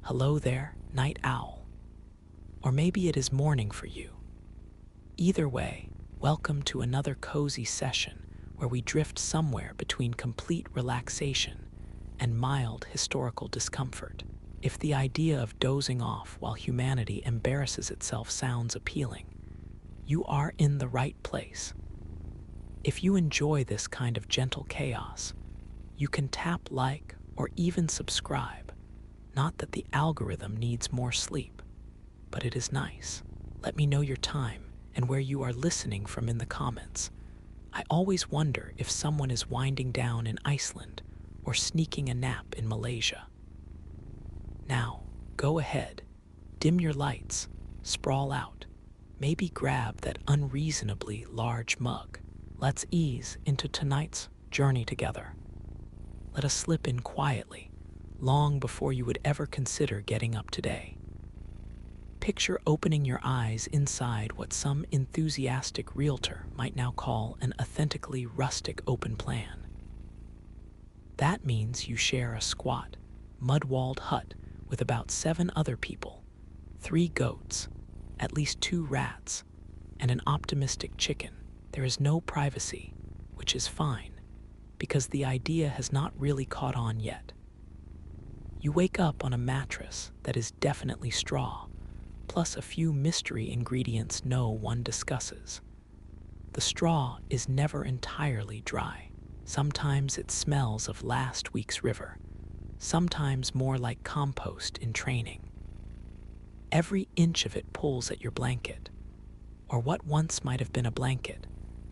Hello there, night owl. Or maybe it is morning for you. Either way, welcome to another cozy session where we drift somewhere between complete relaxation and mild historical discomfort. If the idea of dozing off while humanity embarrasses itself sounds appealing, you are in the right place. If you enjoy this kind of gentle chaos, you can tap like or even subscribe. Not that the algorithm needs more sleep, but it is nice. Let me know your time and where you are listening from in the comments. I always wonder if someone is winding down in Iceland or sneaking a nap in Malaysia. Now, go ahead, dim your lights, sprawl out, maybe grab that unreasonably large mug. Let's ease into tonight's journey together. Let us slip in quietly, long before you would ever consider getting up today. Picture opening your eyes inside what some enthusiastic realtor might now call an authentically rustic open plan. That means you share a squat, mud-walled hut with about 7 other people, 3 goats, at least 2 rats, and an optimistic chicken. There is no privacy, which is fine, because the idea has not really caught on yet. You wake up on a mattress that is definitely straw, plus a few mystery ingredients no one discusses. The straw is never entirely dry. Sometimes it smells of last week's river, sometimes more like compost in training. Every inch of it pulls at your blanket, or what once might have been a blanket,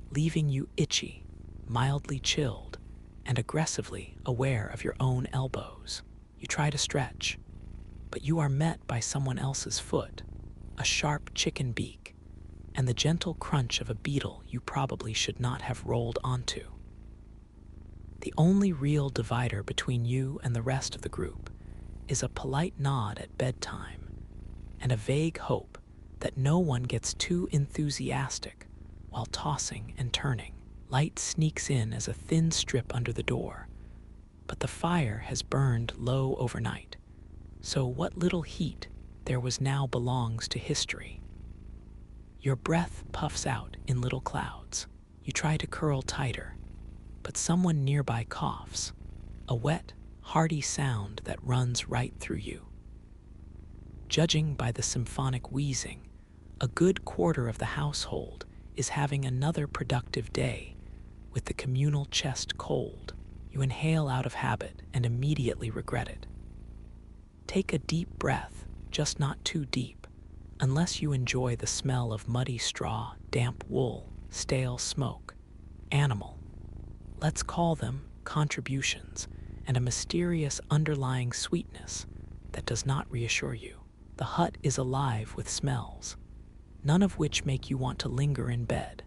leaving you itchy, mildly chilled, and aggressively aware of your own elbows. You try to stretch, but you are met by someone else's foot, a sharp chicken beak, and the gentle crunch of a beetle you probably should not have rolled onto. The only real divider between you and the rest of the group is a polite nod at bedtime and a vague hope that no one gets too enthusiastic while tossing and turning. Light sneaks in as a thin strip under the door, but the fire has burned low overnight, so what little heat there was now belongs to history. Your breath puffs out in little clouds. You try to curl tighter, but someone nearby coughs, a wet, hearty sound that runs right through you. Judging by the symphonic wheezing, a good quarter of the household is having another productive day with the communal chest cold. You inhale out of habit and immediately regret it. Take a deep breath, just not too deep, unless you enjoy the smell of muddy straw, damp wool, stale smoke, animal. Let's call them contributions, and a mysterious underlying sweetness that does not reassure you. The hut is alive with smells, none of which make you want to linger in bed.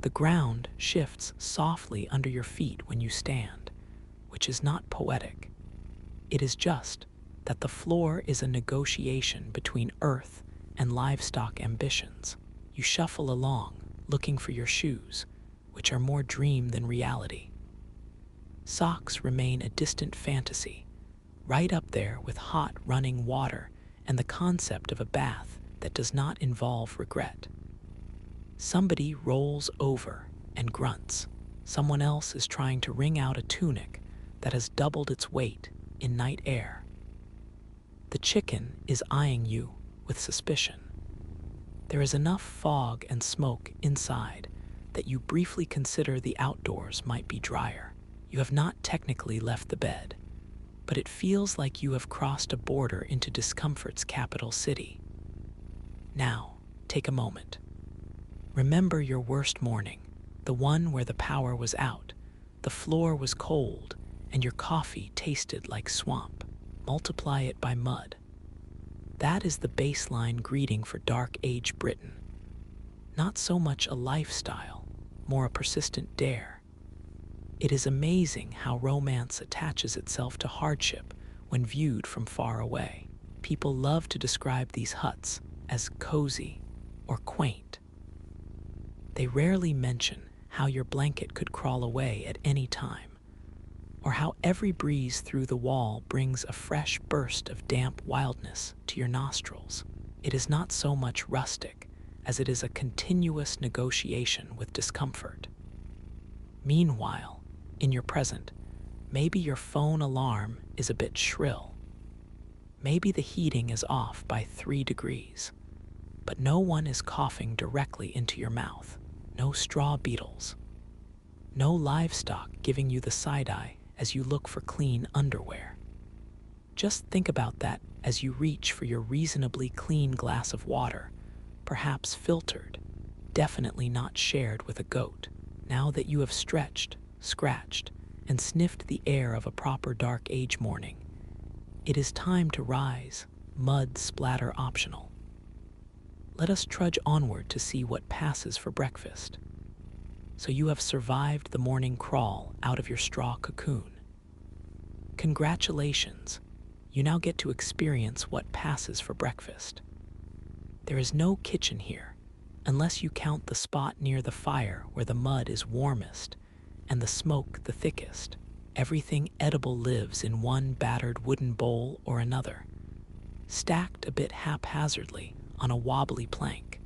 The ground shifts softly under your feet when you stand, which is not poetic. It is just that the floor is a negotiation between earth and livestock ambitions. You shuffle along, looking for your shoes, which are more dream than reality. Socks remain a distant fantasy, right up there with hot running water and the concept of a bath that does not involve regret. Somebody rolls over and grunts. Someone else is trying to wring out a tunic that has doubled its weight in night air. The chicken is eyeing you with suspicion. There is enough fog and smoke inside that you briefly consider the outdoors might be drier. You have not technically left the bed, but it feels like you have crossed a border into discomfort's capital city. Now, take a moment. Remember your worst morning, the one where the power was out, the floor was cold, and your coffee tasted like swamp. Multiply it by mud. That is the baseline greeting for Dark Age Britain. Not so much a lifestyle, more a persistent dare. It is amazing how romance attaches itself to hardship when viewed from far away. People love to describe these huts as cozy or quaint. They rarely mention how your blanket could crawl away at any time, or how every breeze through the wall brings a fresh burst of damp wildness to your nostrils. It is not so much rustic as it is a continuous negotiation with discomfort. Meanwhile, in your present, maybe your phone alarm is a bit shrill. Maybe the heating is off by 3 degrees, but no one is coughing directly into your mouth. No straw beetles. No livestock giving you the side-eye as you look for clean underwear. Just think about that as you reach for your reasonably clean glass of water, perhaps filtered, definitely not shared with a goat. Now that you have stretched, scratched, and sniffed the air of a proper dark age morning, it is time to rise, mud splatter optional. Let us trudge onward to see what passes for breakfast. So you have survived the morning crawl out of your straw cocoon. Congratulations, you now get to experience what passes for breakfast. There is no kitchen here, unless you count the spot near the fire where the mud is warmest and the smoke the thickest. Everything edible lives in one battered wooden bowl or another, stacked a bit haphazardly on a wobbly plank,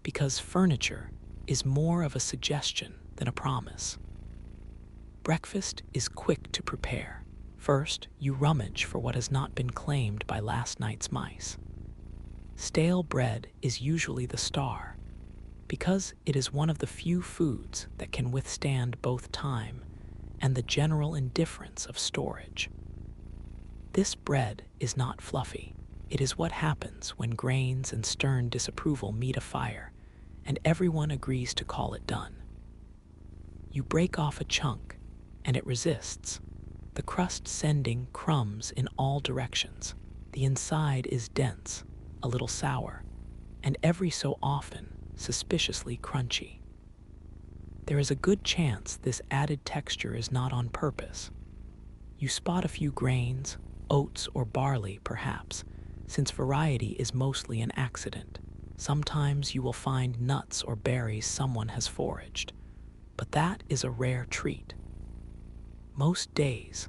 because furniture is more of a suggestion than a promise. Breakfast is quick to prepare. First, you rummage for what has not been claimed by last night's mice. Stale bread is usually the star, because it is one of the few foods that can withstand both time and the general indifference of storage. This bread is not fluffy. It is what happens when grains and stern disapproval meet a fire, and everyone agrees to call it done. You break off a chunk, and it resists, the crust sending crumbs in all directions. The inside is dense, a little sour, and every so often suspiciously crunchy. There is a good chance this added texture is not on purpose. You spot a few grains, oats or barley perhaps, since variety is mostly an accident. Sometimes you will find nuts or berries someone has foraged, but that is a rare treat. Most days,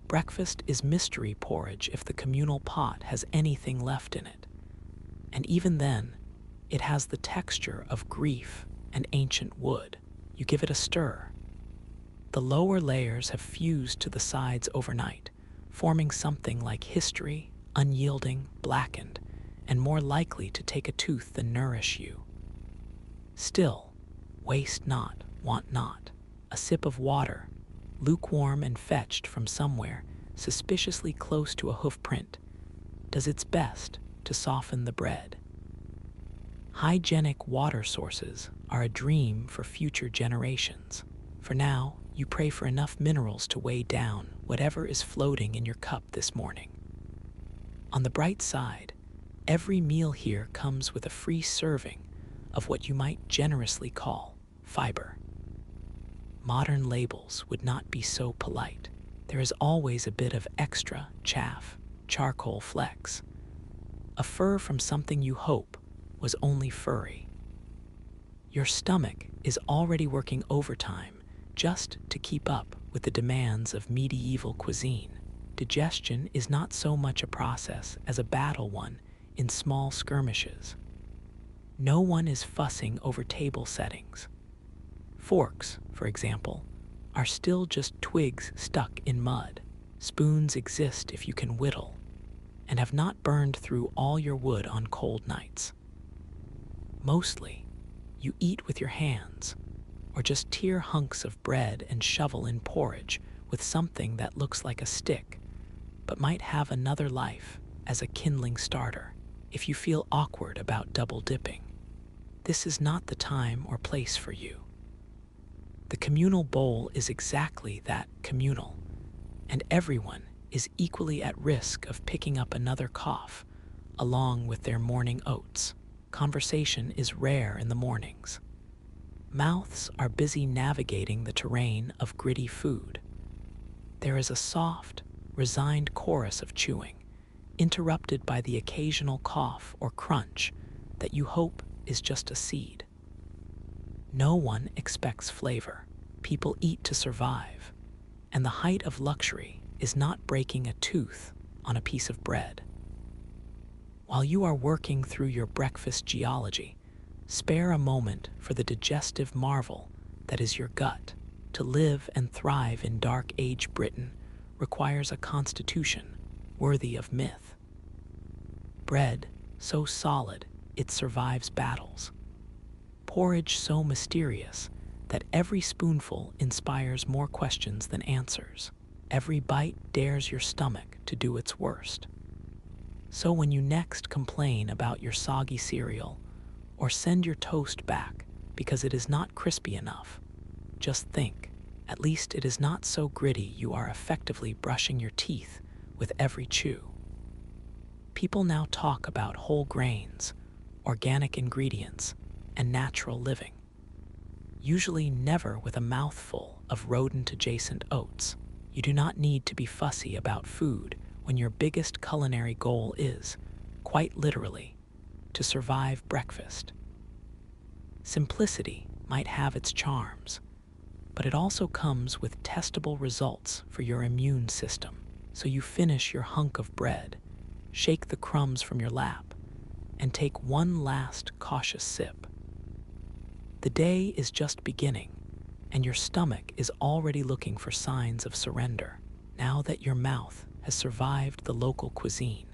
breakfast is mystery porridge if the communal pot has anything left in it. And even then, it has the texture of grief and ancient wood. You give it a stir. The lower layers have fused to the sides overnight, forming something like history, unyielding, blackened, and more likely to take a tooth than nourish you. Still, waste not, want not. A sip of water, lukewarm and fetched from somewhere suspiciously close to a hoof print, does its best to soften the bread. Hygienic water sources are a dream for future generations. For now, you pray for enough minerals to weigh down whatever is floating in your cup this morning. On the bright side, every meal here comes with a free serving of what you might generously call fiber. Modern labels would not be so polite. There is always a bit of extra chaff, charcoal flecks, a fur from something you hope was only furry. Your stomach is already working overtime just to keep up with the demands of medieval cuisine. Digestion is not so much a process as a battle won in small skirmishes. No one is fussing over table settings. Forks, for example, are still just twigs stuck in mud. Spoons exist if you can whittle, and have not burned through all your wood on cold nights. Mostly, you eat with your hands, or just tear hunks of bread and shovel in porridge with something that looks like a stick, but might have another life as a kindling starter. If you feel awkward about double dipping, this is not the time or place for you. The communal bowl is exactly that, communal, and everyone is equally at risk of picking up another cough along with their morning oats. Conversation is rare in the mornings. Mouths are busy navigating the terrain of gritty food. There is a soft, resigned chorus of chewing, interrupted by the occasional cough or crunch that you hope is just a seed. No one expects flavor. People eat to survive, And the height of luxury is not breaking a tooth on a piece of bread. While you are working through your breakfast geology, spare a moment for the digestive marvel that is your gut. To live and thrive in Dark Age Britain requires a constitution worthy of myth. Bread so solid it survives battles. Porridge so mysterious that every spoonful inspires more questions than answers. Every bite dares your stomach to do its worst. So when you next complain about your soggy cereal or send your toast back because it is not crispy enough, just think, at least it is not so gritty you are effectively brushing your teeth with every chew. People now talk about whole grains, organic ingredients, and natural living, usually never with a mouthful of rodent-adjacent oats. You do not need to be fussy about food when your biggest culinary goal is, quite literally, to survive breakfast. Simplicity might have its charms, but it also comes with testable results for your immune system. So you finish your hunk of bread, shake the crumbs from your lap, and take one last cautious sip. The day is just beginning, and your stomach is already looking for signs of surrender, now that your mouth has survived the local cuisine.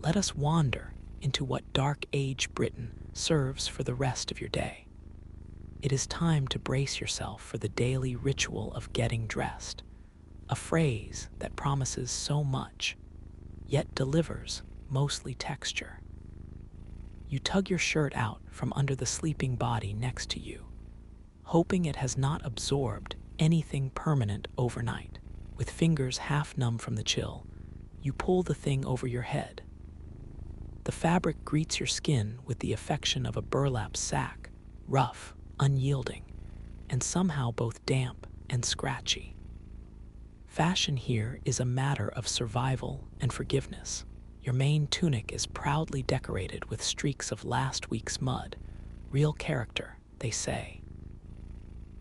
Let us wander into what Dark Age Britain serves for the rest of your day. It is time to brace yourself for the daily ritual of getting dressed, a phrase that promises so much, yet delivers mostly texture. You tug your shirt out from under the sleeping body next to you, hoping it has not absorbed anything permanent overnight. With fingers half numb from the chill, you pull the thing over your head. The fabric greets your skin with the affection of a burlap sack, rough, unyielding, and somehow both damp and scratchy. Fashion here is a matter of survival and forgiveness. Your main tunic is proudly decorated with streaks of last week's mud. Real character, they say.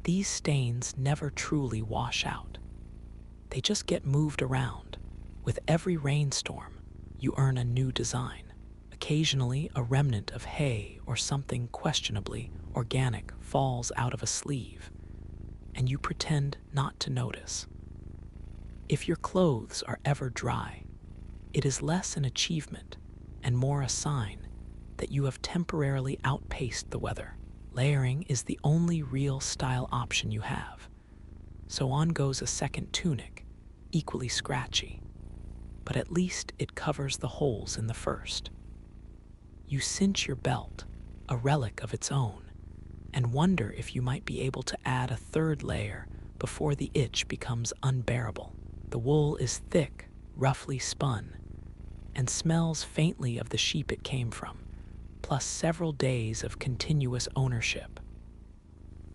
These stains never truly wash out. They just get moved around. With every rainstorm, you earn a new design. Occasionally, a remnant of hay or something questionably organic falls out of a sleeve, and you pretend not to notice. If your clothes are ever dry, it is less an achievement and more a sign that you have temporarily outpaced the weather. Layering is the only real style option you have. So on goes a second tunic, equally scratchy, but at least it covers the holes in the first. You cinch your belt, a relic of its own, and wonder if you might be able to add a third layer before the itch becomes unbearable. The wool is thick, roughly spun, and smells faintly of the sheep it came from, plus several days of continuous ownership.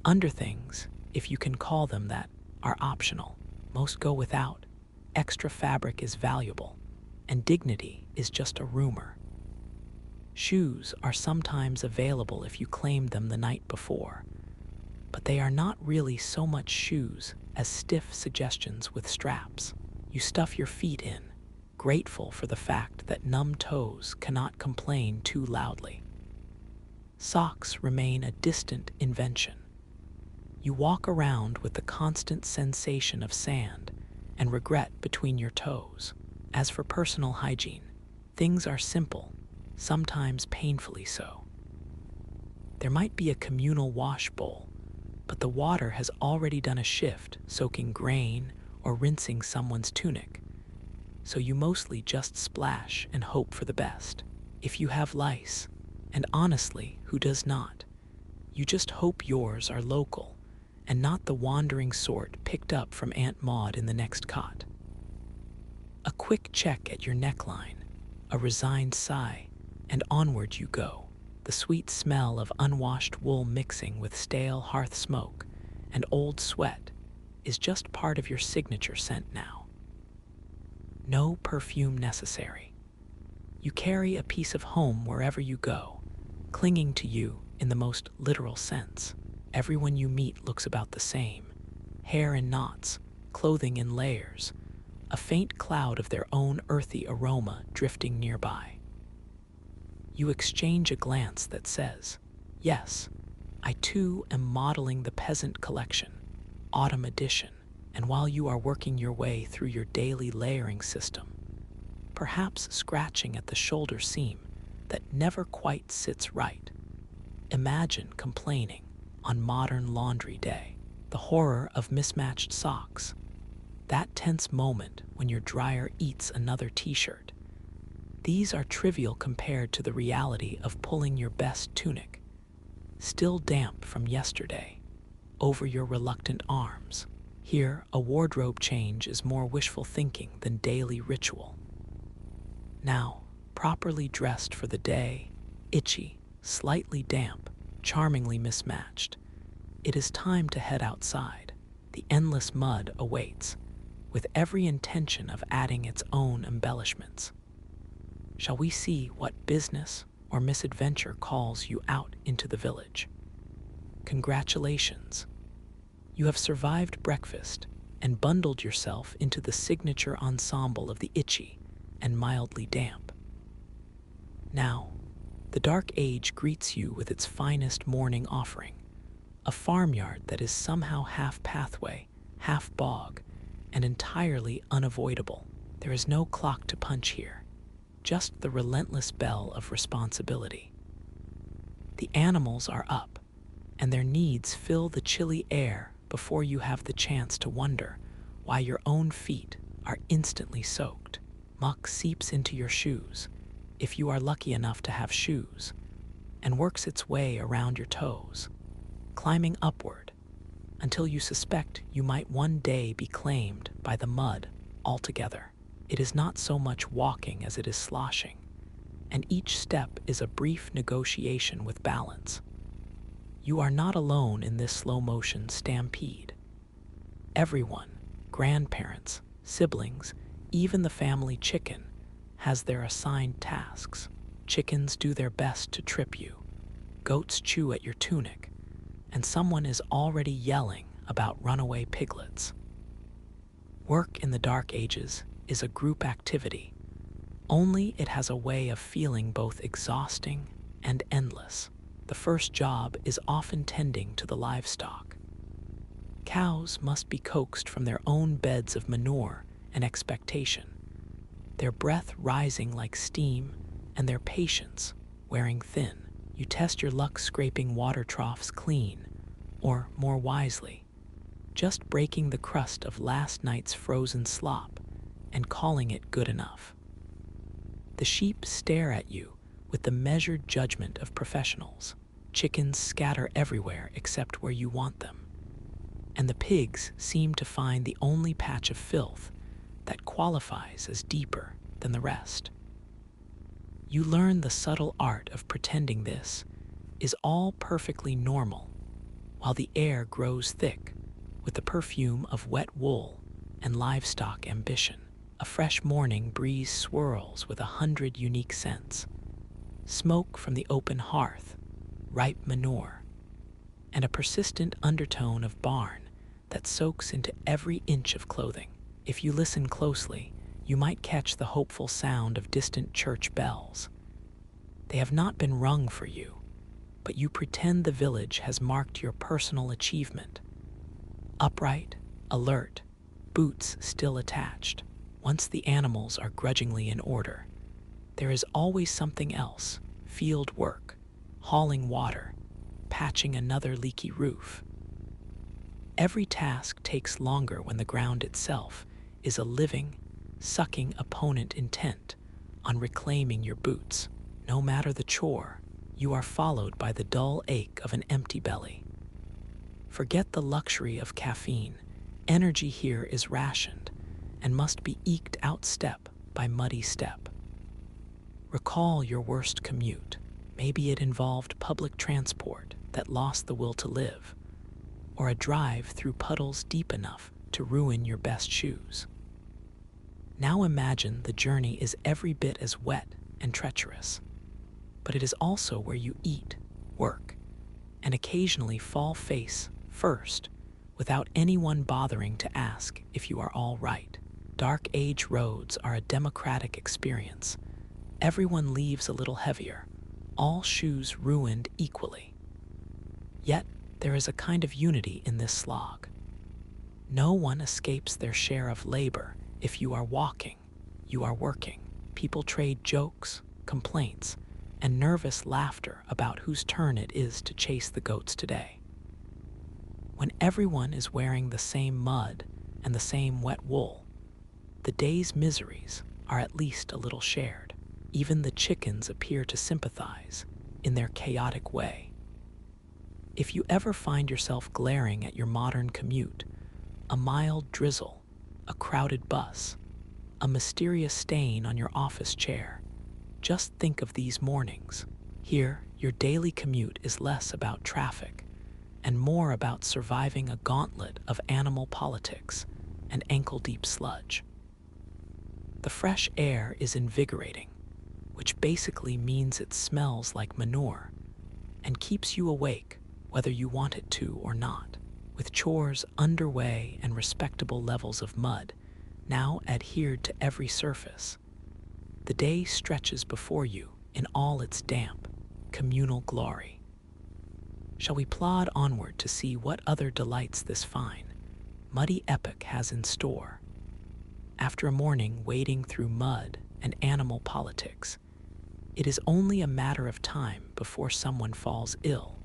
Underthings, if you can call them that, are optional. Most go without. Extra fabric is valuable, and dignity is just a rumor. Shoes are sometimes available if you claim them the night before, but they are not really so much shoes as stiff suggestions with straps. You stuff your feet in, grateful for the fact that numb toes cannot complain too loudly. Socks remain a distant invention. You walk around with the constant sensation of sand and regret between your toes. As for personal hygiene, things are simple, sometimes painfully so. There might be a communal wash bowl, but the water has already done a shift soaking grain or rinsing someone's tunic, so you mostly just splash and hope for the best. If you have lice, and honestly, who does not, you just hope yours are local and not the wandering sort picked up from Aunt Maud in the next cot. A quick check at your neckline, a resigned sigh, and onward you go. The sweet smell of unwashed wool mixing with stale hearth smoke and old sweat is just part of your signature scent now. No perfume necessary. You carry a piece of home wherever you go, clinging to you in the most literal sense. Everyone you meet looks about the same. Hair in knots, clothing in layers, a faint cloud of their own earthy aroma drifting nearby. You exchange a glance that says, "Yes, I too am modeling the peasant collection, autumn edition," and while you are working your way through your daily layering system, perhaps scratching at the shoulder seam that never quite sits right, imagine complaining on modern laundry day, the horror of mismatched socks, that tense moment when your dryer eats another t-shirt. These are trivial compared to the reality of pulling your best tunic, still damp from yesterday, over your reluctant arms. Here, a wardrobe change is more wishful thinking than daily ritual. Now, properly dressed for the day, itchy, slightly damp, charmingly mismatched, it is time to head outside. The endless mud awaits, with every intention of adding its own embellishments. Shall we see what business or misadventure calls you out into the village? Congratulations! You have survived breakfast and bundled yourself into the signature ensemble of the itchy and mildly damp. Now, the dark age greets you with its finest morning offering, a farmyard that is somehow half pathway, half bog, and entirely unavoidable. There is no clock to punch here, just the relentless bell of responsibility. The animals are up, and their needs fill the chilly air before you have the chance to wonder why your own feet are instantly soaked. Muck seeps into your shoes, if you are lucky enough to have shoes, and works its way around your toes, climbing upward until you suspect you might one day be claimed by the mud altogether. It is not so much walking as it is sloshing, and each step is a brief negotiation with balance. You are not alone in this slow-motion stampede. Everyone, grandparents, siblings, even the family chicken, has their assigned tasks. Chickens do their best to trip you, goats chew at your tunic, and someone is already yelling about runaway piglets. Work in the Dark Ages is a group activity, only it has a way of feeling both exhausting and endless. The first job is often tending to the livestock. Cows must be coaxed from their own beds of manure and expectation, their breath rising like steam and their patience wearing thin. You test your luck scraping water troughs clean, or more wisely, just breaking the crust of last night's frozen slop and calling it good enough. The sheep stare at you with the measured judgment of professionals. Chickens scatter everywhere except where you want them, and the pigs seem to find the only patch of filth that qualifies as deeper than the rest. You learn the subtle art of pretending this is all perfectly normal, while the air grows thick with the perfume of wet wool and livestock ambition. A fresh morning breeze swirls with 100 unique scents: smoke from the open hearth, ripe manure, and a persistent undertone of barn that soaks into every inch of clothing. If you listen closely, you might catch the hopeful sound of distant church bells. They have not been rung for you, but you pretend the village has marked your personal achievement. Upright, alert, boots still attached. Once the animals are grudgingly in order, there is always something else: field work, hauling water, patching another leaky roof. Every task takes longer when the ground itself is a living, sucking opponent intent on reclaiming your boots. No matter the chore, you are followed by the dull ache of an empty belly. Forget the luxury of caffeine. Energy here is rationed and must be eked out step by muddy step. Recall your worst commute. Maybe it involved public transport that lost the will to live, or a drive through puddles deep enough to ruin your best shoes. Now imagine the journey is every bit as wet and treacherous, but it is also where you eat, work, and occasionally fall face first without anyone bothering to ask if you are all right. Dark age roads are a democratic experience. Everyone leaves a little heavier, all shoes ruined equally. Yet, there is a kind of unity in this slog. No one escapes their share of labor. If you are walking, you are working. People trade jokes, complaints, and nervous laughter about whose turn it is to chase the goats today. When everyone is wearing the same mud and the same wet wool, the day's miseries are at least a little shared. Even the chickens appear to sympathize in their chaotic way. If you ever find yourself glaring at your modern commute, a mild drizzle, a crowded bus, a mysterious stain on your office chair, just think of these mornings. Here, your daily commute is less about traffic and more about surviving a gauntlet of animal politics and ankle-deep sludge. The fresh air is invigorating, which basically means it smells like manure and keeps you awake whether you want it to or not. With chores underway and respectable levels of mud now adhered to every surface, the day stretches before you in all its damp, communal glory. Shall we plod onward to see what other delights this fine, muddy epoch has in store? After a morning wading through mud and animal politics, it is only a matter of time before someone falls ill,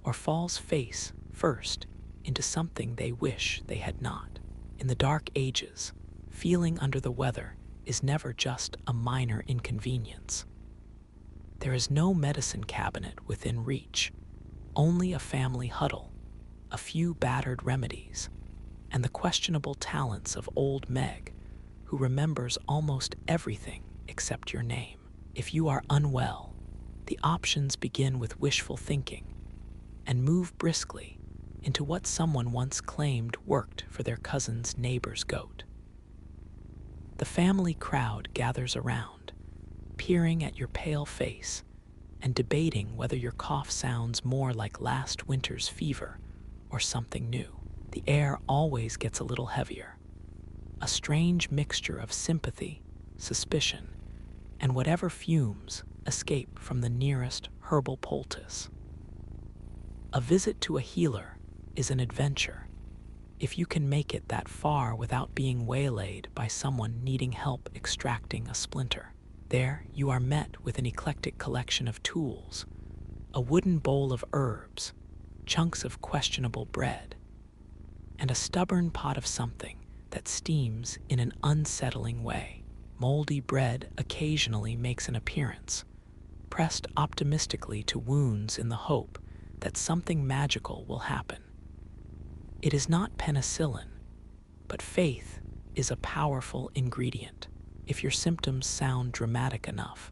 or falls face first into something they wish they had not. In the dark ages, feeling under the weather is never just a minor inconvenience. There is no medicine cabinet within reach, only a family huddle, a few battered remedies, and the questionable talents of old Meg, who remembers almost everything except your name. If you are unwell, the options begin with wishful thinking and move briskly into what someone once claimed worked for their cousin's neighbor's goat. The family crowd gathers around, peering at your pale face and debating whether your cough sounds more like last winter's fever or something new. The air always gets a little heavier, a strange mixture of sympathy, suspicion, and whatever fumes escape from the nearest herbal poultice. A visit to a healer is an adventure, if you can make it that far without being waylaid by someone needing help extracting a splinter. There you are met with an eclectic collection of tools, a wooden bowl of herbs, chunks of questionable bread, and a stubborn pot of something that steams in an unsettling way. Moldy bread occasionally makes an appearance, pressed optimistically to wounds in the hope that something magical will happen. It is not penicillin, but faith is a powerful ingredient. If your symptoms sound dramatic enough,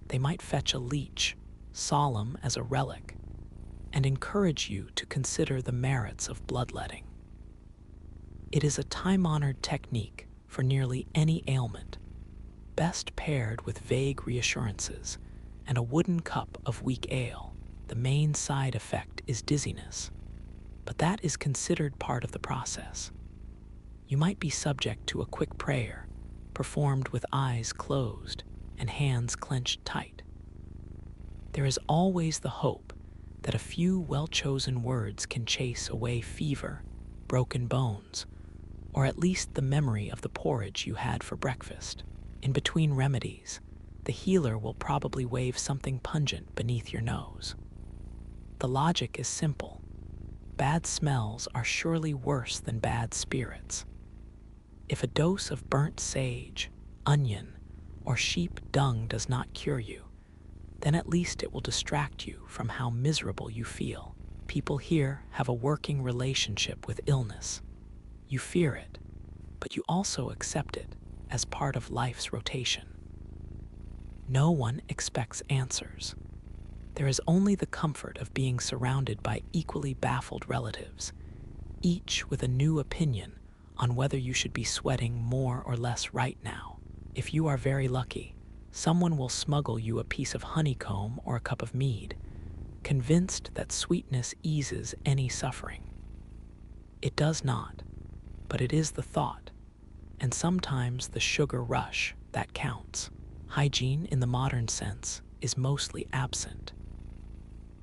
they might fetch a leech, solemn as a relic, and encourage you to consider the merits of bloodletting. It is a time-honored technique for nearly any ailment, best paired with vague reassurances and a wooden cup of weak ale. The main side effect is dizziness, but that is considered part of the process. You might be subject to a quick prayer, performed with eyes closed and hands clenched tight. There is always the hope that a few well-chosen words can chase away fever, broken bones, or at least the memory of the porridge you had for breakfast. In between remedies, the healer will probably wave something pungent beneath your nose. The logic is simple. Bad smells are surely worse than bad spirits. If a dose of burnt sage, onion, or sheep dung does not cure you, then at least it will distract you from how miserable you feel. People here have a working relationship with illness. You fear it, but you also accept it as part of life's rotation. No one expects answers. There is only the comfort of being surrounded by equally baffled relatives, each with a new opinion on whether you should be sweating more or less right now. If you are very lucky, someone will smuggle you a piece of honeycomb or a cup of mead, convinced that sweetness eases any suffering. It does not, but it is the thought, and sometimes the sugar rush that counts. Hygiene, in the modern sense, is mostly absent.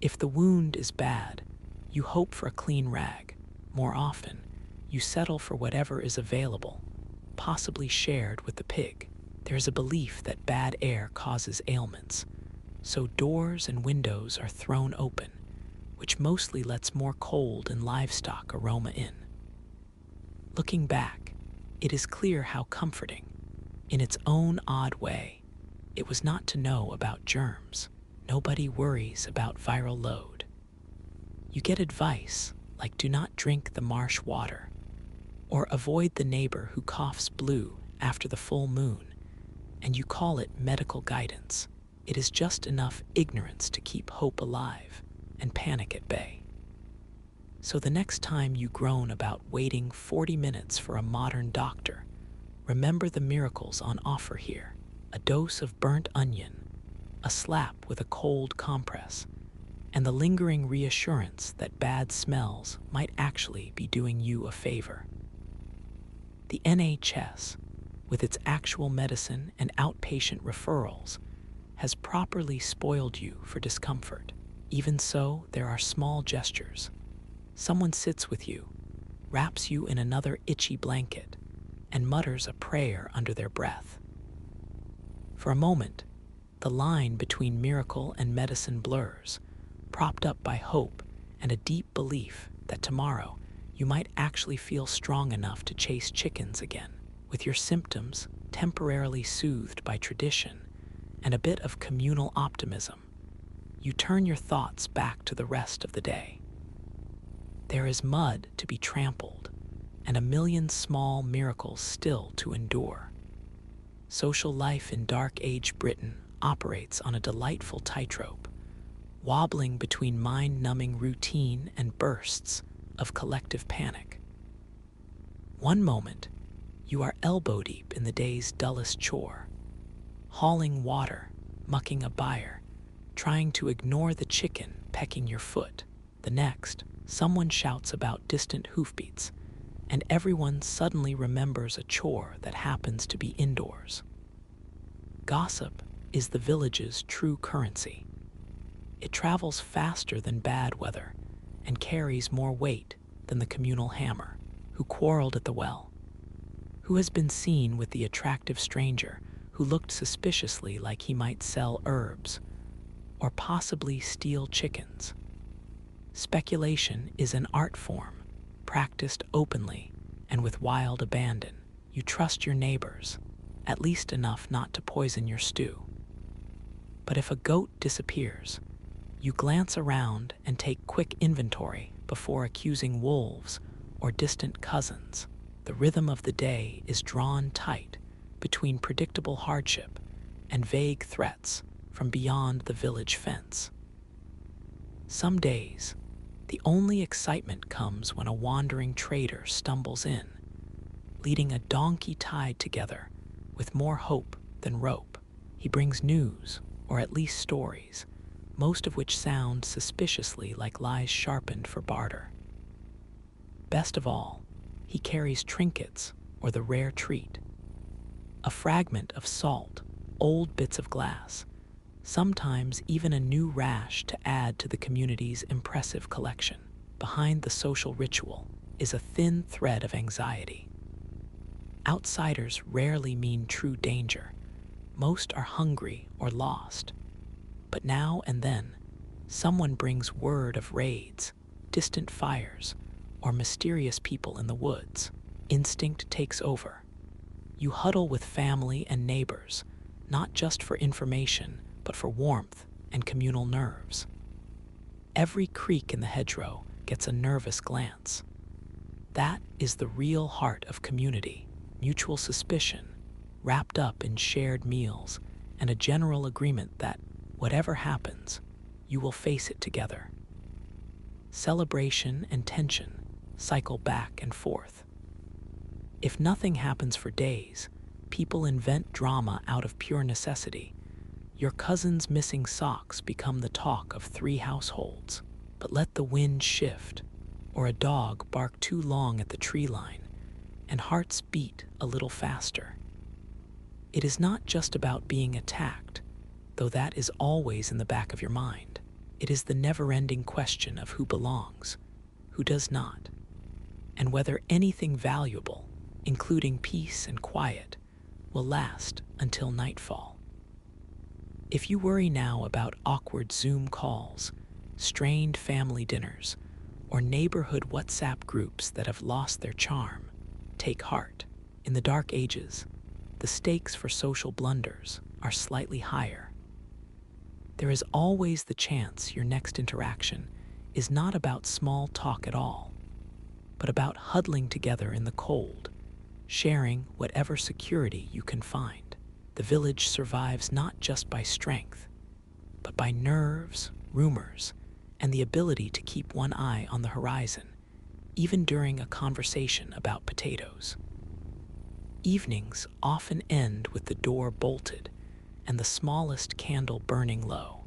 If the wound is bad, you hope for a clean rag. More often, you settle for whatever is available, possibly shared with the pig. There is a belief that bad air causes ailments, so doors and windows are thrown open, which mostly lets more cold and livestock aroma in. Looking back, it is clear how comforting, in its own odd way, it was not to know about germs. Nobody worries about viral load. You get advice like do not drink the marsh water, or avoid the neighbor who coughs blue after the full moon, and you call it medical guidance. It is just enough ignorance to keep hope alive and panic at bay. So the next time you groan about waiting 40 minutes for a modern doctor, remember the miracles on offer here: a dose of burnt onion, a slap with a cold compress, and the lingering reassurance that bad smells might actually be doing you a favor. The NHS, with its actual medicine and outpatient referrals, has properly spoiled you for discomfort. Even so, there are small gestures. Someone sits with you, wraps you in another itchy blanket, and mutters a prayer under their breath. For a moment, the line between miracle and medicine blurs, propped up by hope and a deep belief that tomorrow you might actually feel strong enough to chase chickens again. With your symptoms temporarily soothed by tradition and a bit of communal optimism, you turn your thoughts back to the rest of the day. There is mud to be trampled and a million small miracles still to endure. Social life in Dark Age Britain operates on a delightful tightrope, wobbling between mind-numbing routine and bursts of collective panic. One moment, you are elbow-deep in the day's dullest chore, hauling water, mucking a byre, trying to ignore the chicken pecking your foot. The next, someone shouts about distant hoofbeats, and everyone suddenly remembers a chore that happens to be indoors. Gossip is the village's true currency. It travels faster than bad weather and carries more weight than the communal hammer. Who quarreled at the well? Who has been seen with the attractive stranger who looked suspiciously like he might sell herbs or possibly steal chickens? Speculation is an art form, practiced openly and with wild abandon. You trust your neighbors, at least enough not to poison your stew. But if a goat disappears, you glance around and take quick inventory before accusing wolves or distant cousins. The rhythm of the day is drawn tight between predictable hardship and vague threats from beyond the village fence. Some days, the only excitement comes when a wandering trader stumbles in, leading a donkey tied together with more hope than rope. He brings news, or at least stories, most of which sound suspiciously like lies sharpened for barter. Best of all, he carries trinkets or the rare treat: a fragment of salt, old bits of glass, sometimes even a new rash to add to the community's impressive collection. Behind the social ritual is a thin thread of anxiety. Outsiders rarely mean true danger. Most are hungry or lost. But now and then, someone brings word of raids, distant fires, or mysterious people in the woods. Instinct takes over. You huddle with family and neighbors, not just for information, but for warmth and communal nerves. Every creak in the hedgerow gets a nervous glance. That is the real heart of community: mutual suspicion, wrapped up in shared meals and a general agreement that, whatever happens, you will face it together. Celebration and tension cycle back and forth. If nothing happens for days, people invent drama out of pure necessity. Your cousin's missing socks become the talk of 3 households. But let the wind shift. or a dog bark too long at the tree line, and hearts beat a little faster. It is not just about being attacked, though that is always in the back of your mind. It is the never-ending question of who belongs, who does not, and whether anything valuable, including peace and quiet, will last until nightfall. If you worry now about awkward Zoom calls, strained family dinners, or neighborhood WhatsApp groups that have lost their charm, take heart. In the dark ages, the stakes for social blunders are slightly higher. There is always the chance your next interaction is not about small talk at all, but about huddling together in the cold, sharing whatever security you can find. The village survives not just by strength, but by nerves, rumors, and the ability to keep one eye on the horizon, even during a conversation about potatoes. Evenings often end with the door bolted and the smallest candle burning low,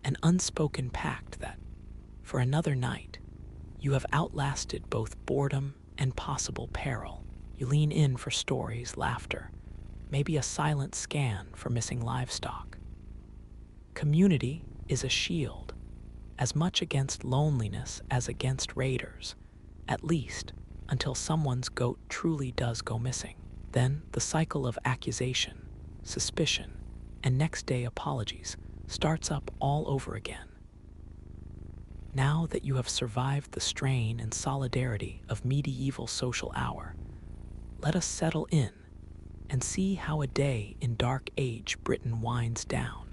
an unspoken pact that, for another night, you have outlasted both boredom and possible peril. You lean in for stories, laughter, maybe a silent scan for missing livestock. Community is a shield, as much against loneliness as against raiders, at least until someone's goat truly does go missing. Then the cycle of accusation, suspicion, and next-day apologies starts up all over again. Now that you have survived the strain and solidarity of medieval social hour, let us settle in and see how a day in Dark Age Britain winds down.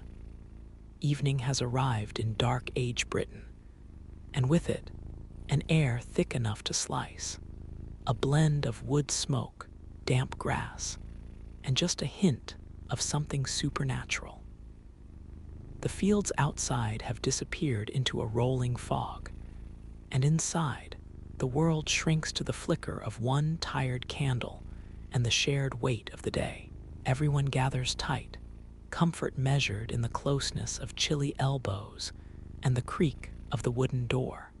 Evening has arrived in Dark Age Britain, and with it, an air thick enough to slice, a blend of wood smoke, damp grass, and just a hint of something supernatural. The fields outside have disappeared into a rolling fog, and inside, the world shrinks to the flicker of one tired candle and the shared weight of the day. Everyone gathers tight, comfort measured in the closeness of chilly elbows and the creak of the wooden door.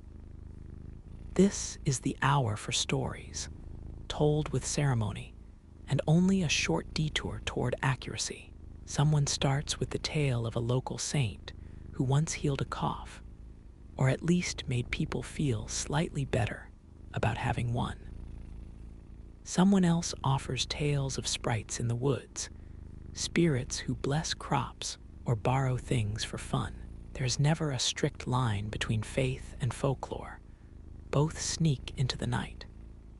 This is the hour for stories, told with ceremony, and only a short detour toward accuracy. Someone starts with the tale of a local saint who once healed a cough, or at least made people feel slightly better about having one. Someone else offers tales of sprites in the woods, spirits who bless crops or borrow things for fun. There is never a strict line between faith and folklore. Both sneak into the night,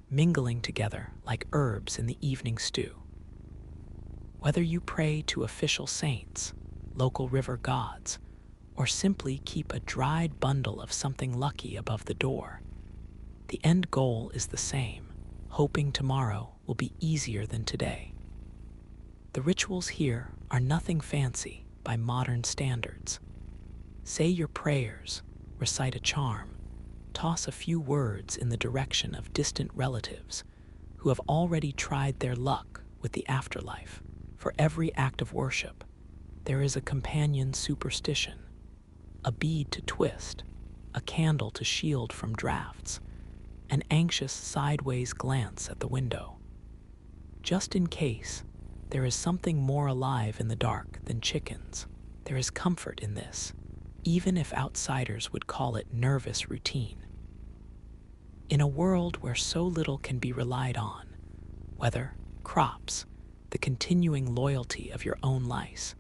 mingling together like herbs in the evening stew. Whether you pray to official saints, local river gods, or simply keep a dried bundle of something lucky above the door, the end goal is the same, hoping tomorrow will be easier than today. The rituals here are nothing fancy by modern standards. Say your prayers, recite a charm, toss a few words in the direction of distant relatives who have already tried their luck with the afterlife. For every act of worship, there is a companion superstition, a bead to twist, a candle to shield from drafts, an anxious sideways glance at the window. Just in case, there is something more alive in the dark than chickens. There is comfort in this, even if outsiders would call it nervous routine. In a world where so little can be relied on, weather, crops, the continuing loyalty of your own lice,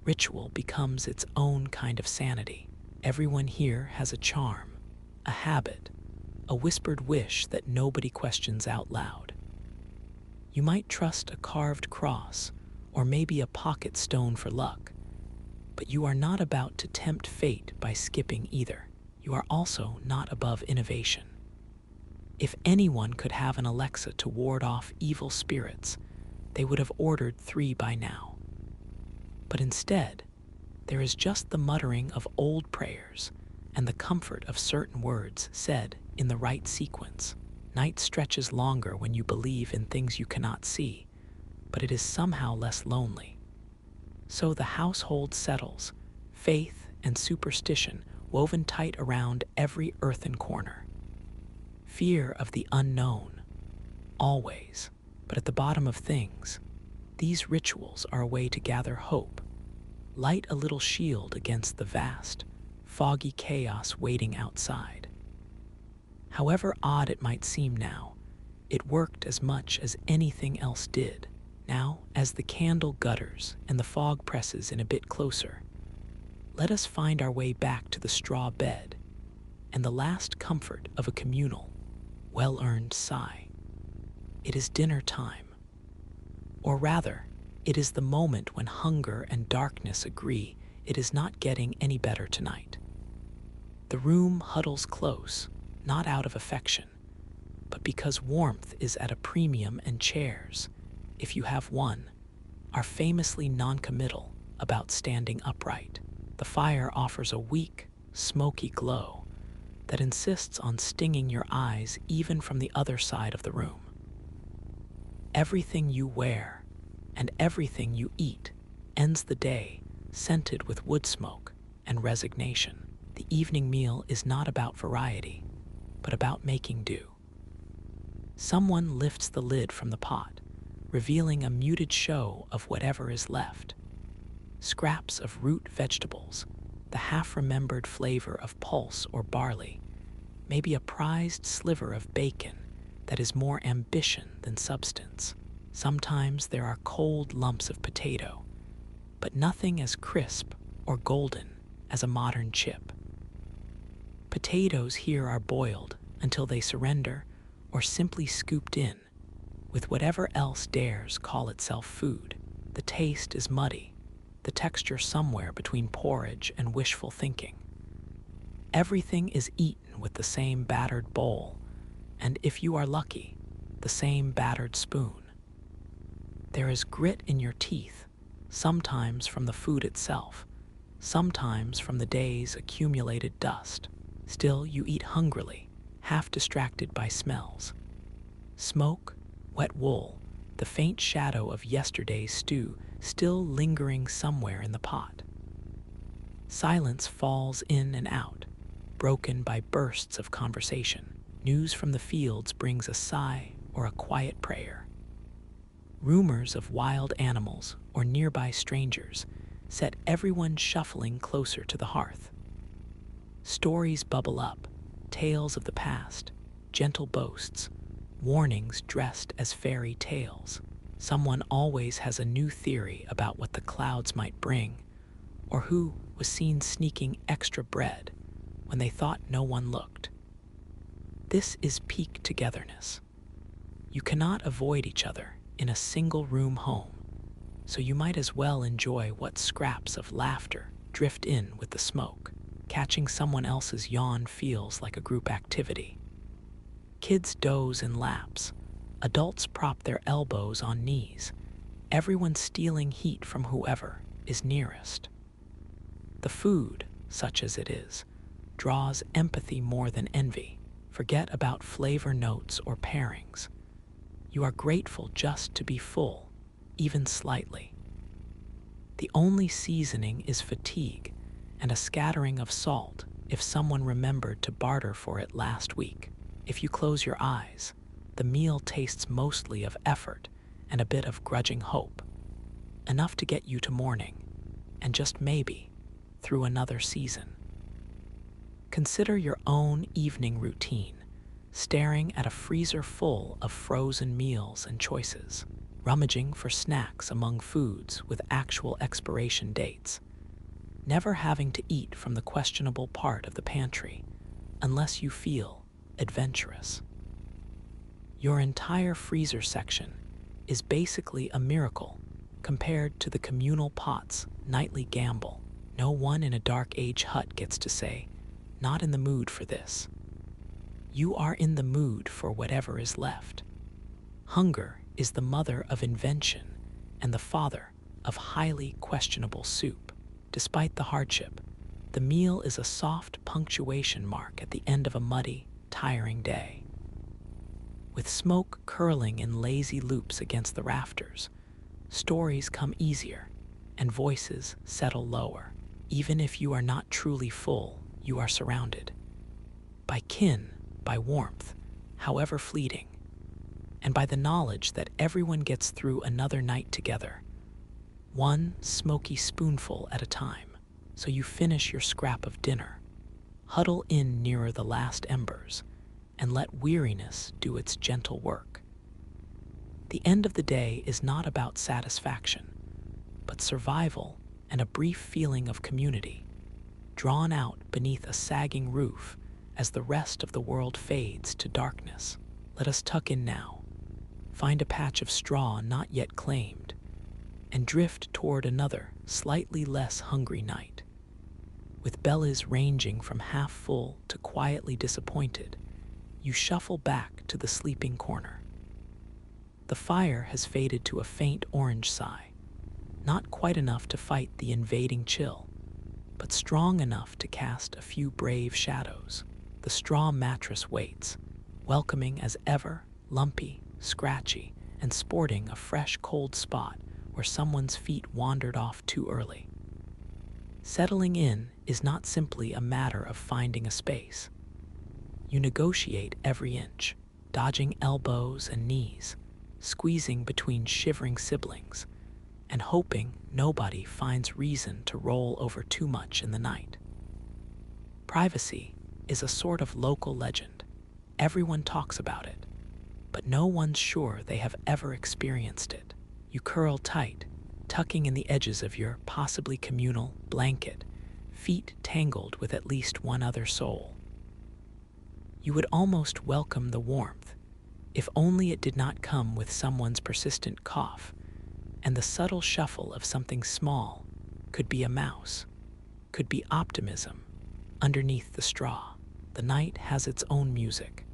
ritual becomes its own kind of sanity. Everyone here has a charm, a habit, a whispered wish that nobody questions out loud. You might trust a carved cross or maybe a pocket stone for luck, but you are not about to tempt fate by skipping either. You are also not above innovation. If anyone could have an Alexa to ward off evil spirits, they would have ordered 3 by now. But instead, there is just the muttering of old prayers and the comfort of certain words said in the right sequence. Night stretches longer when you believe in things you cannot see, but it is somehow less lonely. So the household settles, faith and superstition woven tight around every earthen corner. fear of the unknown, always. But at the bottom of things, these rituals are a way to gather hope, light a little shield against the vast, foggy chaos waiting outside. However odd it might seem now, it worked as much as anything else did. Now, as the candle gutters and the fog presses in a bit closer, let us find our way back to the straw bed and the last comfort of a communal, well-earned sigh. It is dinner time. Or rather, it is the moment when hunger and darkness agree it is not getting any better tonight. The room huddles close, not out of affection, but because warmth is at a premium and chairs, if you have one, are famously non-committal about standing upright. The fire offers a weak, smoky glow that insists on stinging your eyes even from the other side of the room. Everything you wear and everything you eat ends the day scented with wood smoke and resignation. The evening meal is not about variety, but about making do. Someone lifts the lid from the pot, revealing a muted show of whatever is left. Scraps of root vegetables, the half-remembered flavor of pulse or barley, maybe a prized sliver of bacon that is more ambition than substance. Sometimes there are cold lumps of potato, but nothing as crisp or golden as a modern chip. Potatoes here are boiled until they surrender or simply scooped in, with whatever else dares call itself food. The taste is muddy, the texture somewhere between porridge and wishful thinking. Everything is eaten with the same battered bowl, and if you are lucky, the same battered spoon. There is grit in your teeth, sometimes from the food itself, sometimes from the day's accumulated dust. Still, you eat hungrily, half distracted by smells. Smoke, wet wool, the faint shadow of yesterday's stew still lingering somewhere in the pot. Silence falls in and out, broken by bursts of conversation. News from the fields brings a sigh or a quiet prayer. Rumors of wild animals or nearby strangers set everyone shuffling closer to the hearth. Stories bubble up, tales of the past, gentle boasts, warnings dressed as fairy tales. Someone always has a new theory about what the clouds might bring, or who was seen sneaking extra bread when they thought no one looked. This is peak togetherness. You cannot avoid each other in a single-room home, so you might as well enjoy what scraps of laughter drift in with the smoke. Catching someone else's yawn feels like a group activity. Kids doze in laps. Adults prop their elbows on knees. Everyone stealing heat from whoever is nearest. The food, such as it is, draws empathy more than envy. Forget about flavor notes or pairings. You are grateful just to be full, even slightly. The only seasoning is fatigue and a scattering of salt if someone remembered to barter for it last week. If you close your eyes, the meal tastes mostly of effort and a bit of grudging hope, enough to get you to morning, and just maybe through another season. Consider your own evening routine, staring at a freezer full of frozen meals and choices, rummaging for snacks among foods with actual expiration dates, never having to eat from the questionable part of the pantry unless you feel adventurous. Your entire freezer section is basically a miracle compared to the communal pot's nightly gamble. No one in a dark age hut gets to say, "Not in the mood for this." You are in the mood for whatever is left. Hunger is the mother of invention and the father of highly questionable soup. Despite the hardship, the meal is a soft punctuation mark at the end of a muddy, tiring day. With smoke curling in lazy loops against the rafters, stories come easier and voices settle lower. Even if you are not truly full, you are surrounded. By kin, by warmth, however fleeting, and by the knowledge that everyone gets through another night together, one smoky spoonful at a time, so you finish your scrap of dinner, huddle in nearer the last embers, and let weariness do its gentle work. The end of the day is not about satisfaction, but survival and a brief feeling of community, drawn out beneath a sagging roof as the rest of the world fades to darkness. Let us tuck in now, find a patch of straw not yet claimed, and drift toward another, slightly less hungry night. With bellies ranging from half full to quietly disappointed, you shuffle back to the sleeping corner. The fire has faded to a faint orange sigh, not quite enough to fight the invading chill, but strong enough to cast a few brave shadows. The straw mattress waits, welcoming as ever, lumpy, scratchy, and sporting a fresh cold spot where someone's feet wandered off too early. Settling in is not simply a matter of finding a space. You negotiate every inch, dodging elbows and knees, squeezing between shivering siblings, and hoping nobody finds reason to roll over too much in the night. Privacy is a sort of local legend. Everyone talks about it, but no one's sure they have ever experienced it. You curl tight, tucking in the edges of your possibly communal blanket, feet tangled with at least one other soul. You would almost welcome the warmth, if only it did not come with someone's persistent cough, and the subtle shuffle of something small. Could be a mouse, could be optimism underneath the straw. The night has its own music.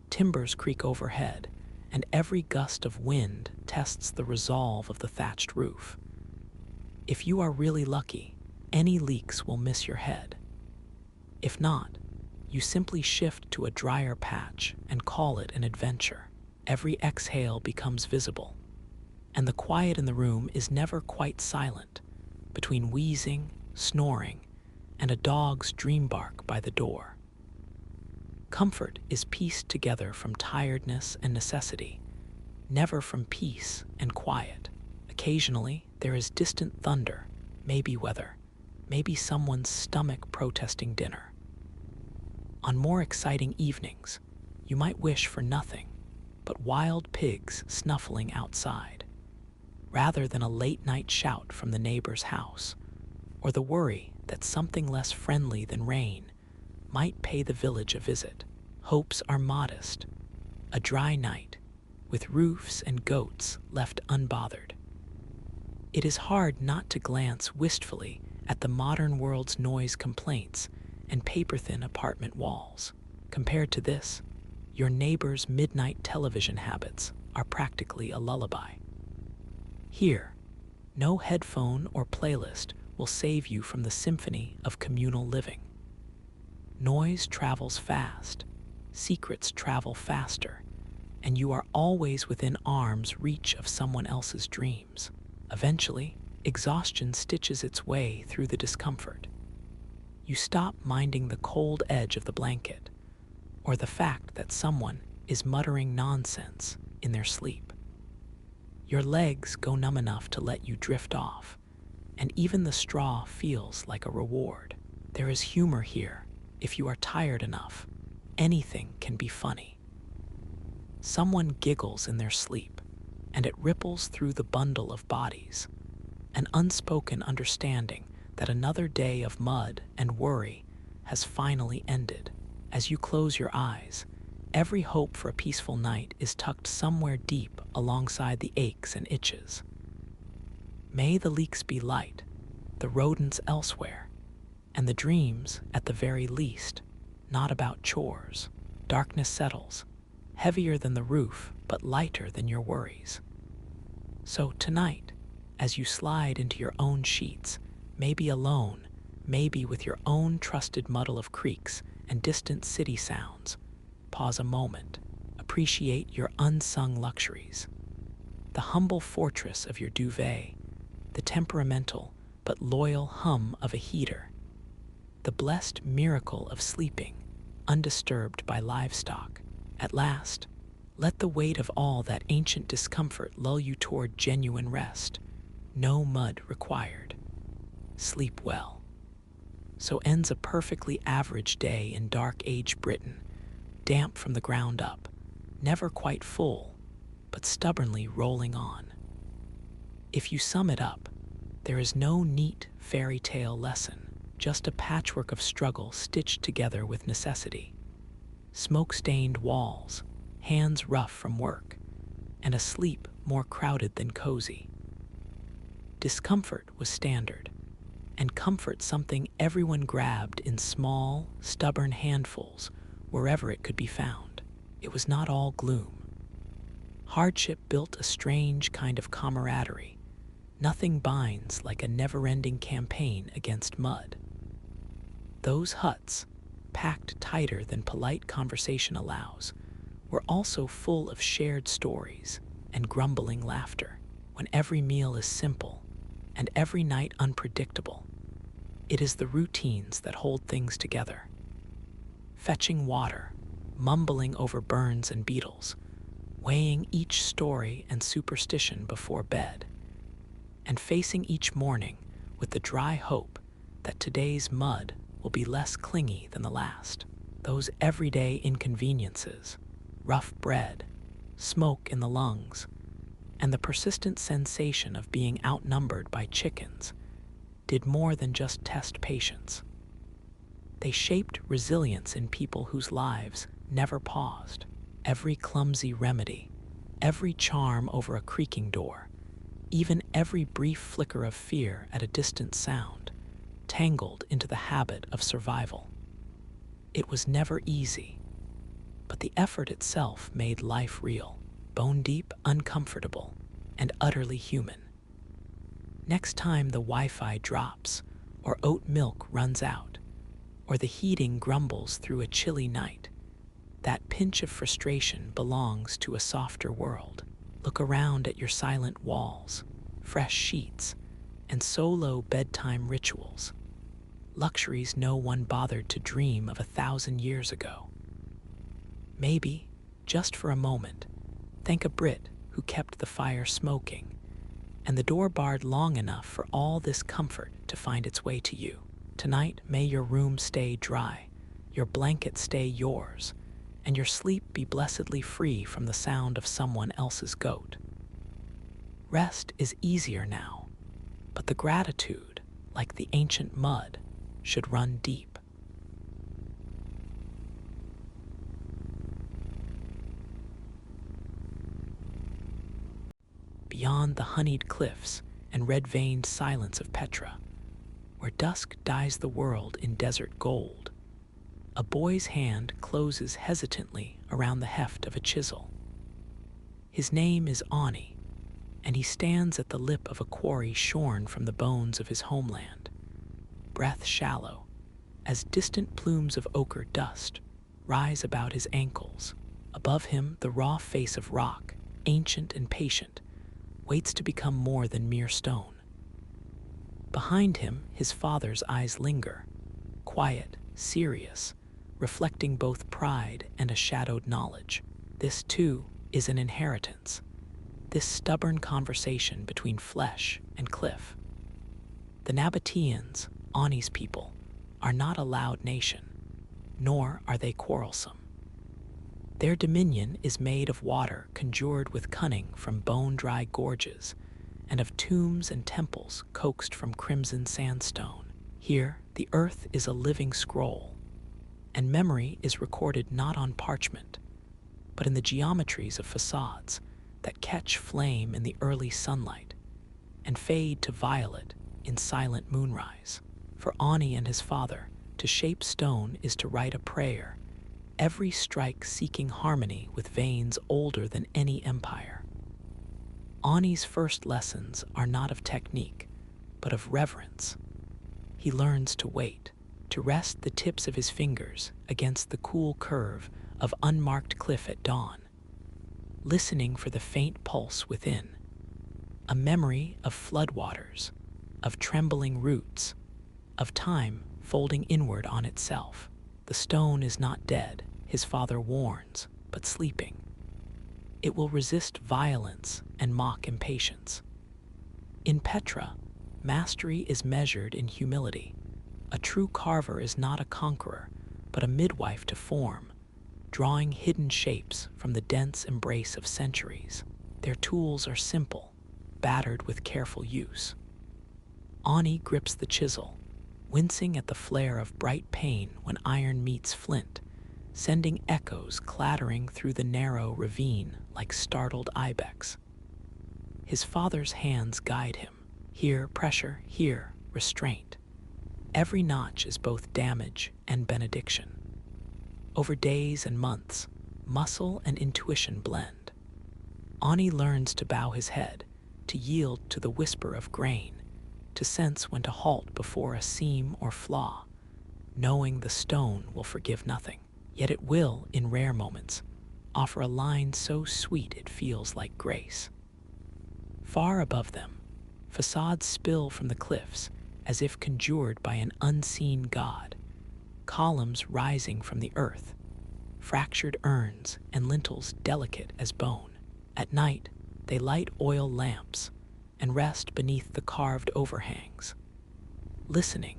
Timbers creak overhead, and every gust of wind tests the resolve of the thatched roof. If you are really lucky, any leaks will miss your head. If not, you simply shift to a drier patch and call it an adventure. Every exhale becomes visible, and the quiet in the room is never quite silent, between wheezing, snoring, and a dog's dream bark by the door. Comfort is pieced together from tiredness and necessity, never from peace and quiet. Occasionally, there is distant thunder, maybe weather, maybe someone's stomach protesting dinner. On more exciting evenings, you might wish for nothing but wild pigs snuffling outside, rather than a late-night shout from the neighbor's house, or the worry that something less friendly than rain might pay the village a visit. Hopes are modest, a dry night, with roofs and goats left unbothered. It is hard not to glance wistfully at the modern world's noise complaints and paper-thin apartment walls. Compared to this, your neighbor's midnight television habits are practically a lullaby. Here, no headphone or playlist will save you from the symphony of communal living. Noise travels fast, secrets travel faster, and you are always within arm's reach of someone else's dreams. Eventually, exhaustion stitches its way through the discomfort. You stop minding the cold edge of the blanket, or the fact that someone is muttering nonsense in their sleep. Your legs go numb enough to let you drift off, and even the straw feels like a reward. There is humor here. If you are tired enough, anything can be funny. Someone giggles in their sleep, and it ripples through the bundle of bodies, an unspoken understanding that another day of mud and worry has finally ended. As you close your eyes, every hope for a peaceful night is tucked somewhere deep alongside the aches and itches. May the leaks be light, the rodents elsewhere, and the dreams, at the very least, not about chores. Darkness settles, heavier than the roof, but lighter than your worries. So tonight, as you slide into your own sheets, maybe alone, maybe with your own trusted muddle of creaks and distant city sounds, pause a moment, appreciate your unsung luxuries. The humble fortress of your duvet, the temperamental but loyal hum of a heater, the blessed miracle of sleeping, undisturbed by livestock. At last, let the weight of all that ancient discomfort lull you toward genuine rest. No mud required. Sleep well. So ends a perfectly average day in Dark Age Britain, damp from the ground up, never quite full, but stubbornly rolling on. If you sum it up, there is no neat fairy tale lesson, just a patchwork of struggle stitched together with necessity. Smoke-stained walls, hands rough from work, and a sleep more crowded than cozy. Discomfort was standard, and comfort something everyone grabbed in small, stubborn handfuls wherever it could be found. It was not all gloom. Hardship built a strange kind of camaraderie. Nothing binds like a never-ending campaign against mud. Those huts, packed tighter than polite conversation allows, were also full of shared stories and grumbling laughter. When every meal is simple and every night unpredictable, it is the routines that hold things together. Fetching water, mumbling over burns and beetles, weighing each story and superstition before bed, and facing each morning with the dry hope that today's mud will be less clingy than the last. Those everyday inconveniences, rough bread, smoke in the lungs, and the persistent sensation of being outnumbered by chickens did more than just test patience. They shaped resilience in people whose lives never paused. Every clumsy remedy, every charm over a creaking door, even every brief flicker of fear at a distant sound, tangled into the habit of survival. It was never easy, but the effort itself made life real, bone-deep, uncomfortable, and utterly human. Next time the Wi-Fi drops, or oat milk runs out, or the heating grumbles through a chilly night, that pinch of frustration belongs to a softer world. Look around at your silent walls, fresh sheets, and solo bedtime rituals. Luxuries no one bothered to dream of 1,000 years ago. Maybe, just for a moment, thank a Brit who kept the fire smoking, and the door barred long enough for all this comfort to find its way to you. Tonight, may your room stay dry, your blanket stay yours, and your sleep be blessedly free from the sound of someone else's goat. Rest is easier now, but the gratitude, like the ancient mud, should run deep. Beyond the honeyed cliffs and red-veined silence of Petra, where dusk dyes the world in desert gold, a boy's hand closes hesitantly around the heft of a chisel. His name is Ani, and he stands at the lip of a quarry shorn from the bones of his homeland, breath shallow, as distant plumes of ochre dust rise about his ankles. Above him, the raw face of rock, ancient and patient, waits to become more than mere stone. Behind him, his father's eyes linger, quiet, serious, reflecting both pride and a shadowed knowledge. This, too, is an inheritance, this stubborn conversation between flesh and cliff. The Nabateans, Ani's people, are not a loud nation, nor are they quarrelsome. Their dominion is made of water conjured with cunning from bone-dry gorges, and of tombs and temples coaxed from crimson sandstone. Here, the earth is a living scroll, and memory is recorded not on parchment, but in the geometries of facades that catch flame in the early sunlight and fade to violet in silent moonrise. For Ani and his father, to shape stone is to write a prayer, every strike seeking harmony with veins older than any empire. Ani's first lessons are not of technique, but of reverence. He learns to wait, to rest the tips of his fingers against the cool curve of unmarked cliff at dawn, listening for the faint pulse within, a memory of floodwaters, of trembling roots, of time folding inward on itself. The stone is not dead, his father warns, but sleeping. It will resist violence and mock impatience. In Petra, mastery is measured in humility. A true carver is not a conqueror, but a midwife to form, drawing hidden shapes from the dense embrace of centuries. Their tools are simple, battered with careful use. Ani grips the chisel, wincing at the flare of bright pain when iron meets flint, sending echoes clattering through the narrow ravine like startled ibex. His father's hands guide him. Here pressure, here restraint. Every notch is both damage and benediction. Over days and months, muscle and intuition blend. Ani learns to bow his head, to yield to the whisper of grain, to sense when to halt before a seam or flaw, knowing the stone will forgive nothing. Yet it will, in rare moments, offer a line so sweet it feels like grace. Far above them, facades spill from the cliffs as if conjured by an unseen god, columns rising from the earth, fractured urns and lintels delicate as bone. At night, they light oil lamps and rest beneath the carved overhangs, listening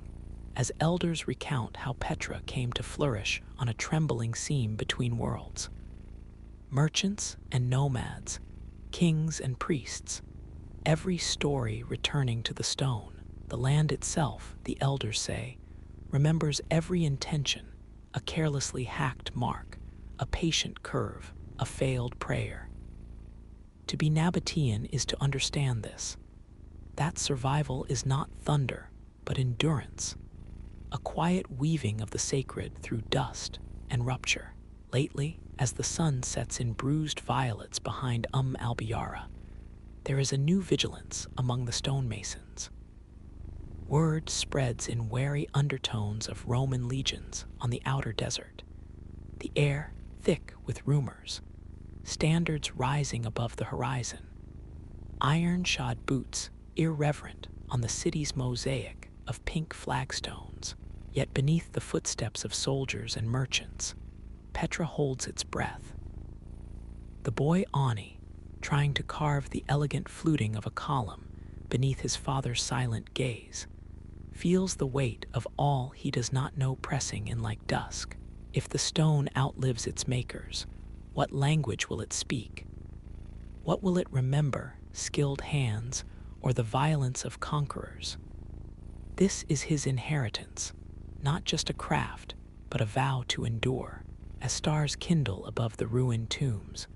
as elders recount how Petra came to flourish on a trembling seam between worlds. Merchants and nomads, kings and priests, every story returning to the stone. The land itself, the elders say, remembers every intention, a carelessly hacked mark, a patient curve, a failed prayer. To be Nabatean is to understand this. That survival is not thunder, but endurance, a quiet weaving of the sacred through dust and rupture. Lately, as the sun sets in bruised violets behind Al-Biyara, there is a new vigilance among the stonemasons. Word spreads in wary undertones of Roman legions on the outer desert, the air thick with rumors, standards rising above the horizon, iron-shod boots irreverent on the city's mosaic of pink flagstones. Yet beneath the footsteps of soldiers and merchants, Petra holds its breath. The boy Ani, trying to carve the elegant fluting of a column beneath his father's silent gaze, feels the weight of all he does not know pressing in like dusk. If the stone outlives its makers, what language will it speak? What will it remember, skilled hands or the violence of conquerors? This is his inheritance, not just a craft, but a vow to endure. As stars kindle above the ruined tombs,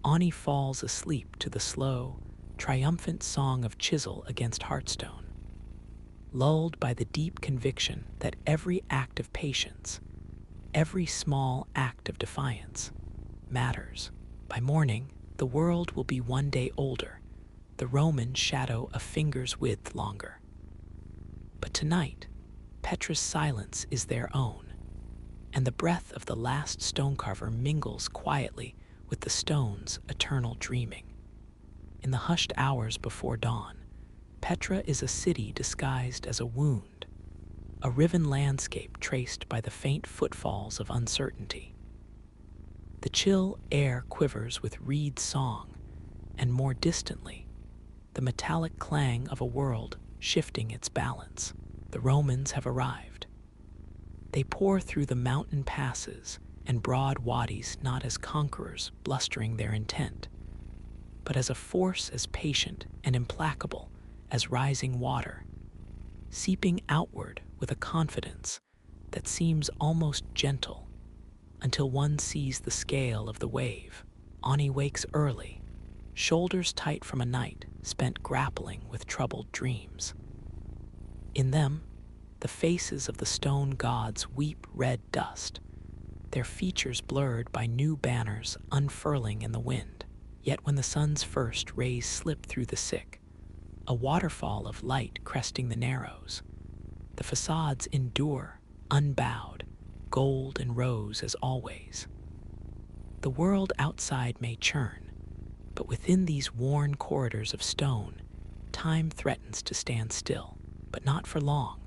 Ani falls asleep to the slow, triumphant song of chisel against heartstone, lulled by the deep conviction that every act of patience, every small act of defiance, matters. By morning, the world will be one day older, the Roman shadow a finger's width longer. But tonight, Petra's silence is their own, and the breath of the last stonecarver mingles quietly with the stone's eternal dreaming. In the hushed hours before dawn, Petra is a city disguised as a wound, a riven landscape traced by the faint footfalls of uncertainty. The chill air quivers with reed song, and more distantly, the metallic clang of a world shifting its balance. The Romans have arrived. They pour through the mountain passes and broad wadis not as conquerors blustering their intent, but as a force as patient and implacable as rising water, seeping outward with a confidence that seems almost gentle until one sees the scale of the wave. Ani wakes early, shoulders tight from a night spent grappling with troubled dreams. In them, the faces of the stone gods weep red dust, their features blurred by new banners unfurling in the wind. Yet when the sun's first rays slip through the sick, a waterfall of light cresting the narrows, the facades endure, unbowed, gold and rose as always. The world outside may churn, but within these worn corridors of stone, time threatens to stand still, but not for long.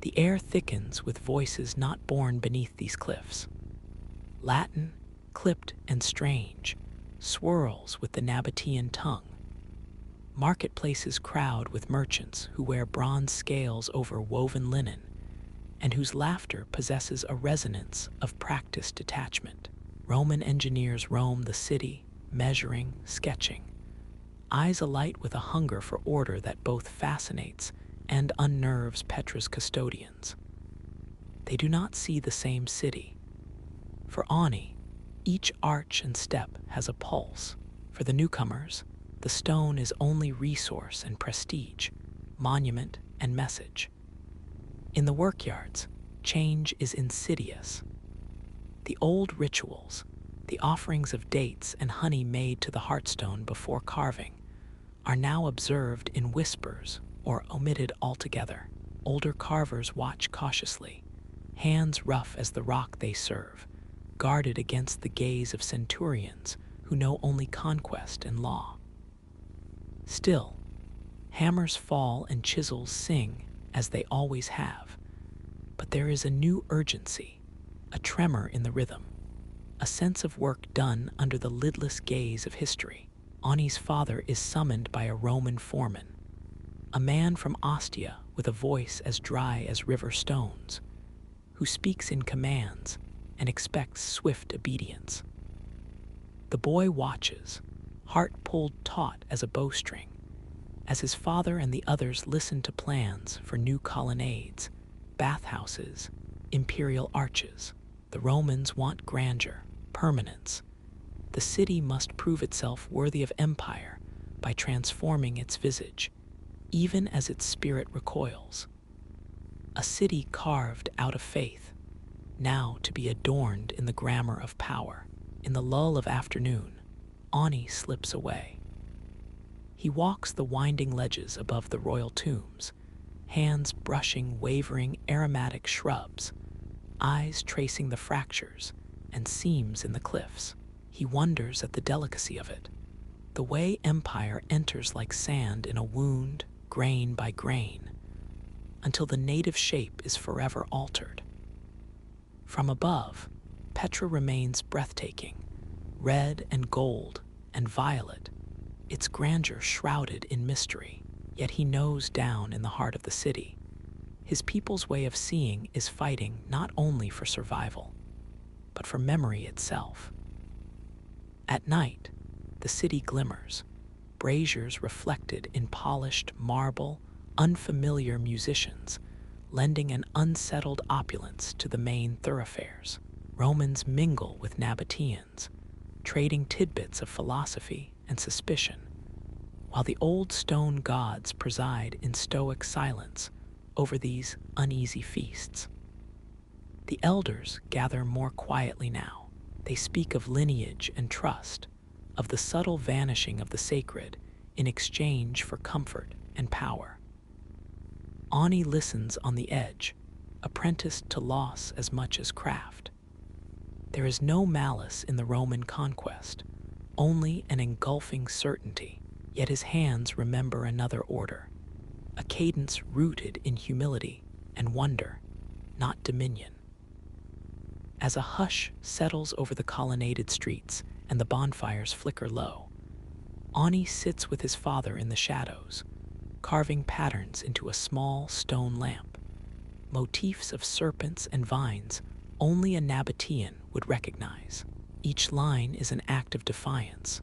The air thickens with voices not born beneath these cliffs. Latin, clipped and strange, swirls with the Nabatean tongue. Marketplaces crowd with merchants who wear bronze scales over woven linen, and whose laughter possesses a resonance of practiced detachment. Roman engineers roam the city, measuring, sketching, eyes alight with a hunger for order that both fascinates and unnerves Petra's custodians. They do not see the same city. For Ani, each arch and step has a pulse. For the newcomers, the stone is only resource and prestige, monument and message. In the workyards, change is insidious. The old rituals, the offerings of dates and honey made to the hearthstone before carving, are now observed in whispers or omitted altogether. Older carvers watch cautiously, hands rough as the rock they serve, guarded against the gaze of centurions who know only conquest and law. Still, hammers fall and chisels sing as they always have, but there is a new urgency, a tremor in the rhythm, a sense of work done under the lidless gaze of history. Ani's father is summoned by a Roman foreman, a man from Ostia with a voice as dry as river stones, who speaks in commands and expects swift obedience. The boy watches, heart pulled taut as a bowstring, as his father and the others listen to plans for new colonnades, bathhouses, imperial arches. The Romans want grandeur, permanence. The city must prove itself worthy of empire by transforming its visage, even as its spirit recoils. A city carved out of faith, now to be adorned in the glamour of power. In the lull of afternoon, Ani slips away. He walks the winding ledges above the royal tombs, hands brushing wavering aromatic shrubs, eyes tracing the fractures and seams in the cliffs. He wonders at the delicacy of it, the way empire enters like sand in a wound, grain by grain, until the native shape is forever altered. From above, Petra remains breathtaking, red and gold and violet, its grandeur shrouded in mystery. Yet he knows down in the heart of the city, his people's way of seeing is fighting not only for survival, but for memory itself. At night, the city glimmers, braziers reflected in polished marble, unfamiliar musicians, lending an unsettled opulence to the main thoroughfares. Romans mingle with Nabateans, trading tidbits of philosophy and suspicion, while the old stone gods preside in stoic silence over these uneasy feasts. The elders gather more quietly now. They speak of lineage and trust, of the subtle vanishing of the sacred in exchange for comfort and power. Ani listens on the edge, apprenticed to loss as much as craft. There is no malice in the Roman conquest, only an engulfing certainty, yet his hands remember another order, a cadence rooted in humility and wonder, not dominion. As a hush settles over the colonnaded streets and the bonfires flicker low, Ani sits with his father in the shadows, carving patterns into a small stone lamp, motifs of serpents and vines only a Nabatean would recognize. Each line is an act of defiance,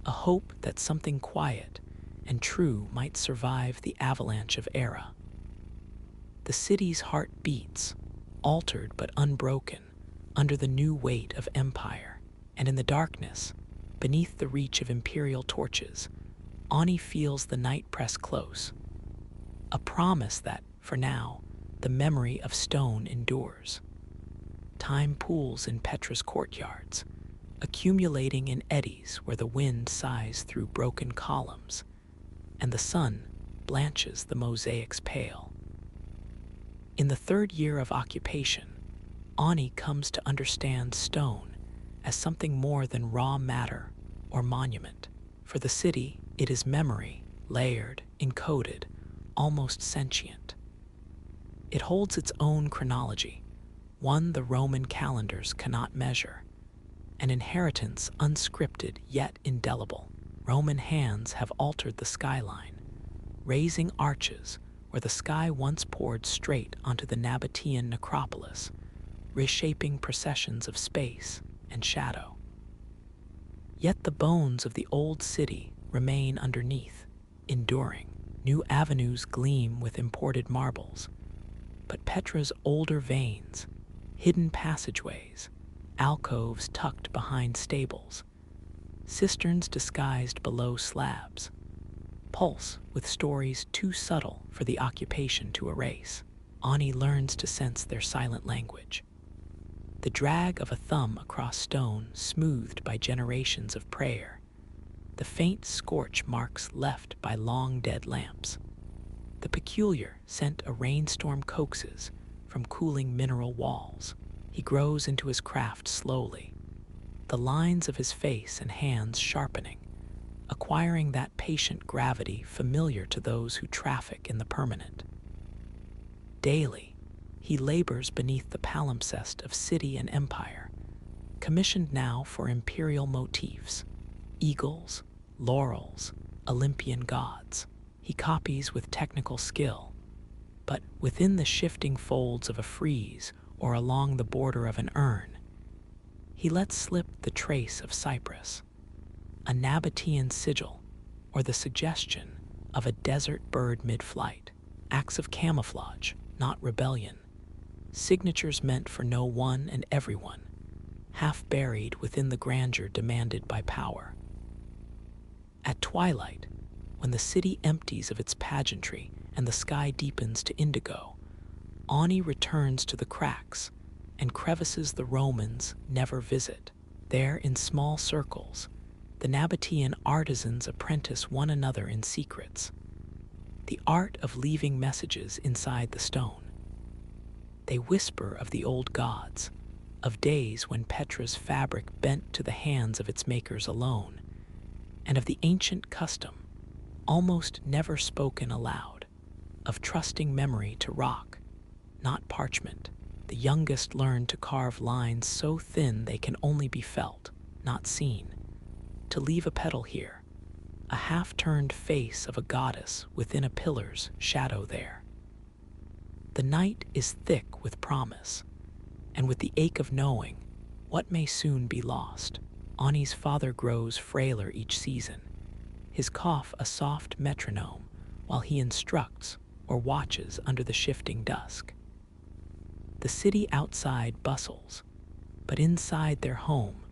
a hope that something quiet and true might survive the avalanche of era. The city's heart beats, altered but unbroken, under the new weight of empire, and in the darkness, beneath the reach of imperial torches, Ani feels the night press close, a promise that, for now, the memory of stone endures. Time pools in Petra's courtyards, accumulating in eddies where the wind sighs through broken columns, and the sun blanches the mosaics pale. In the third year of occupation, Ani comes to understand stone as something more than raw matter or monument. For the city, it is memory, layered, encoded, almost sentient. It holds its own chronology, one the Roman calendars cannot measure, an inheritance unscripted yet indelible. Roman hands have altered the skyline, raising arches where the sky once poured straight onto the Nabatean necropolis, reshaping processions of space and shadow. Yet the bones of the old city remain underneath, enduring. New avenues gleam with imported marbles, but Petra's older veins, hidden passageways, alcoves tucked behind stables, cisterns disguised below slabs, pulse with stories too subtle for the occupation to erase. Ani learns to sense their silent language. The drag of a thumb across stone smoothed by generations of prayer, the faint scorch marks left by long dead lamps, the peculiar scent a rainstorm coaxes from cooling mineral walls. He grows into his craft slowly, the lines of his face and hands sharpening, acquiring that patient gravity familiar to those who traffic in the permanent. Daily, he labors beneath the palimpsest of city and empire, commissioned now for imperial motifs, eagles, laurels, Olympian gods. He copies with technical skill, but within the shifting folds of a frieze or along the border of an urn, he lets slip the trace of cypress, a Nabatean sigil, or the suggestion of a desert bird mid-flight. Acts of camouflage, not rebellion, signatures meant for no one and everyone, half buried within the grandeur demanded by power. At twilight, when the city empties of its pageantry and the sky deepens to indigo, Ani returns to the cracks and crevices the Romans never visit. There, in small circles, the Nabatean artisans apprentice one another in secrets, the art of leaving messages inside the stone. They whisper of the old gods, of days when Petra's fabric bent to the hands of its makers alone, and of the ancient custom, almost never spoken aloud, of trusting memory to rock, not parchment. The youngest learn to carve lines so thin they can only be felt, not seen. To leave a petal here, a half-turned face of a goddess within a pillar's shadow there. The night is thick with promise, and with the ache of knowing what may soon be lost. Ani's father grows frailer each season, his cough a soft metronome while he instructs or watches under the shifting dusk. The city outside bustles, but inside their home,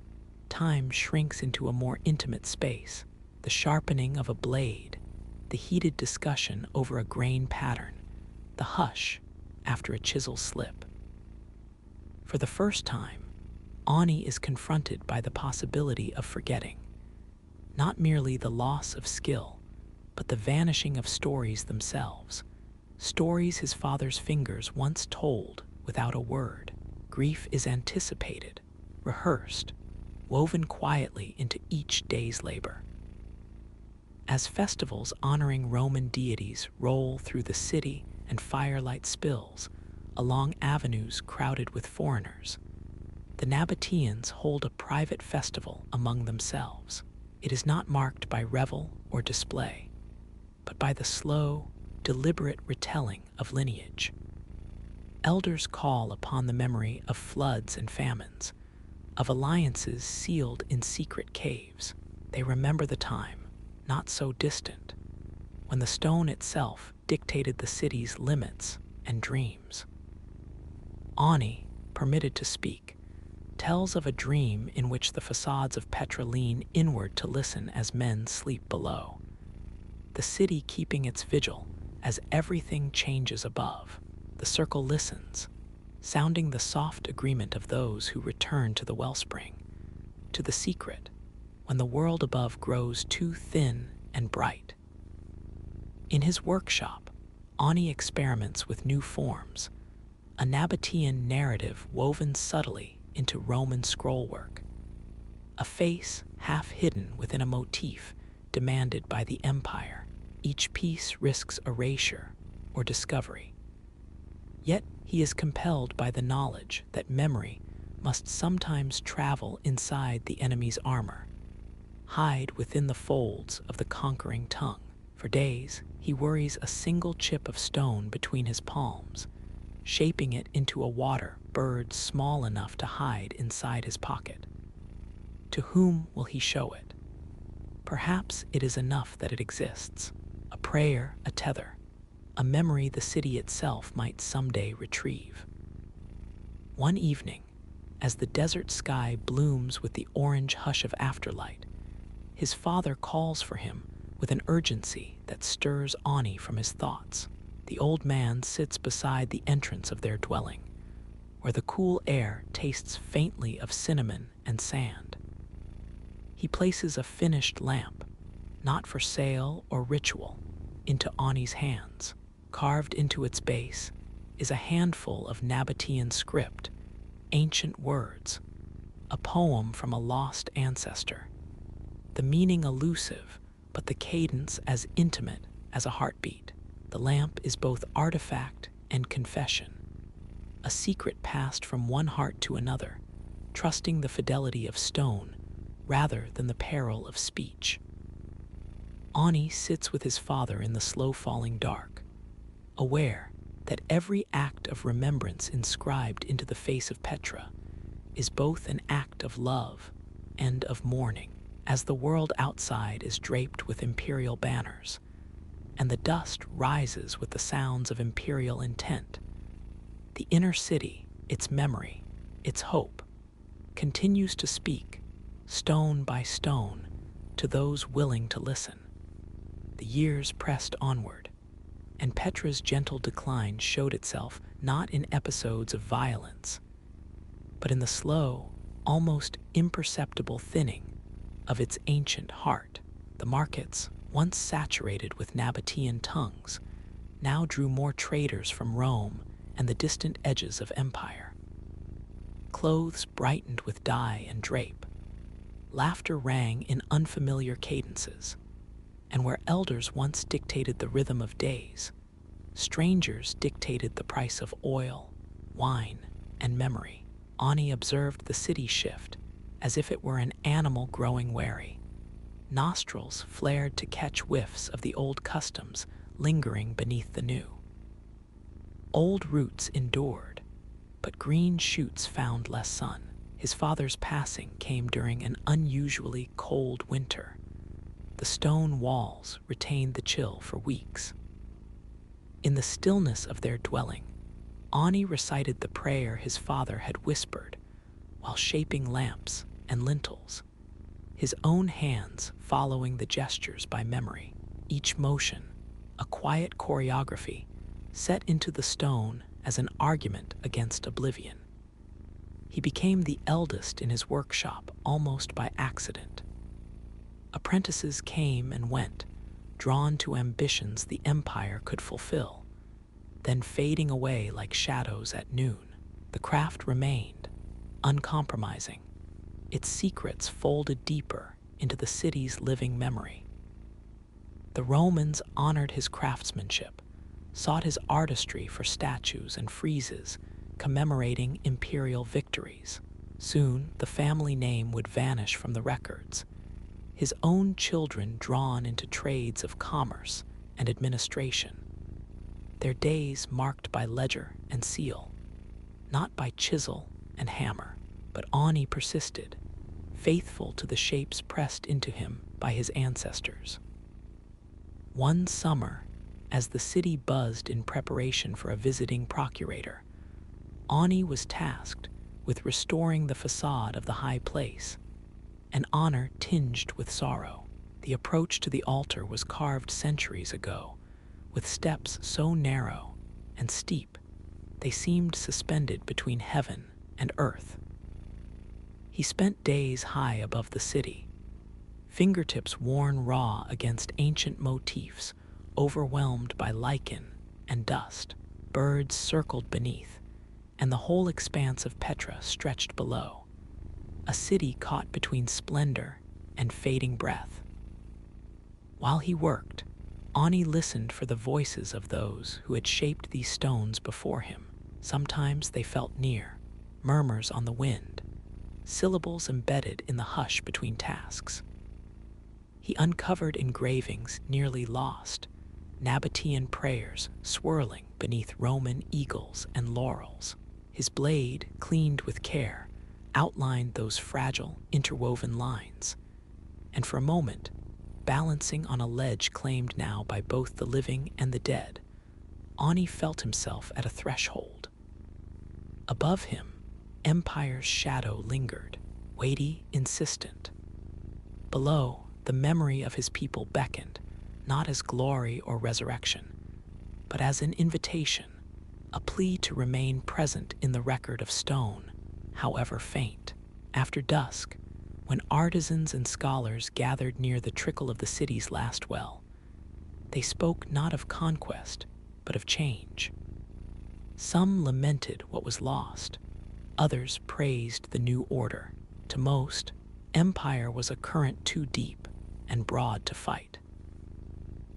time shrinks into a more intimate space, the sharpening of a blade, the heated discussion over a grain pattern, the hush after a chisel slip. For the first time, Ani is confronted by the possibility of forgetting, not merely the loss of skill, but the vanishing of stories themselves, stories his father's fingers once told without a word. Grief is anticipated, rehearsed, woven quietly into each day's labor. As festivals honoring Roman deities roll through the city and firelight spills along avenues crowded with foreigners, the Nabateans hold a private festival among themselves. It is not marked by revel or display, but by the slow, deliberate retelling of lineage. Elders call upon the memory of floods and famines, of alliances sealed in secret caves. They remember the time, not so distant, when the stone itself dictated the city's limits and dreams. Ani, permitted to speak, tells of a dream in which the facades of Petra lean inward to listen as men sleep below, the city keeping its vigil as everything changes above. The circle listens, sounding the soft agreement of those who return to the wellspring, to the secret, when the world above grows too thin and bright. In his workshop, Ani experiments with new forms, a Nabatean narrative woven subtly into Roman scrollwork, a face half hidden within a motif demanded by the empire. Each piece risks erasure or discovery. Yet he is compelled by the knowledge that memory must sometimes travel inside the enemy's armor, hide within the folds of the conquering tongue. For days, he worries a single chip of stone between his palms, shaping it into a water bird small enough to hide inside his pocket. To whom will he show it? Perhaps it is enough that it exists, a prayer, a tether, a memory the city itself might someday retrieve. One evening, as the desert sky blooms with the orange hush of afterlight, his father calls for him with an urgency that stirs Ani from his thoughts. The old man sits beside the entrance of their dwelling, where the cool air tastes faintly of cinnamon and sand. He places a finished lamp, not for sale or ritual, into Ani's hands. Carved into its base is a handful of Nabatean script, ancient words, a poem from a lost ancestor. The meaning elusive, but the cadence as intimate as a heartbeat. The lamp is both artifact and confession, a secret passed from one heart to another, trusting the fidelity of stone rather than the peril of speech. Ani sits with his father in the slow-falling dark, aware that every act of remembrance inscribed into the face of Petra is both an act of love and of mourning. As the world outside is draped with imperial banners, and the dust rises with the sounds of imperial intent, the inner city, its memory, its hope, continues to speak, stone by stone, to those willing to listen. The years pressed onward, and Petra's gentle decline showed itself not in episodes of violence, but in the slow, almost imperceptible thinning of its ancient heart. The markets, once saturated with Nabatean tongues, now drew more traders from Rome and the distant edges of empire. Clothes brightened with dye and drape. Laughter rang in unfamiliar cadences, and where elders once dictated the rhythm of days, strangers dictated the price of oil, wine, and memory. Ani observed the city shift as if it were an animal growing wary. Nostrils flared to catch whiffs of the old customs lingering beneath the new. Old roots endured, but green shoots found less sun. His father's passing came during an unusually cold winter. The stone walls retained the chill for weeks. In the stillness of their dwelling, Ani recited the prayer his father had whispered while shaping lamps and lintels, his own hands following the gestures by memory, each motion a quiet choreography set into the stone as an argument against oblivion. He became the eldest in his workshop almost by accident. Apprentices came and went, drawn to ambitions the empire could fulfill, then fading away like shadows at noon. The craft remained, uncompromising, its secrets folded deeper into the city's living memory. The Romans honored his craftsmanship, sought his artistry for statues and friezes commemorating imperial victories. Soon, the family name would vanish from the records, his own children drawn into trades of commerce and administration, their days marked by ledger and seal, not by chisel and hammer. But Ani persisted, faithful to the shapes pressed into him by his ancestors. One summer, as the city buzzed in preparation for a visiting procurator, Ani was tasked with restoring the facade of the high place, an honor tinged with sorrow. The approach to the altar was carved centuries ago, with steps so narrow and steep they seemed suspended between heaven and earth. He spent days high above the city, fingertips worn raw against ancient motifs overwhelmed by lichen and dust. Birds circled beneath, and the whole expanse of Petra stretched below, a city caught between splendor and fading breath. While he worked, Ani listened for the voices of those who had shaped these stones before him. Sometimes they felt near, murmurs on the wind, syllables embedded in the hush between tasks. He uncovered engravings nearly lost, Nabatean prayers swirling beneath Roman eagles and laurels. His blade, cleaned with care, outlined those fragile, interwoven lines. And for a moment, balancing on a ledge claimed now by both the living and the dead, Ani felt himself at a threshold. Above him, Empire's shadow lingered, weighty, insistent. Below, the memory of his people beckoned, not as glory or resurrection, but as an invitation, a plea to remain present in the record of stone, however faint. After dusk, when artisans and scholars gathered near the trickle of the city's last well, they spoke not of conquest, but of change. Some lamented what was lost, others praised the new order. To most, Empire was a current too deep and broad to fight.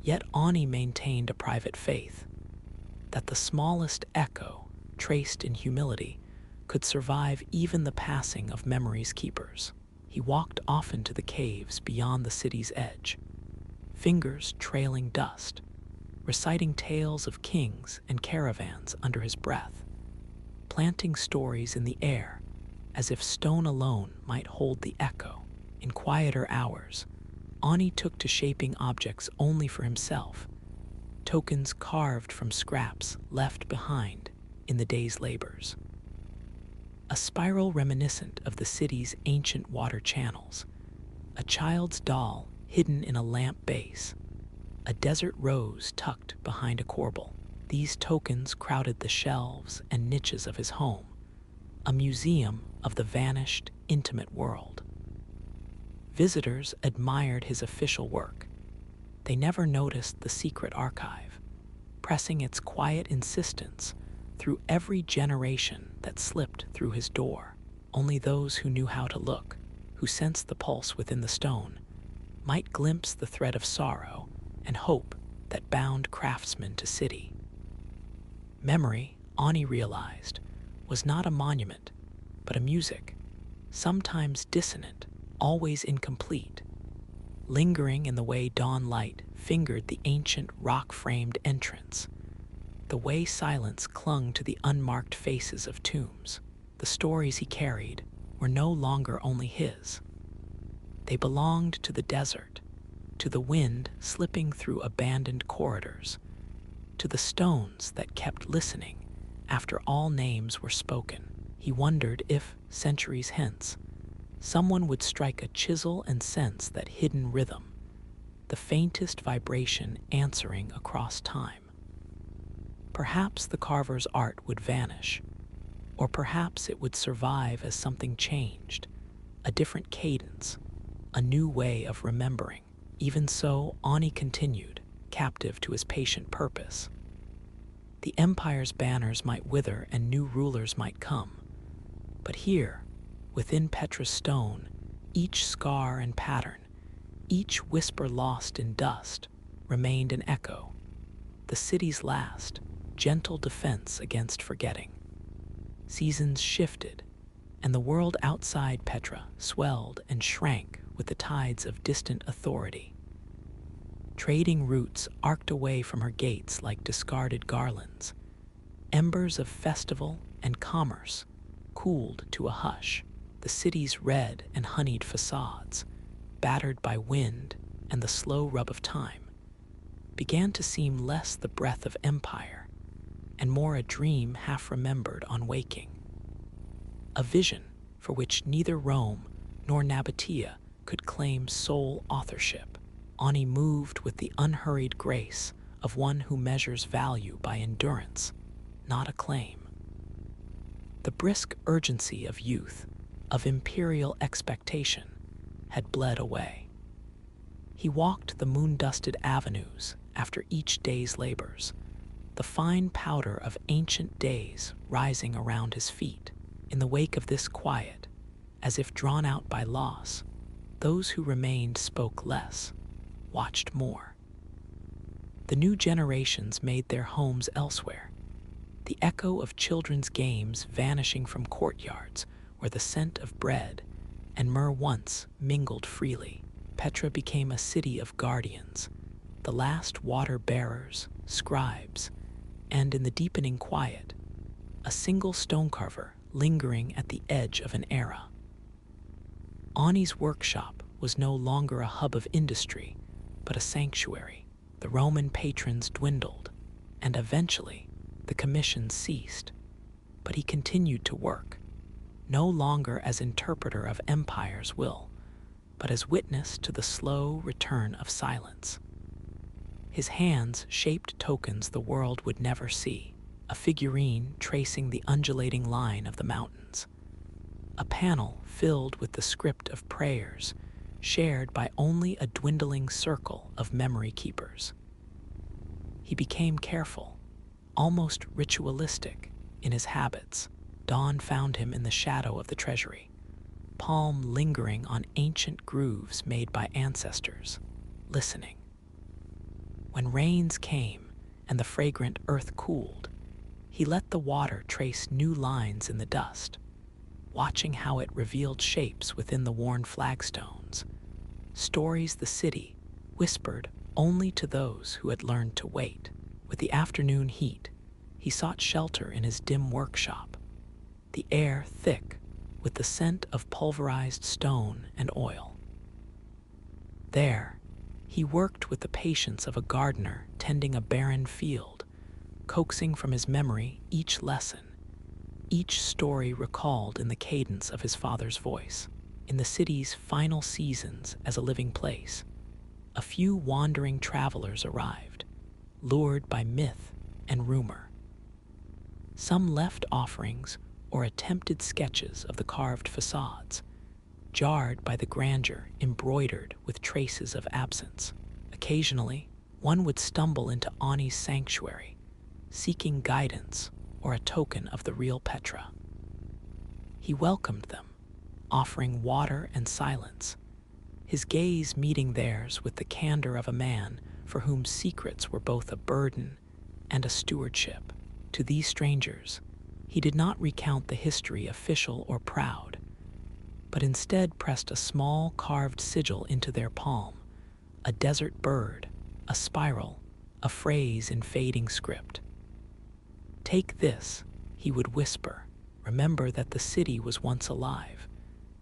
Yet Ani maintained a private faith that the smallest echo, traced in humility, could survive even the passing of memory's keepers. He walked often to the caves beyond the city's edge, fingers trailing dust, reciting tales of kings and caravans under his breath, planting stories in the air as if stone alone might hold the echo. In quieter hours, Ani took to shaping objects only for himself, tokens carved from scraps left behind in the day's labors. A spiral reminiscent of the city's ancient water channels, a child's doll hidden in a lamp base, a desert rose tucked behind a corbel. These tokens crowded the shelves and niches of his home, a museum of the vanished, intimate world. Visitors admired his official work. They never noticed the secret archive, pressing its quiet insistence through every generation that slipped through his door. Only those who knew how to look, who sensed the pulse within the stone, might glimpse the thread of sorrow and hope that bound craftsmen to city. Memory, Ani realized, was not a monument, but a music, sometimes dissonant, always incomplete, lingering in the way dawn light fingered the ancient rock-framed entrance, the way silence clung to the unmarked faces of tombs. The stories he carried were no longer only his. They belonged to the desert, to the wind slipping through abandoned corridors, to the stones that kept listening after all names were spoken. He wondered if, centuries hence, someone would strike a chisel and sense that hidden rhythm, the faintest vibration answering across time. Perhaps the carver's art would vanish, or perhaps it would survive as something changed, a different cadence, a new way of remembering. Even so, Ani continued, captive to his patient purpose. The empire's banners might wither and new rulers might come, but here, within Petra's stone, each scar and pattern, each whisper lost in dust, remained an echo, the city's last, gentle defense against forgetting. Seasons shifted, and the world outside Petra swelled and shrank with the tides of distant authority. Trading routes arced away from her gates like discarded garlands. Embers of festival and commerce cooled to a hush. The city's red and honeyed facades, battered by wind and the slow rub of time, began to seem less the breath of empire and more a dream half remembered on waking. A vision for which neither Rome nor Nabatea could claim sole authorship. Ani moved with the unhurried grace of one who measures value by endurance, not acclaim. The brisk urgency of youth, of imperial expectation, had bled away. He walked the moon-dusted avenues after each day's labors, the fine powder of ancient days rising around his feet. In the wake of this quiet, as if drawn out by loss, those who remained spoke less, watched more. The new generations made their homes elsewhere, the echo of children's games vanishing from courtyards where the scent of bread and myrrh once mingled freely. Petra became a city of guardians, the last water bearers, scribes, and in the deepening quiet, a single stonecarver lingering at the edge of an era. Ani's workshop was no longer a hub of industry, but a sanctuary. The Roman patrons dwindled, and eventually the commissions ceased. But he continued to work, no longer as interpreter of empire's will, but as witness to the slow return of silence. His hands shaped tokens the world would never see, a figurine tracing the undulating line of the mountains, a panel filled with the script of prayers shared by only a dwindling circle of memory keepers. He became careful, almost ritualistic, in his habits. Dawn found him in the shadow of the treasury, palm lingering on ancient grooves made by ancestors, listening. When rains came and the fragrant earth cooled, he let the water trace new lines in the dust, watching how it revealed shapes within the worn flagstones, stories the city whispered only to those who had learned to wait. With the afternoon heat, he sought shelter in his dim workshop, the air thick with the scent of pulverized stone and oil. There, he worked with the patience of a gardener tending a barren field, coaxing from his memory each lesson, each story recalled in the cadence of his father's voice. In the city's final seasons as a living place, a few wandering travelers arrived, lured by myth and rumor. Some left offerings or attempted sketches of the carved facades, jarred by the grandeur embroidered with traces of absence. Occasionally, one would stumble into Ani's sanctuary, seeking guidance or a token of the real Petra. He welcomed them, offering water and silence, his gaze meeting theirs with the candor of a man for whom secrets were both a burden and a stewardship. To these strangers, he did not recount the history official or proud, but instead pressed a small carved sigil into their palm, a desert bird, a spiral, a phrase in fading script. "Take this," he would whisper. "Remember that the city was once alive.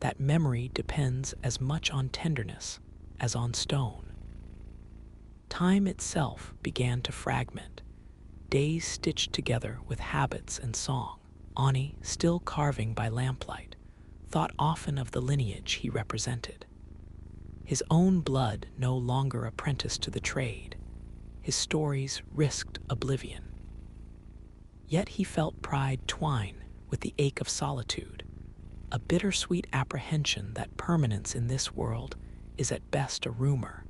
That memory depends as much on tenderness as on stone." Time itself began to fragment, days stitched together with habits and song. Ani, still carving by lamplight, thought often of the lineage he represented. His own blood no longer apprenticed to the trade, his stories risked oblivion. Yet he felt pride twine with the ache of solitude, a bittersweet apprehension that permanence in this world is at best a rumor,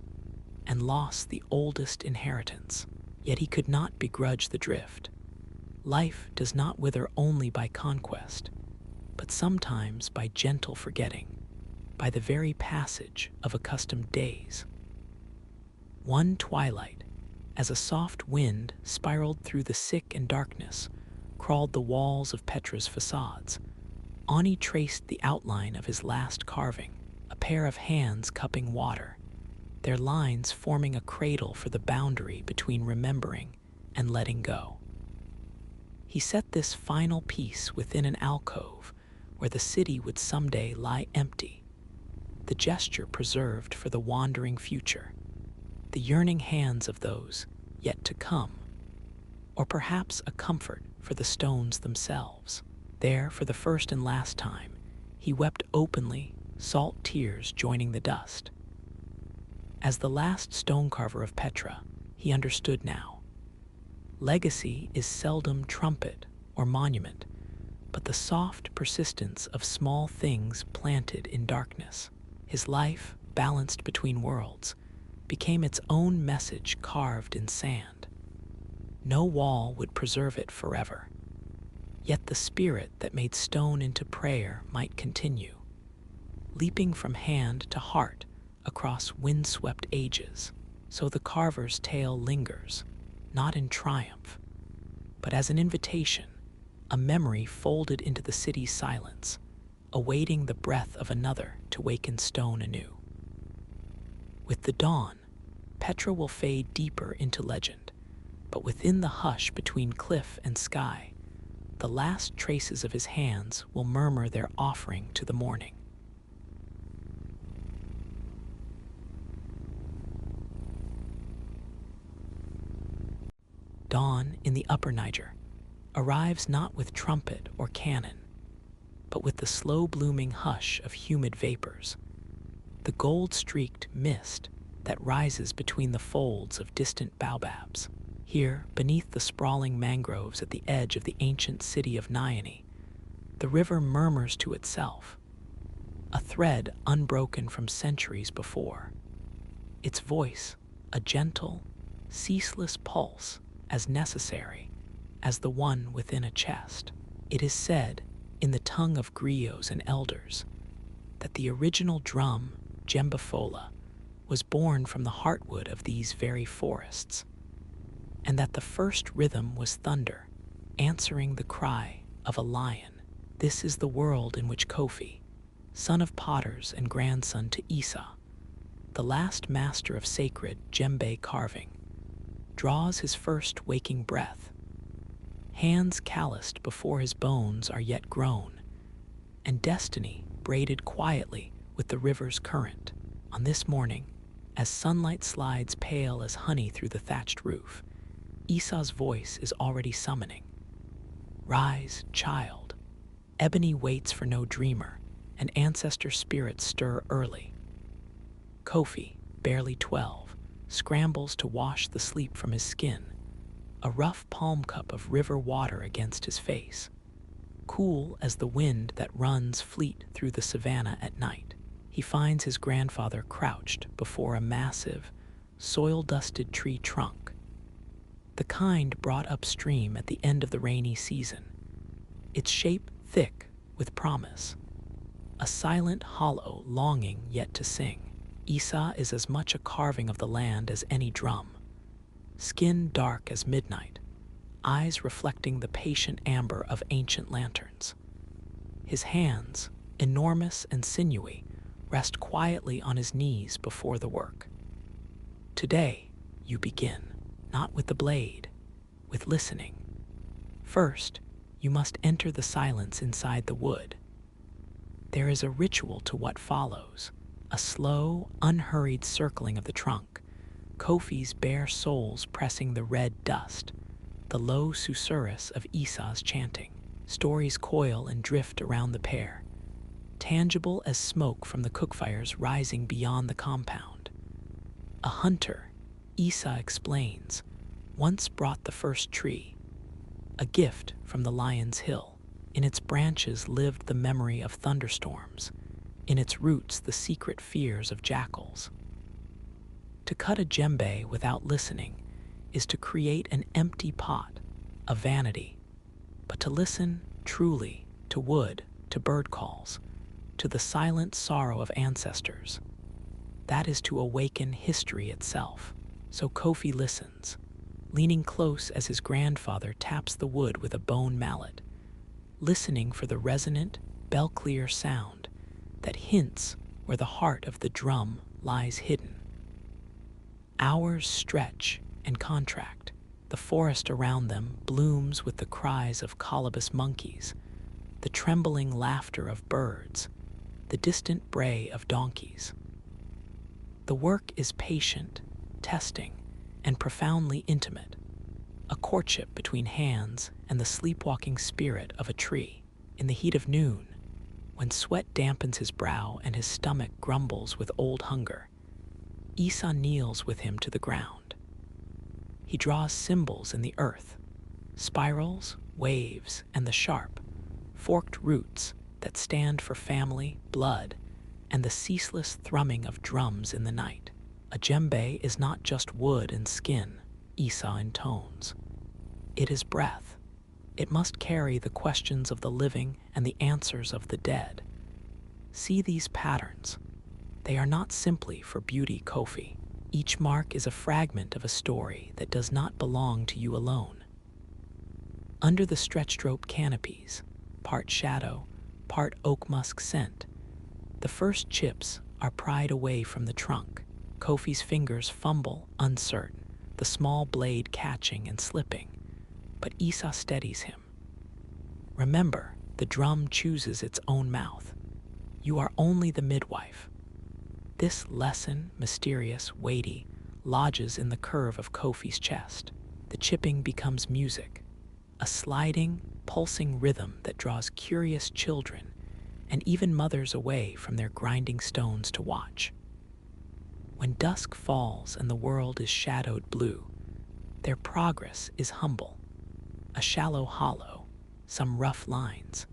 and loss the oldest inheritance. Yet he could not begrudge the drift. Life does not wither only by conquest, but sometimes by gentle forgetting, by the very passage of accustomed days. One twilight, as a soft wind spiraled through the sick and darkness, crawled the walls of Petra's facades, Ani traced the outline of his last carving, a pair of hands cupping water, their lines forming a cradle for the boundary between remembering and letting go. He set this final piece within an alcove where the city would someday lie empty, the gesture preserved for the wandering future, the yearning hands of those yet to come, or perhaps a comfort for the stones themselves. There, for the first and last time, he wept openly, salt tears joining the dust. As the last stonecarver of Petra, he understood now. Legacy is seldom trumpet or monument, but the soft persistence of small things planted in darkness. His life, balanced between worlds, became its own message carved in sand. No wall would preserve it forever, yet the spirit that made stone into prayer might continue, leaping from hand to heart across windswept ages. So the carver's tale lingers, not in triumph, but as an invitation, a memory folded into the city's silence, awaiting the breath of another to waken stone anew. With the dawn, Petra will fade deeper into legend, but within the hush between cliff and sky, the last traces of his hands will murmur their offering to the morning. Dawn in the Upper Niger arrives not with trumpet or cannon, but with the slow-blooming hush of humid vapors, the gold-streaked mist that rises between the folds of distant baobabs. Here, beneath the sprawling mangroves at the edge of the ancient city of Nyani, the river murmurs to itself, a thread unbroken from centuries before. Its voice, a gentle, ceaseless pulse, as necessary as the one within a chest. It is said, in the tongue of griots and elders, that the original drum, Djembe, was born from the heartwood of these very forests, and that the first rhythm was thunder, answering the cry of a lion. This is the world in which Kofi, son of potters and grandson to Isa, the last master of sacred Djembe carving, draws his first waking breath. Hands calloused before his bones are yet grown, and destiny braided quietly with the river's current. On this morning, as sunlight slides pale as honey through the thatched roof, Esau's voice is already summoning. Rise, child. Ebony waits for no dreamer, and ancestor spirits stir early. Kofi, barely 12, scrambles to wash the sleep from his skin, a rough palm cup of river water against his face, cool as the wind that runs fleet through the savannah at night. He finds his grandfather crouched before a massive, soil-dusted tree trunk, the kind brought upstream at the end of the rainy season, its shape thick with promise, a silent hollow longing yet to sing. Isa is as much a carving of the land as any drum, skin dark as midnight, eyes reflecting the patient amber of ancient lanterns. His hands, enormous and sinewy, rest quietly on his knees before the work. Today, you begin, not with the blade, with listening. First, you must enter the silence inside the wood. There is a ritual to what follows, a slow, unhurried circling of the trunk, Kofi's bare soles pressing the red dust, the low susurrus of Esau's chanting. Stories coil and drift around the pair, tangible as smoke from the cookfires rising beyond the compound. A hunter, Isa explains, once brought the first tree, a gift from the Lion's Hill. In its branches lived the memory of thunderstorms, in its roots the secret fears of jackals. To cut a djembe without listening is to create an empty pot, a vanity. But to listen truly to wood, to bird calls, to the silent sorrow of ancestors, that is to awaken history itself. So Kofi listens, leaning close as his grandfather taps the wood with a bone mallet, listening for the resonant, bell-clear sound that hints where the heart of the drum lies hidden. Hours stretch and contract. The forest around them blooms with the cries of colobus monkeys, the trembling laughter of birds, the distant bray of donkeys. The work is patient, testing, and profoundly intimate, a courtship between hands and the sleepwalking spirit of a tree. In the heat of noon, when sweat dampens his brow and his stomach grumbles with old hunger, Isa kneels with him to the ground. He draws symbols in the earth, spirals, waves, and the sharp, forked roots that stand for family, blood, and the ceaseless thrumming of drums in the night. A djembe is not just wood and skin, Isa intones. It is breath. It must carry the questions of the living and the answers of the dead. See these patterns. They are not simply for beauty, Kofi. Each mark is a fragment of a story that does not belong to you alone. Under the stretched rope canopies, part shadow, part oak musk scent, the first chips are pried away from the trunk. Kofi's fingers fumble, uncertain, the small blade catching and slipping, but Isa steadies him. Remember, the drum chooses its own mouth. You are only the midwife. This lesson, mysterious, weighty, lodges in the curve of Kofi's chest. The chipping becomes music, a sliding, pulsing rhythm that draws curious children and even mothers away from their grinding stones to watch. When dusk falls and the world is shadowed blue, their progress is humble, a shallow hollow, some rough lines.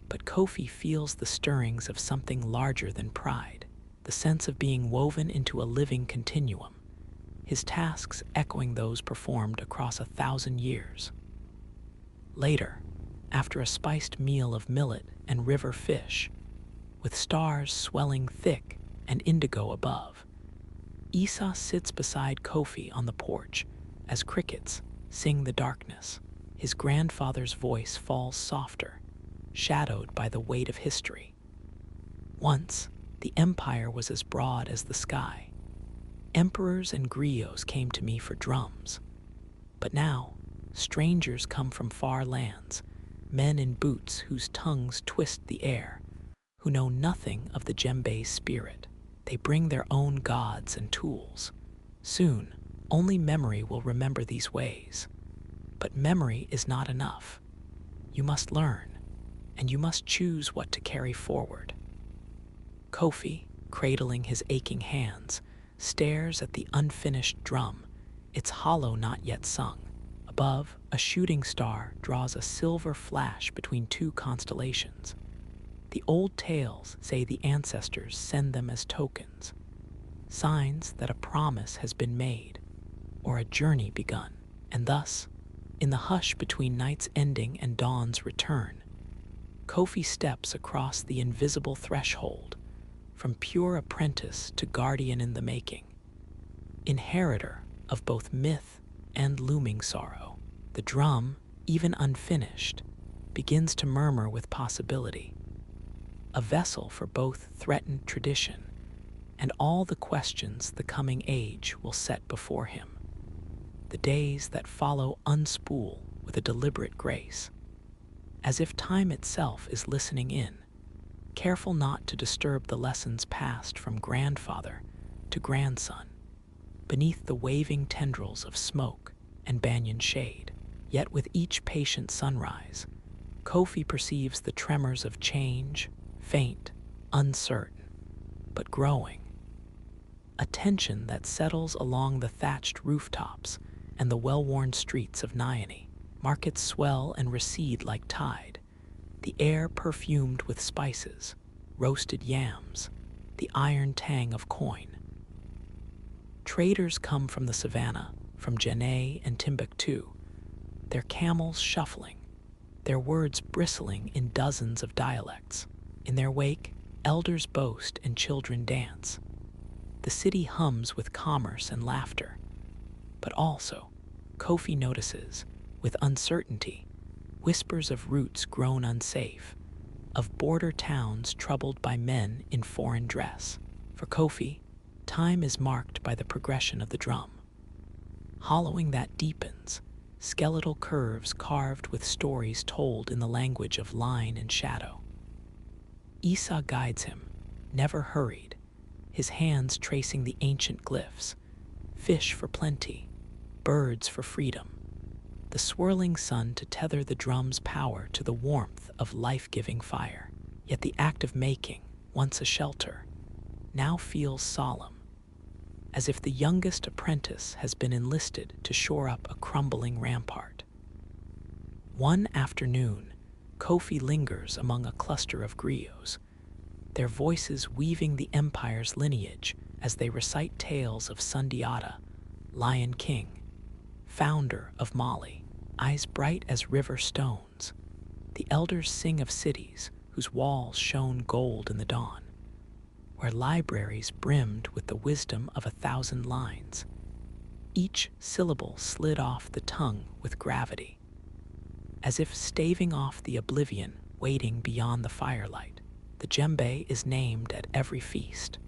But Kofi feels the stirrings of something larger than pride, the sense of being woven into a living continuum, his tasks echoing those performed across 1,000 years. Later, after a spiced meal of millet and river fish, with stars swelling thick and indigo above, Isa sits beside Kofi on the porch as crickets sing the darkness. His grandfather's voice falls softer, shadowed by the weight of history. Once, the empire was as broad as the sky. Emperors and griots came to me for drums. But now, strangers come from far lands, men in boots whose tongues twist the air, who know nothing of the Djembe's spirit. They bring their own gods and tools. Soon, only memory will remember these ways. But memory is not enough. You must learn, and you must choose what to carry forward. Kofi, cradling his aching hands, stares at the unfinished drum, its hollow not yet sung. Above, a shooting star draws a silver flash between two constellations. The old tales say the ancestors send them as tokens, signs that a promise has been made or a journey begun. And thus, in the hush between night's ending and dawn's return, Kofi steps across the invisible threshold, from pure apprentice to guardian in the making, inheritor of both myth and looming sorrow. The drum, even unfinished, begins to murmur with possibility, a vessel for both threatened tradition and all the questions the coming age will set before him. The days that follow unspool with a deliberate grace, as if time itself is listening in, careful not to disturb the lessons passed from grandfather to grandson, beneath the waving tendrils of smoke and banyan shade. Yet with each patient sunrise, Kofi perceives the tremors of change, faint, uncertain, but growing. A tension that settles along the thatched rooftops and the well-worn streets of Nyani. Markets swell and recede like tide, the air perfumed with spices, roasted yams, the iron tang of coin. Traders come from the savannah, from Djenne and Timbuktu, their camels shuffling, their words bristling in dozens of dialects. In their wake, elders boast and children dance. The city hums with commerce and laughter. But also, Kofi notices, with uncertainty, whispers of roots grown unsafe, of border towns troubled by men in foreign dress. For Kofi, time is marked by the progression of the drum. Hollowing that deepens, skeletal curves carved with stories told in the language of line and shadow. Isa guides him, never hurried, his hands tracing the ancient glyphs, fish for plenty, birds for freedom, the swirling sun to tether the drum's power to the warmth of life-giving fire. Yet the act of making, once a shelter, now feels solemn, as if the youngest apprentice has been enlisted to shore up a crumbling rampart. One afternoon, Kofi lingers among a cluster of griots, their voices weaving the empire's lineage as they recite tales of Sundiata, Lion King, founder of Mali. Eyes bright as river stones, the elders sing of cities whose walls shone gold in the dawn, where libraries brimmed with the wisdom of 1,000 lines. Each syllable slid off the tongue with gravity. as if staving off the oblivion waiting beyond the firelight. The Djembe is named at every feast.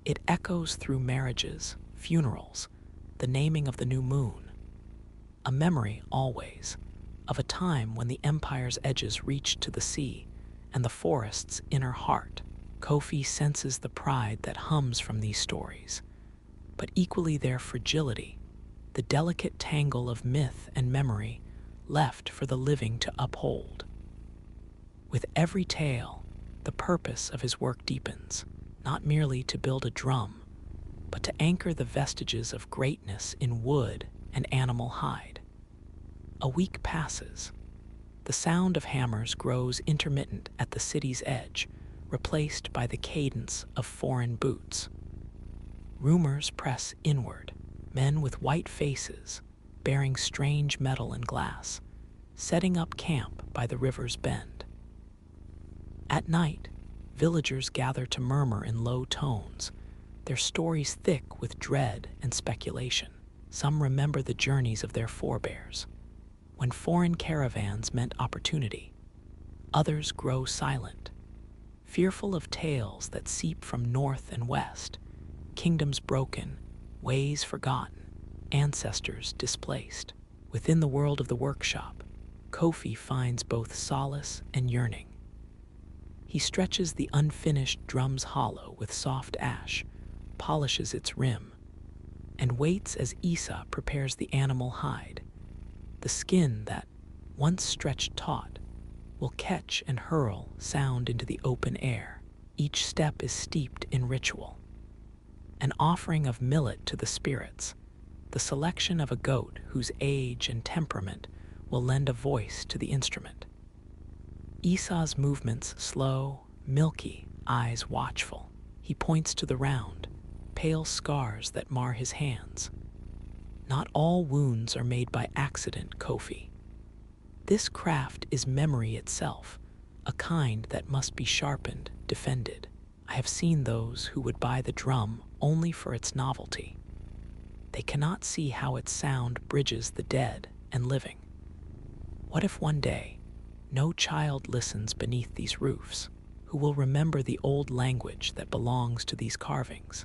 It echoes through marriages, funerals, the naming of the new moon. A memory, always, of a time when the empire's edges reached to the sea and the forest's inner heart. Kofi senses the pride that hums from these stories, but equally their fragility, the delicate tangle of myth and memory left for the living to uphold. With every tale, the purpose of his work deepens, not merely to build a drum, but to anchor the vestiges of greatness in wood and animal hide. A week passes. The sound of hammers grows intermittent at the city's edge, replaced by the cadence of foreign boots. Rumors press inward, men with white faces, bearing strange metal and glass, setting up camp by the river's bend. At night, villagers gather to murmur in low tones, their stories thick with dread and speculation. Some remember the journeys of their forebears, when foreign caravans meant opportunity. Others grow silent, fearful of tales that seep from north and west, kingdoms broken, ways forgotten, ancestors displaced. Within the world of the workshop, Kofi finds both solace and yearning. He stretches the unfinished drum's hollow with soft ash, polishes its rim, and waits as Isa prepares the animal hide. The skin that, once stretched taut, will catch and hurl sound into the open air. Each step is steeped in ritual. An offering of millet to the spirits, the selection of a goat whose age and temperament will lend a voice to the instrument. Esau's movements slow, milky, eyes watchful. He points to the round, pale scars that mar his hands. Not all wounds are made by accident, Kofi. This craft is memory itself, a kind that must be sharpened, defended. I have seen those who would buy the drum only for its novelty. They cannot see how its sound bridges the dead and living. What if one day, no child listens beneath these roofs, who will remember the old language that belongs to these carvings?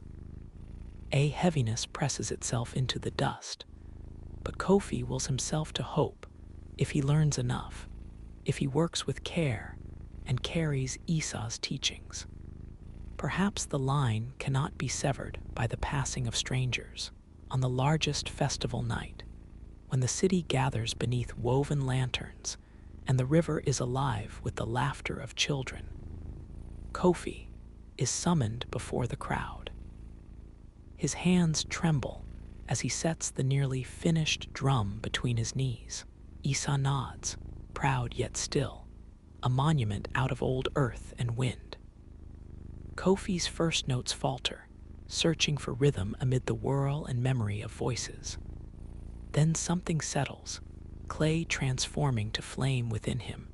A heaviness presses itself into the dust, but Kofi wills himself to hope if he learns enough, if he works with care and carries Esau's teachings. Perhaps the line cannot be severed by the passing of strangers. On the largest festival night, when the city gathers beneath woven lanterns and the river is alive with the laughter of children, Kofi is summoned before the crowd. His hands tremble as he sets the nearly finished drum between his knees. Isa nods, proud yet still, a monument out of old earth and wind. Kofi's first notes falter, searching for rhythm amid the whirl and memory of voices. Then something settles, clay transforming to flame within him,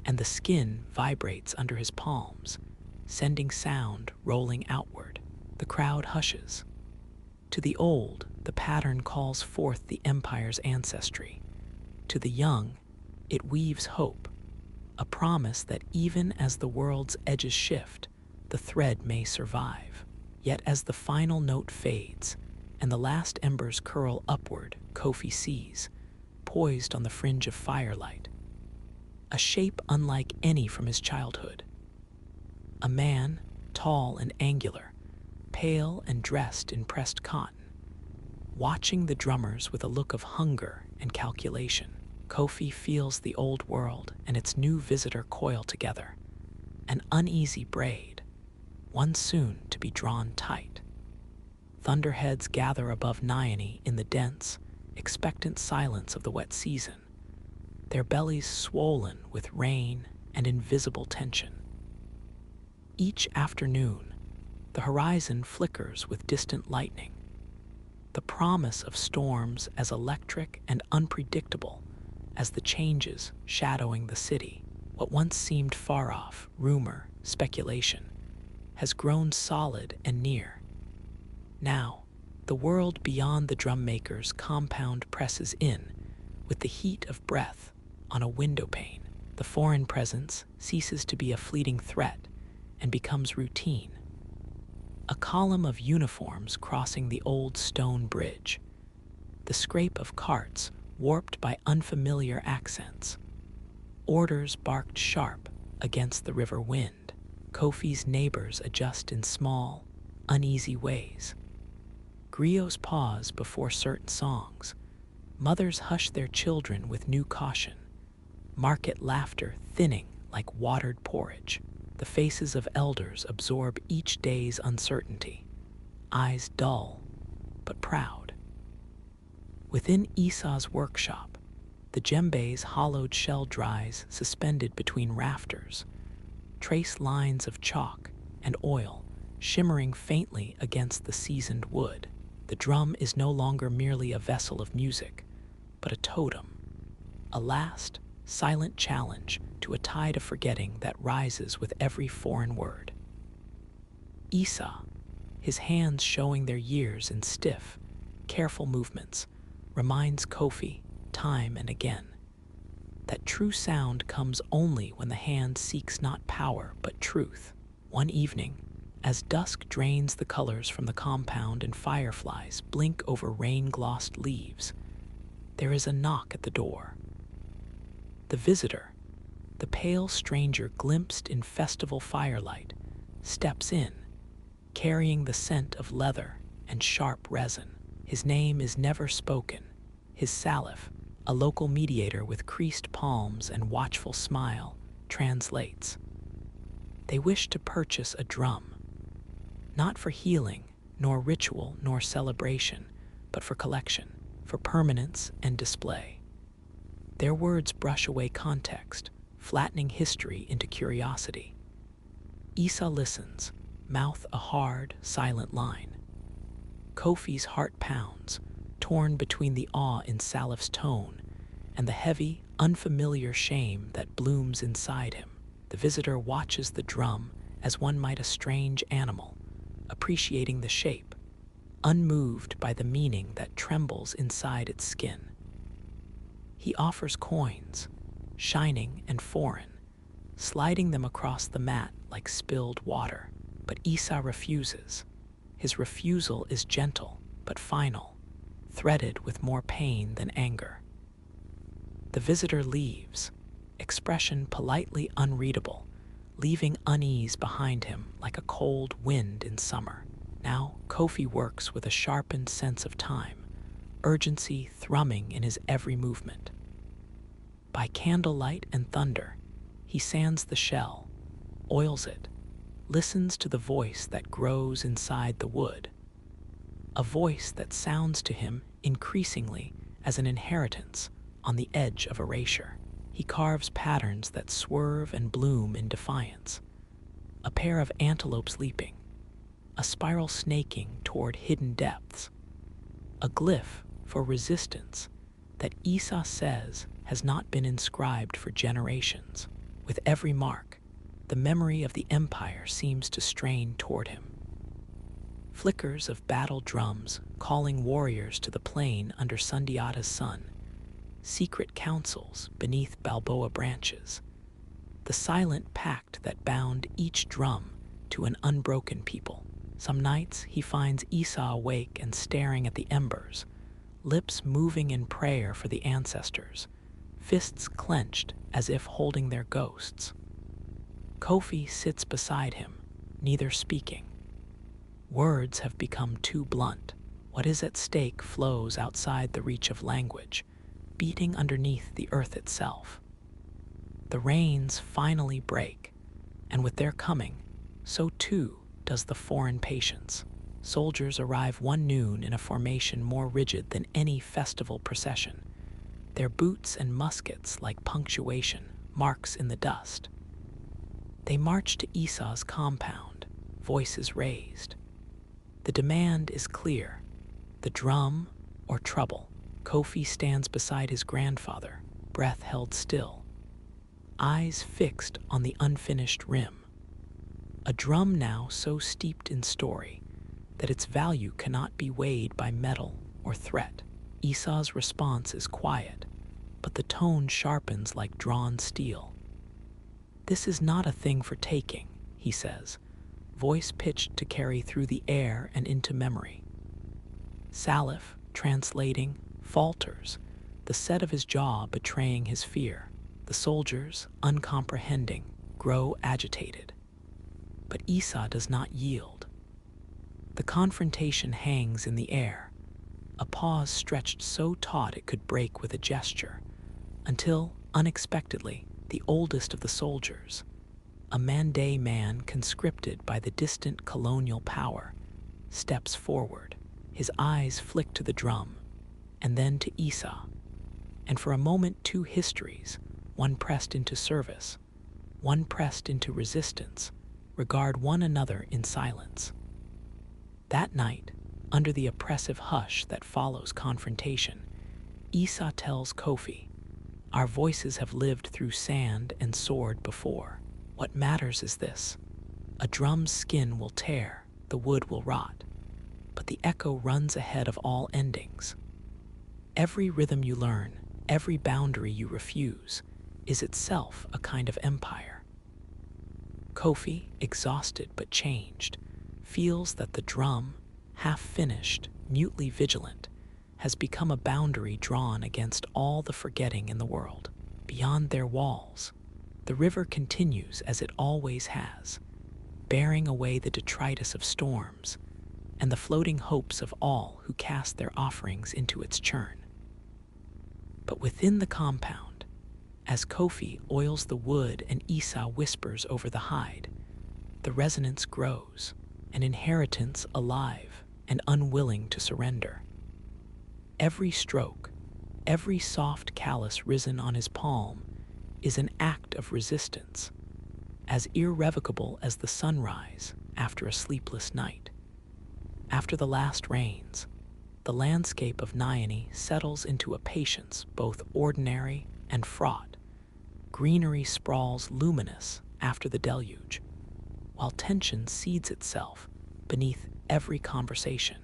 and the skin vibrates under his palms, sending sound rolling outward. The crowd hushes. To the old, the pattern calls forth the empire's ancestry. To the young, it weaves hope, a promise that even as the world's edges shift, the thread may survive. Yet as the final note fades and the last embers curl upward, Kofi sees, poised on the fringe of firelight, a shape unlike any from his childhood. A man, tall and angular, pale and dressed in pressed cotton, watching the drummers with a look of hunger and calculation. Kofi feels the old world and its new visitor coil together, an uneasy braid, one soon to be drawn tight. Thunderheads gather above Nyani in the dense, expectant silence of the wet season, their bellies swollen with rain and invisible tension. Each afternoon, the horizon flickers with distant lightning, the promise of storms as electric and unpredictable as the changes shadowing the city. What once seemed far off, rumor, speculation, has grown solid and near. Now, the world beyond the drum maker's compound presses in with the heat of breath on a window pane. The foreign presence ceases to be a fleeting threat and becomes routine. A column of uniforms crossing the old stone bridge. The scrape of carts warped by unfamiliar accents. Orders barked sharp against the river wind. Kofi's neighbors adjust in small, uneasy ways. Griots pause before certain songs. Mothers hush their children with new caution. Market laughter thinning like watered porridge. The faces of elders absorb each day's uncertainty. Eyes dull, but proud. Within Esau's workshop, the Djembe's hollowed shell dries suspended between rafters. Trace lines of chalk and oil shimmering faintly against the seasoned wood. The drum is no longer merely a vessel of music, but a totem, a last, silent challenge to a tide of forgetting that rises with every foreign word. Esau, his hands showing their years in stiff, careful movements, reminds Kofi, time and again, that true sound comes only when the hand seeks not power but truth. One evening, as dusk drains the colors from the compound and fireflies blink over rain-glossed leaves, there is a knock at the door. The visitor, the pale stranger glimpsed in festival firelight, steps in, carrying the scent of leather and sharp resin. His name is never spoken. His salif, a local mediator with creased palms and watchful smile, translates. They wish to purchase a drum, not for healing, nor ritual, nor celebration, but for collection, for permanence and display. Their words brush away context, flattening history into curiosity. Esau listens, mouth a hard, silent line. Kofi's heart pounds, torn between the awe in Salif's tone and the heavy, unfamiliar shame that blooms inside him. The visitor watches the drum as one might a strange animal, appreciating the shape, unmoved by the meaning that trembles inside its skin. He offers coins, shining and foreign, sliding them across the mat like spilled water. But Esau refuses. His refusal is gentle but final, threaded with more pain than anger. The visitor leaves, expression politely unreadable, leaving unease behind him like a cold wind in summer. Now Kofi works with a sharpened sense of time, urgency thrumming in his every movement. By candlelight and thunder, he sands the shell, oils it, listens to the voice that grows inside the wood, a voice that sounds to him increasingly as an inheritance on the edge of erasure. He carves patterns that swerve and bloom in defiance, a pair of antelopes leaping, a spiral snaking toward hidden depths, a glyph for resistance that Esau says has not been inscribed for generations. With every mark, the memory of the empire seems to strain toward him. Flickers of battle drums calling warriors to the plain under Sundiata's sun, secret councils beneath Balboa branches, the silent pact that bound each drum to an unbroken people. Some nights he finds Esau awake and staring at the embers, lips moving in prayer for the ancestors, fists clenched as if holding their ghosts. Kofi sits beside him, neither speaking. Words have become too blunt. What is at stake flows outside the reach of language, beating underneath the earth itself. The rains finally break, and with their coming, so too does the foreign patience. Soldiers arrive one noon in a formation more rigid than any festival procession, their boots and muskets like punctuation, marks in the dust. They march to Esau's compound, voices raised. The demand is clear, the drum or trouble. Kofi stands beside his grandfather, breath held still, eyes fixed on the unfinished rim. A drum now so steeped in story that its value cannot be weighed by metal or threat. Esau's response is quiet, but the tone sharpens like drawn steel. "This is not a thing for taking," he says, voice pitched to carry through the air and into memory. Salif, translating, falters, the set of his jaw betraying his fear. The soldiers, uncomprehending, grow agitated. But Isa does not yield. The confrontation hangs in the air, a pause stretched so taut it could break with a gesture, until, unexpectedly, the oldest of the soldiers, a Mandé man conscripted by the distant colonial power, steps forward. His eyes flick to the drum, and then to Isa, and for a moment two histories, one pressed into service, one pressed into resistance, regard one another in silence. That night, under the oppressive hush that follows confrontation, Isa tells Kofi, "Our voices have lived through sand and sword before. What matters is this. A drum's skin will tear, the wood will rot, but the echo runs ahead of all endings. Every rhythm you learn, every boundary you refuse, is itself a kind of empire." Kofi, exhausted but changed, feels that the drum, half-finished, mutely vigilant, has become a boundary drawn against all the forgetting in the world. Beyond their walls, the river continues as it always has, bearing away the detritus of storms and the floating hopes of all who cast their offerings into its churn. But within the compound, as Kofi oils the wood and Isa whispers over the hide, the resonance grows, an inheritance alive and unwilling to surrender. Every stroke, every soft callus risen on his palm is an act of resistance, as irrevocable as the sunrise after a sleepless night. After the last rains, the landscape of Nyani settles into a patience both ordinary and fraught. Greenery sprawls luminous after the deluge, while tension seeds itself beneath every conversation.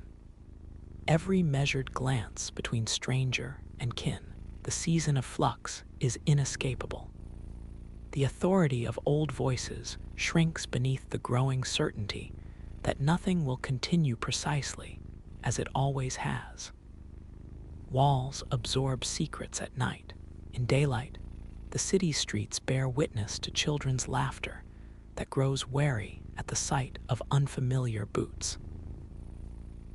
Every measured glance between stranger and kin, the season of flux is inescapable. The authority of old voices shrinks beneath the growing certainty that nothing will continue precisely as it always has. Walls absorb secrets at night. In daylight, the city's streets bear witness to children's laughter that grows wary at the sight of unfamiliar boots.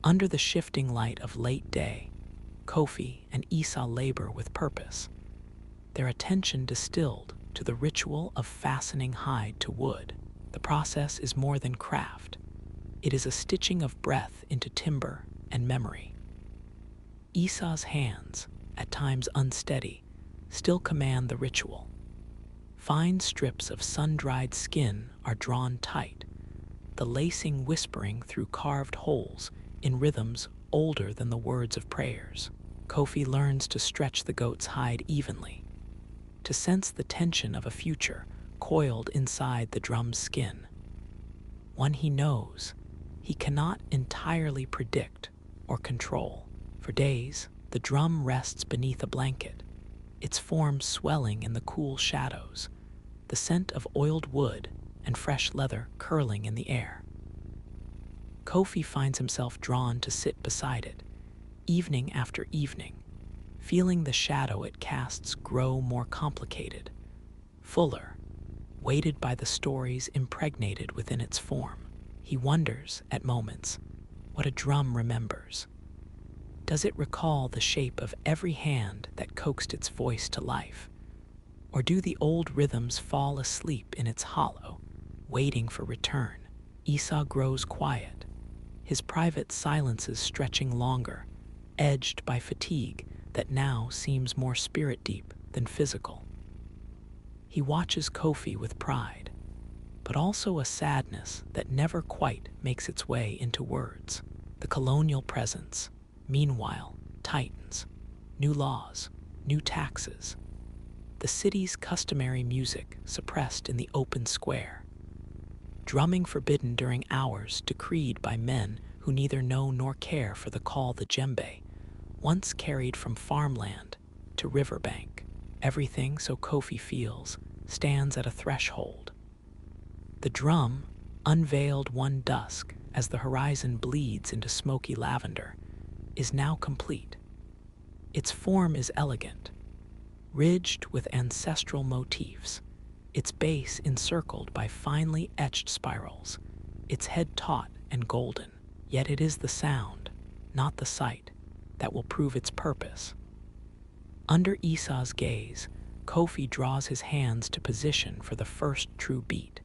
Under the shifting light of late day, Kofi and Isa labor with purpose, their attention distilled to the ritual of fastening hide to wood. The process is more than craft. It is a stitching of breath into timber and memory. Isa's hands, at times unsteady, still command the ritual. Fine strips of sun-dried skin are drawn tight, the lacing whispering through carved holes in rhythms older than the words of prayers. Kofi learns to stretch the goat's hide evenly, to sense the tension of a future coiled inside the drum's skin. One he knows he cannot entirely predict or control. For days, the drum rests beneath a blanket, its form swelling in the cool shadows, the scent of oiled wood and fresh leather curling in the air. Kofi finds himself drawn to sit beside it, evening after evening, feeling the shadow it casts grow more complicated, fuller, weighted by the stories impregnated within its form. He wonders, at moments, what a drum remembers. Does it recall the shape of every hand that coaxed its voice to life? Or do the old rhythms fall asleep in its hollow, waiting for return? Isa grows quiet, his private silences stretching longer, edged by fatigue that now seems more spirit-deep than physical. He watches Kofi with pride, but also a sadness that never quite makes its way into words. The colonial presence, meanwhile, tightens. New laws, new taxes. The city's customary music suppressed in the open square. Drumming forbidden during hours decreed by men who neither know nor care for the call the Djembe, once carried from farmland to riverbank. Everything, so Kofi feels, stands at a threshold. The drum, unveiled one dusk as the horizon bleeds into smoky lavender, is now complete. Its form is elegant, ridged with ancestral motifs, its base encircled by finely etched spirals, its head taut and golden. Yet it is the sound, not the sight, that will prove its purpose. Under Esau's gaze, Kofi draws his hands to position for the first true beat.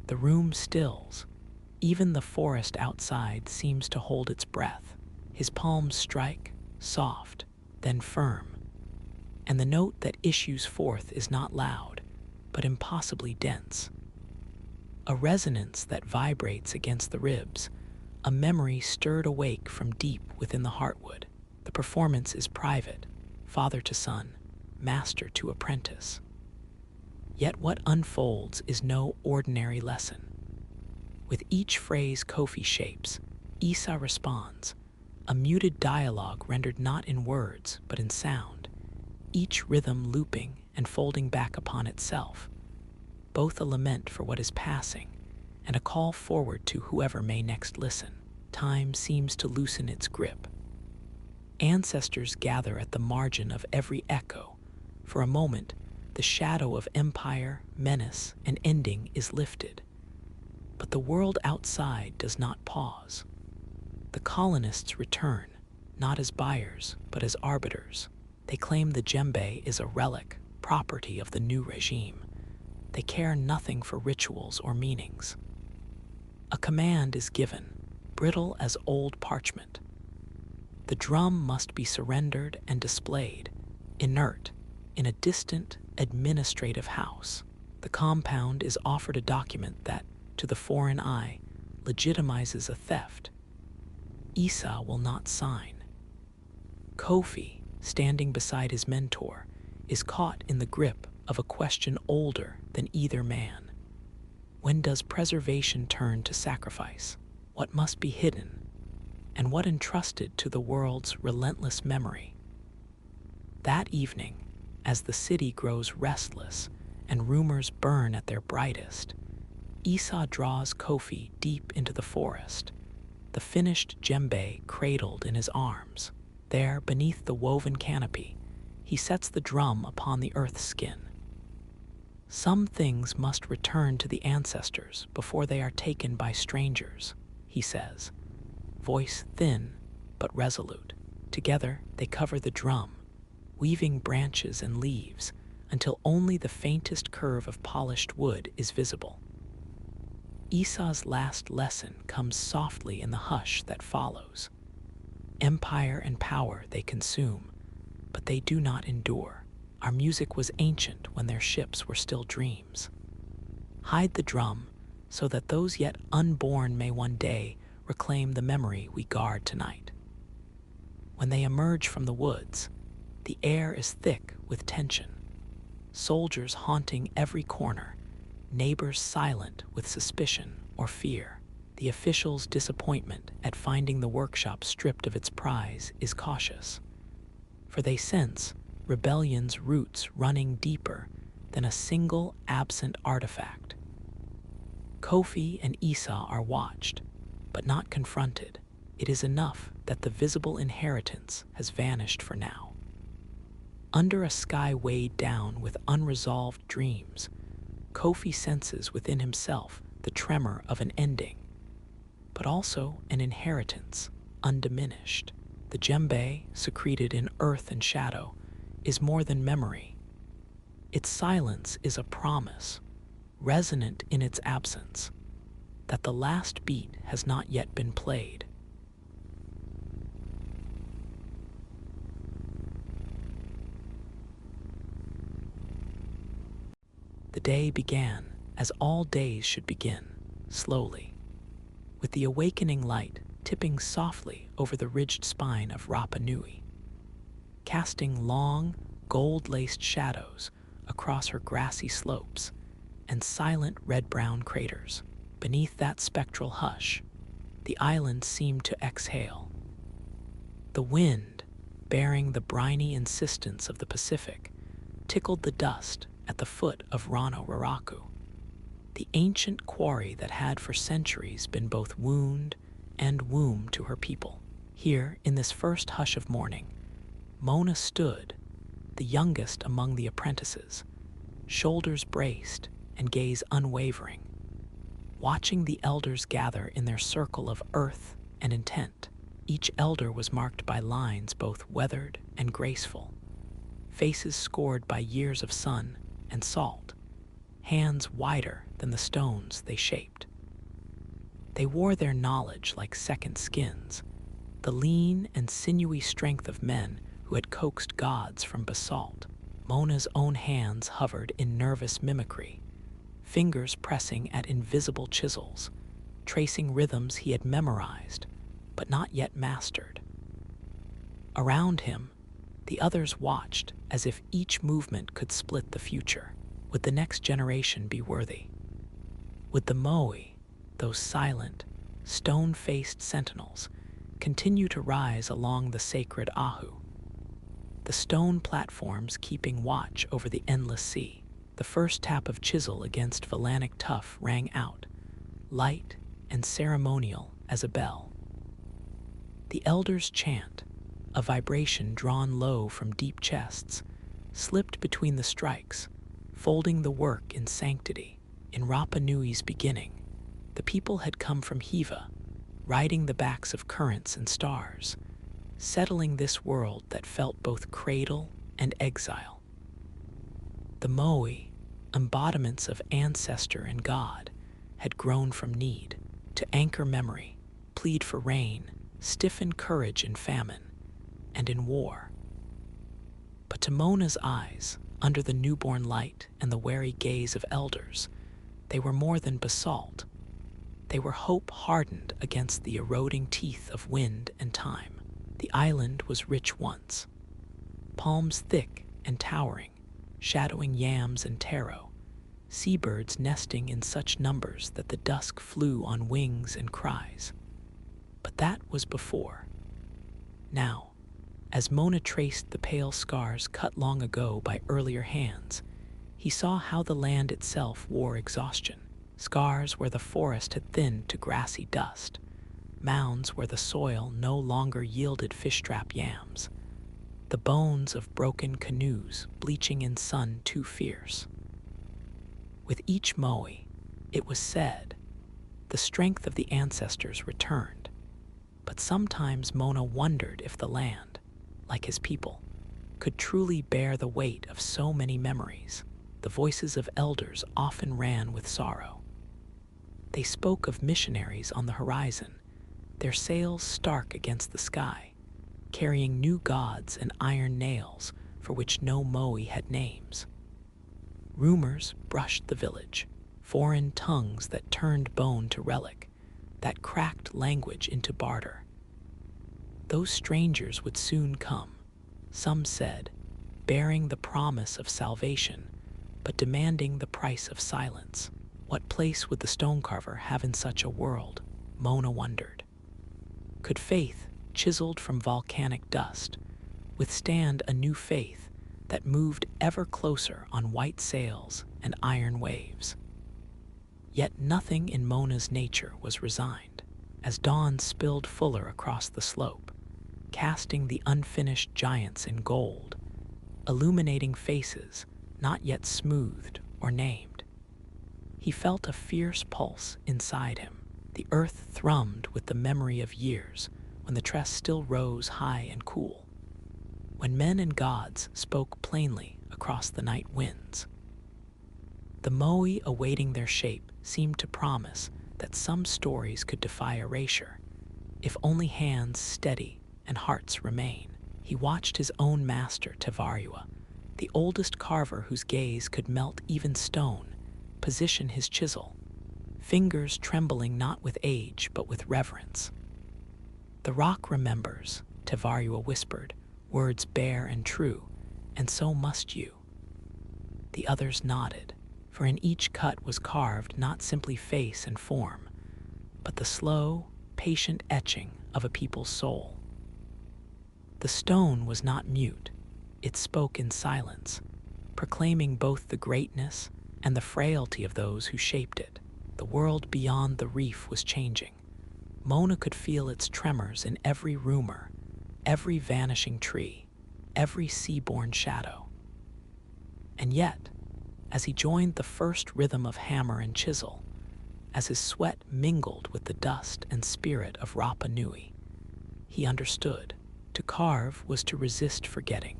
The room stills. Even the forest outside seems to hold its breath. His palms strike, soft, then firm. And the note that issues forth is not loud, but impossibly dense. A resonance that vibrates against the ribs, a memory stirred awake from deep within the heartwood. The performance is private, father to son, master to apprentice. Yet what unfolds is no ordinary lesson. With each phrase Kofi shapes, Esau responds, a muted dialogue rendered not in words but in sound, each rhythm looping and folding back upon itself, both a lament for what is passing and a call forward to whoever may next listen. Time seems to loosen its grip. Ancestors gather at the margin of every echo. For a moment, the shadow of empire, menace, and ending is lifted. But the world outside does not pause. The colonists return, not as buyers, but as arbiters. They claim the Djembe is a relic, property of the new regime. They care nothing for rituals or meanings. A command is given, brittle as old parchment. The drum must be surrendered and displayed, inert, in a distant administrative house. The compound is offered a document that, to the foreign eye, legitimizes a theft. Esau will not sign. Kofi, standing beside his mentor, is caught in the grip of a question older than either man. When does preservation turn to sacrifice? What must be hidden? And what entrusted to the world's relentless memory? That evening, as the city grows restless and rumors burn at their brightest, Esau draws Kofi deep into the forest, the finished Djembe cradled in his arms. There, beneath the woven canopy, he sets the drum upon the earth's skin. Some things must return to the ancestors before they are taken by strangers, he says, voice thin but resolute. Together, they cover the drum, weaving branches and leaves until only the faintest curve of polished wood is visible. Esau's last lesson comes softly in the hush that follows. Empire and power they consume, but they do not endure. Our music was ancient when their ships were still dreams. Hide the drum so that those yet unborn may one day reclaim the memory we guard tonight. When they emerge from the woods, the air is thick with tension. Soldiers haunting every corner, neighbors silent with suspicion or fear. The officials' disappointment at finding the workshop stripped of its prize is cautious, for they sense rebellion's roots running deeper than a single absent artifact. Kofi and Esau are watched, but not confronted. It is enough that the visible inheritance has vanished for now. Under a sky weighed down with unresolved dreams, Kofi senses within himself the tremor of an ending, but also an inheritance undiminished. The Djembe, secreted in earth and shadow, is more than memory. Its silence is a promise, resonant in its absence, that the last beat has not yet been played. The day began, as all days should begin, slowly, with the awakening light tipping softly over the ridged spine of Rapa Nui, casting long, gold-laced shadows across her grassy slopes and silent red-brown craters. Beneath that spectral hush, the island seemed to exhale. The wind, bearing the briny insistence of the Pacific, tickled the dust at the foot of Rano Raraku, the ancient quarry that had for centuries been both wound and womb to her people. Here, in this first hush of morning, Mona stood, the youngest among the apprentices, shoulders braced and gaze unwavering, watching the elders gather in their circle of earth and intent. Each elder was marked by lines both weathered and graceful, faces scored by years of sun and salt, hands wider than the stones they shaped. They wore their knowledge like second skins, the lean and sinewy strength of men who had coaxed gods from basalt. Mona's own hands hovered in nervous mimicry, fingers pressing at invisible chisels, tracing rhythms he had memorized but not yet mastered. Around him, the others watched as if each movement could split the future. Would the next generation be worthy? Would the Moe, those silent, stone-faced sentinels, continue to rise along the sacred Ahu? The stone platforms keeping watch over the endless sea. The first tap of chisel against Valanic tuff rang out, light and ceremonial as a bell. The elders' chant, a vibration drawn low from deep chests, slipped between the strikes, folding the work in sanctity. In Rapa Nui's beginning, the people had come from Hiva, riding the backs of currents and stars, settling this world that felt both cradle and exile. The Moe, embodiments of ancestor and God, had grown from need to anchor memory, plead for rain, stiffen courage in famine and in war. But to Mona's eyes, under the newborn light and the wary gaze of elders, they were more than basalt. They were hope hardened against the eroding teeth of wind and time. The island was rich once, palms thick and towering, shadowing yams and taro, seabirds nesting in such numbers that the dusk flew on wings and cries. But that was before. Now, as Mona traced the pale scars cut long ago by earlier hands, he saw how the land itself wore exhaustion. Scars where the forest had thinned to grassy dust, mounds where the soil no longer yielded fish-trap yams, the bones of broken canoes bleaching in sun too fierce. With each moe, it was said, the strength of the ancestors returned. But sometimes Mona wondered if the land, like his people, could truly bear the weight of so many memories. The voices of elders often ran with sorrow. They spoke of missionaries on the horizon, their sails stark against the sky, carrying new gods and iron nails for which no moe had names. Rumors brushed the village, foreign tongues that turned bone to relic, that cracked language into barter. Those strangers would soon come, some said, bearing the promise of salvation, but demanding the price of silence. What place would the Stonecarver have in such a world? Mona wondered. Could faith, chiseled from volcanic dust, withstand a new faith that moved ever closer on white sails and iron waves? Yet nothing in Mona's nature was resigned. As dawn spilled fuller across the slope, casting the unfinished giants in gold, illuminating faces not yet smoothed or named, he felt a fierce pulse inside him. The earth thrummed with the memory of years when the tress still rose high and cool, when men and gods spoke plainly across the night winds. The moe awaiting their shape seemed to promise that some stories could defy erasure, if only hands steady and hearts remain. He watched his own master, Tevarua, the oldest carver whose gaze could melt even stone, position his chisel, fingers trembling not with age but with reverence. "The rock remembers," Tevarua whispered, words bare and true, "and so must you." The others nodded, for in each cut was carved not simply face and form, but the slow, patient etching of a people's soul. The stone was not mute, it spoke in silence, proclaiming both the greatness and the frailty of those who shaped it. The world beyond the reef was changing. Mona could feel its tremors in every rumor, every vanishing tree, every sea-born shadow. And yet, as he joined the first rhythm of hammer and chisel, as his sweat mingled with the dust and spirit of Rapa Nui, he understood. To carve was to resist forgetting.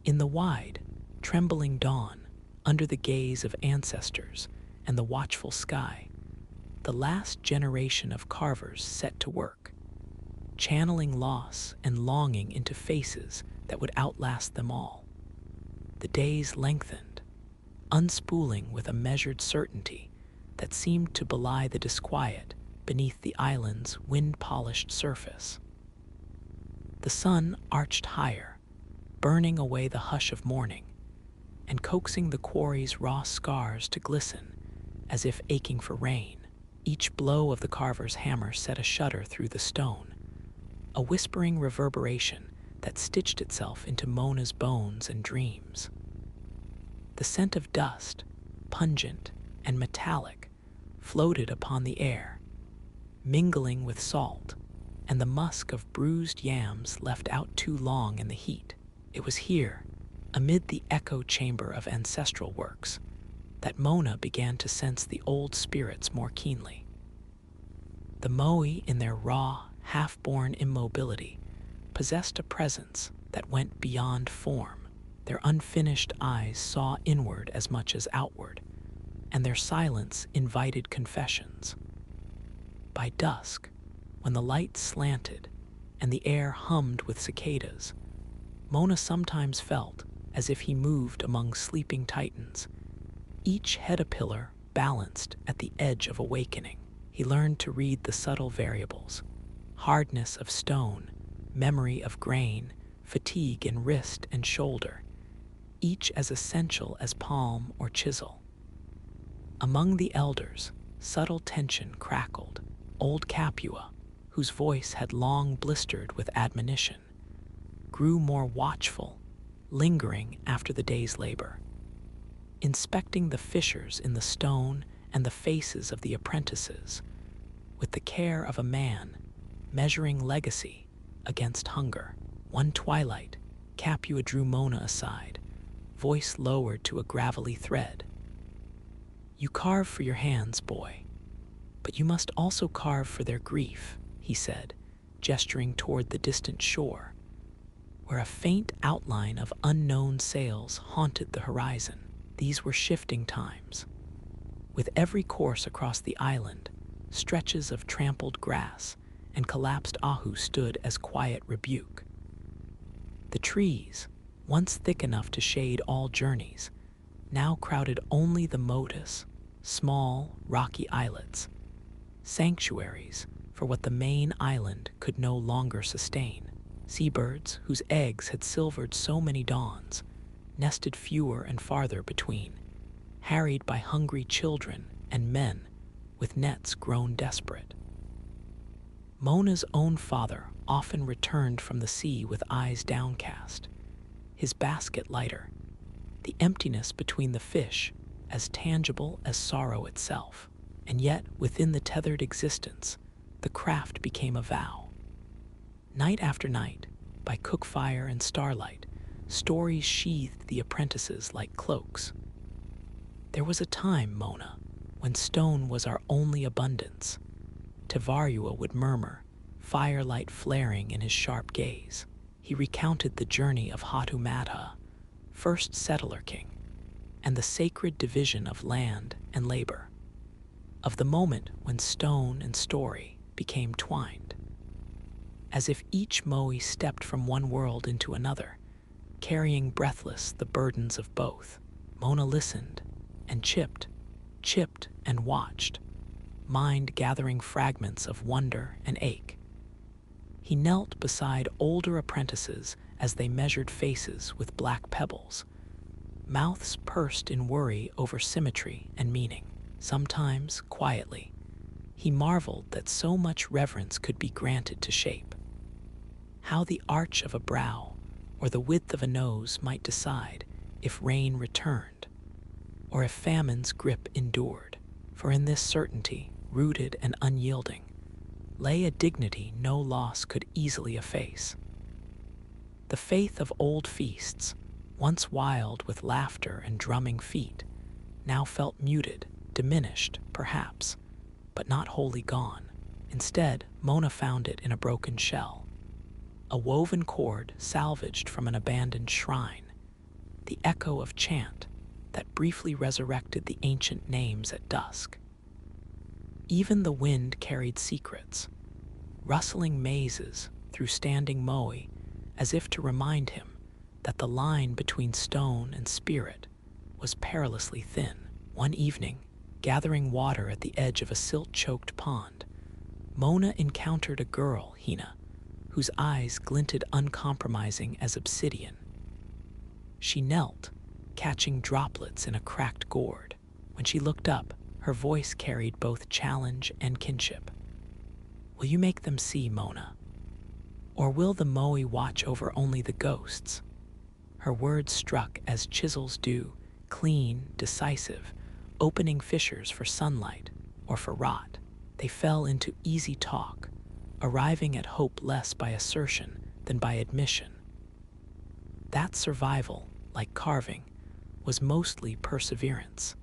In the wide, trembling dawn, under the gaze of ancestors and the watchful sky, the last generation of carvers set to work, channeling loss and longing into faces that would outlast them all. The days lengthened, unspooling with a measured certainty that seemed to belie the disquiet beneath the island's wind-polished surface. The sun arched higher, burning away the hush of morning, and coaxing the quarry's raw scars to glisten as if aching for rain. Each blow of the carver's hammer set a shudder through the stone, a whispering reverberation that stitched itself into Mona's bones and dreams. The scent of dust, pungent and metallic, floated upon the air, mingling with salt and the musk of bruised yams left out too long in the heat. It was here, amid the echo chamber of ancestral works, that Mona began to sense the old spirits more keenly. The Moai, in their raw, half-born immobility, possessed a presence that went beyond form. Their unfinished eyes saw inward as much as outward, and their silence invited confessions. By dusk, when the light slanted and the air hummed with cicadas, Mona sometimes felt as if he moved among sleeping titans, each head a pillar balanced at the edge of awakening. He learned to read the subtle variables: hardness of stone, memory of grain, fatigue in wrist and shoulder, each as essential as palm or chisel. Among the elders, subtle tension crackled. Old Capua, whose voice had long blistered with admonition, grew more watchful, lingering after the day's labor, inspecting the fissures in the stone and the faces of the apprentices, with the care of a man measuring legacy against hunger. One twilight, Capua drew Mona aside, voice lowered to a gravelly thread. "You carve for your hands, boy, but you must also carve for their grief," he said, gesturing toward the distant shore, where a faint outline of unknown sails haunted the horizon. These were shifting times. With every course across the island, stretches of trampled grass and collapsed ahu stood as quiet rebuke. The trees, once thick enough to shade all journeys, now crowded only the motus, small, rocky islets, sanctuaries for what the main island could no longer sustain. Seabirds, whose eggs had silvered so many dawns, nested fewer and farther between, harried by hungry children and men with nets grown desperate. Mona's own father often returned from the sea with eyes downcast, his basket lighter, the emptiness between the fish as tangible as sorrow itself. And yet, within the tethered existence, the craft became a vow. Night after night, by cook fire and starlight, stories sheathed the apprentices like cloaks. There was a time, Mona, when stone was our only abundance. Tevarua would murmur, firelight flaring in his sharp gaze. He recounted the journey of Hatumadha, first settler king, and the sacred division of land and labor, of the moment when stone and story became twined. As if each Moai stepped from one world into another, carrying breathless the burdens of both, Mona listened and chipped and watched, mind gathering fragments of wonder and ache. He knelt beside older apprentices as they measured faces with black pebbles, mouths pursed in worry over symmetry and meaning. Sometimes, quietly, he marveled that so much reverence could be granted to shape. How the arch of a brow or the width of a nose might decide if rain returned, or if famine's grip endured. For in this certainty, rooted and unyielding, lay a dignity no loss could easily efface. The faith of old feasts, once wild with laughter and drumming feet, now felt muted, diminished, perhaps, but not wholly gone. Instead, Mona found it in a broken shell, a woven cord salvaged from an abandoned shrine, the echo of chant that briefly resurrected the ancient names at dusk. Even the wind carried secrets, rustling mazes through standing moe, as if to remind him that the line between stone and spirit was perilously thin. One evening, gathering water at the edge of a silt-choked pond, Mona encountered a girl, Hina, whose eyes glinted uncompromising as obsidian. She knelt, catching droplets in a cracked gourd. When she looked up, her voice carried both challenge and kinship. "Will you make them see, Mona? Or will the moe watch over only the ghosts?" Her words struck as chisels do, clean, decisive, opening fissures for sunlight or for rot. They fell into easy talk, arriving at hope less by assertion than by admission. That survival, like carving, was mostly perseverance,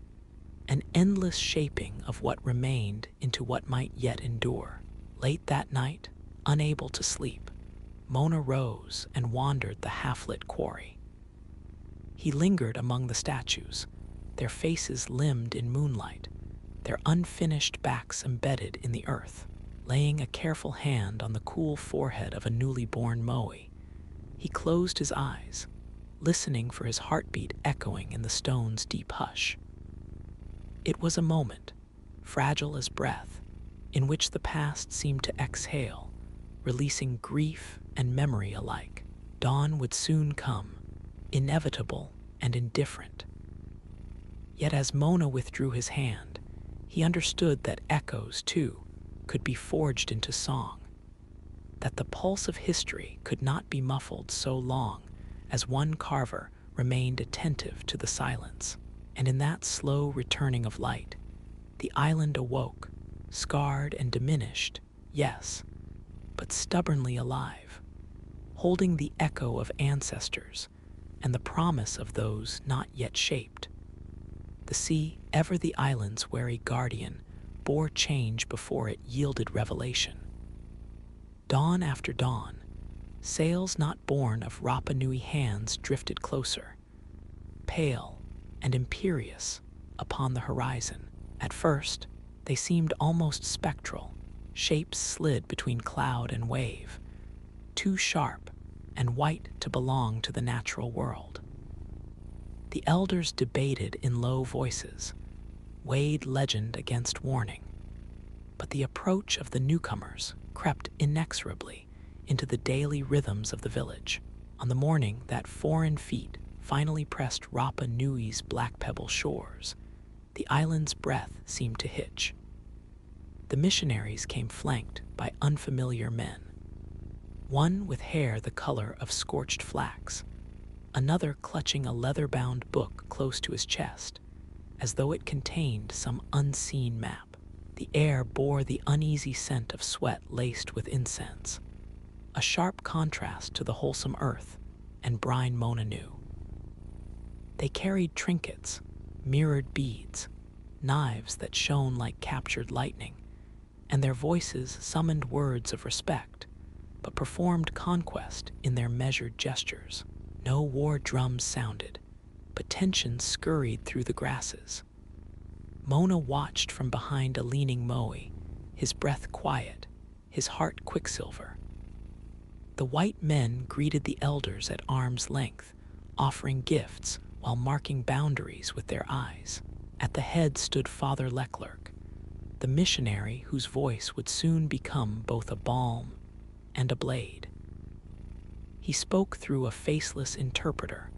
an endless shaping of what remained into what might yet endure. Late that night, unable to sleep, Mona rose and wandered the half-lit quarry. He lingered among the statues, their faces limned in moonlight, their unfinished backs embedded in the earth. Laying a careful hand on the cool forehead of a newly born moe, he closed his eyes, listening for his heartbeat echoing in the stone's deep hush. It was a moment, fragile as breath, in which the past seemed to exhale, releasing grief and memory alike. Dawn would soon come, inevitable and indifferent. Yet as Mona withdrew his hand, he understood that echoes, too, could be forged into song, that the pulse of history could not be muffled so long as one carver remained attentive to the silence. And in that slow returning of light, the island awoke, scarred and diminished, yes, but stubbornly alive, holding the echo of ancestors and the promise of those not yet shaped. The sea, ever the island's wary guardian, bore change before it yielded revelation. Dawn after dawn, sails not born of Rapa Nui hands drifted closer, pale and imperious, upon the horizon. At first, they seemed almost spectral, shapes slid between cloud and wave, too sharp and white to belong to the natural world. The elders debated in low voices, weighed legend against warning, but the approach of the newcomers crept inexorably into the daily rhythms of the village. On the morning that foreign feet finally pressed Rapa Nui's black pebble shores, the island's breath seemed to hitch. The missionaries came flanked by unfamiliar men, one with hair the color of scorched flax, another clutching a leather-bound book close to his chest, as though it contained some unseen map. The air bore the uneasy scent of sweat laced with incense, a sharp contrast to the wholesome earth and brine Mona knew. They carried trinkets, mirrored beads, knives that shone like captured lightning, and their voices summoned words of respect, but performed conquest in their measured gestures. No war drums sounded, but tension scurried through the grasses. Mona watched from behind a leaning moe, his breath quiet, his heart quicksilver. The white men greeted the elders at arm's length, offering gifts while marking boundaries with their eyes. At the head stood Father Leclerc, the missionary whose voice would soon become both a balm and a blade. He spoke through a faceless interpreter,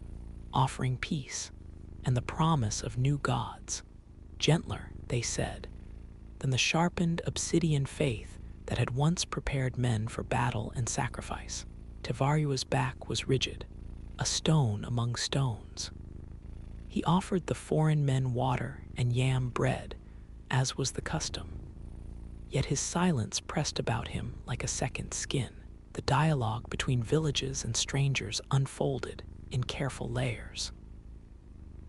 offering peace and the promise of new gods, gentler, they said, than the sharpened obsidian faith that had once prepared men for battle and sacrifice. Tevarua's back was rigid, a stone among stones, He offered the foreign men water and yam bread, as was the custom. Yet his silence pressed about him like a second skin. The dialogue between villages and strangers unfolded in careful layers.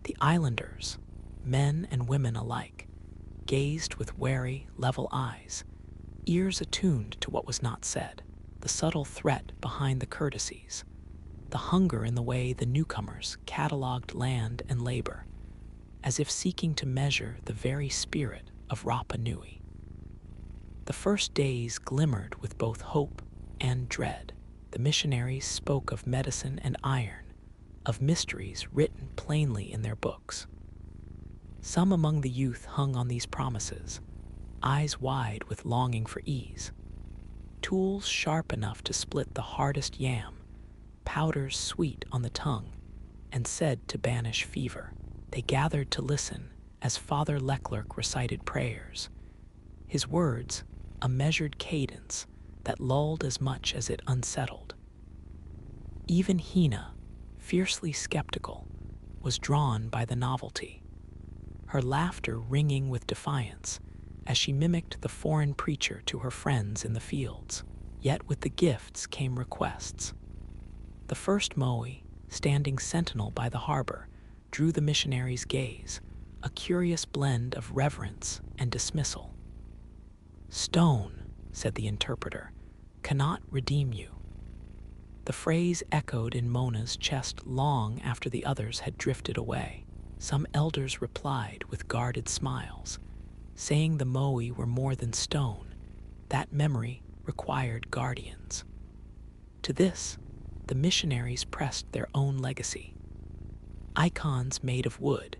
The islanders, men and women alike, gazed with wary, level eyes, ears attuned to what was not said, the subtle threat behind the courtesies, the hunger in the way the newcomers catalogued land and labor, as if seeking to measure the very spirit of Rapa Nui. The first days glimmered with both hope and dread. The missionaries spoke of medicine and iron, of mysteries written plainly in their books. Some among the youth hung on these promises, eyes wide with longing for ease. Tools sharp enough to split the hardest yam, powders sweet on the tongue, and said to banish fever. They gathered to listen as Father Leclerc recited prayers, his words a measured cadence that lulled as much as it unsettled. Even Hina, fiercely skeptical, was drawn by the novelty, her laughter ringing with defiance as she mimicked the foreign preacher to her friends in the fields. Yet with the gifts came requests. The first moe, standing sentinel by the harbor, drew the missionary's gaze, a curious blend of reverence and dismissal. "Stone," said the interpreter, "cannot redeem you." The phrase echoed in Mona's chest long after the others had drifted away. Some elders replied with guarded smiles, saying the moe were more than stone. That memory required guardians. To this, the missionaries pressed their own legacy. Icons made of wood,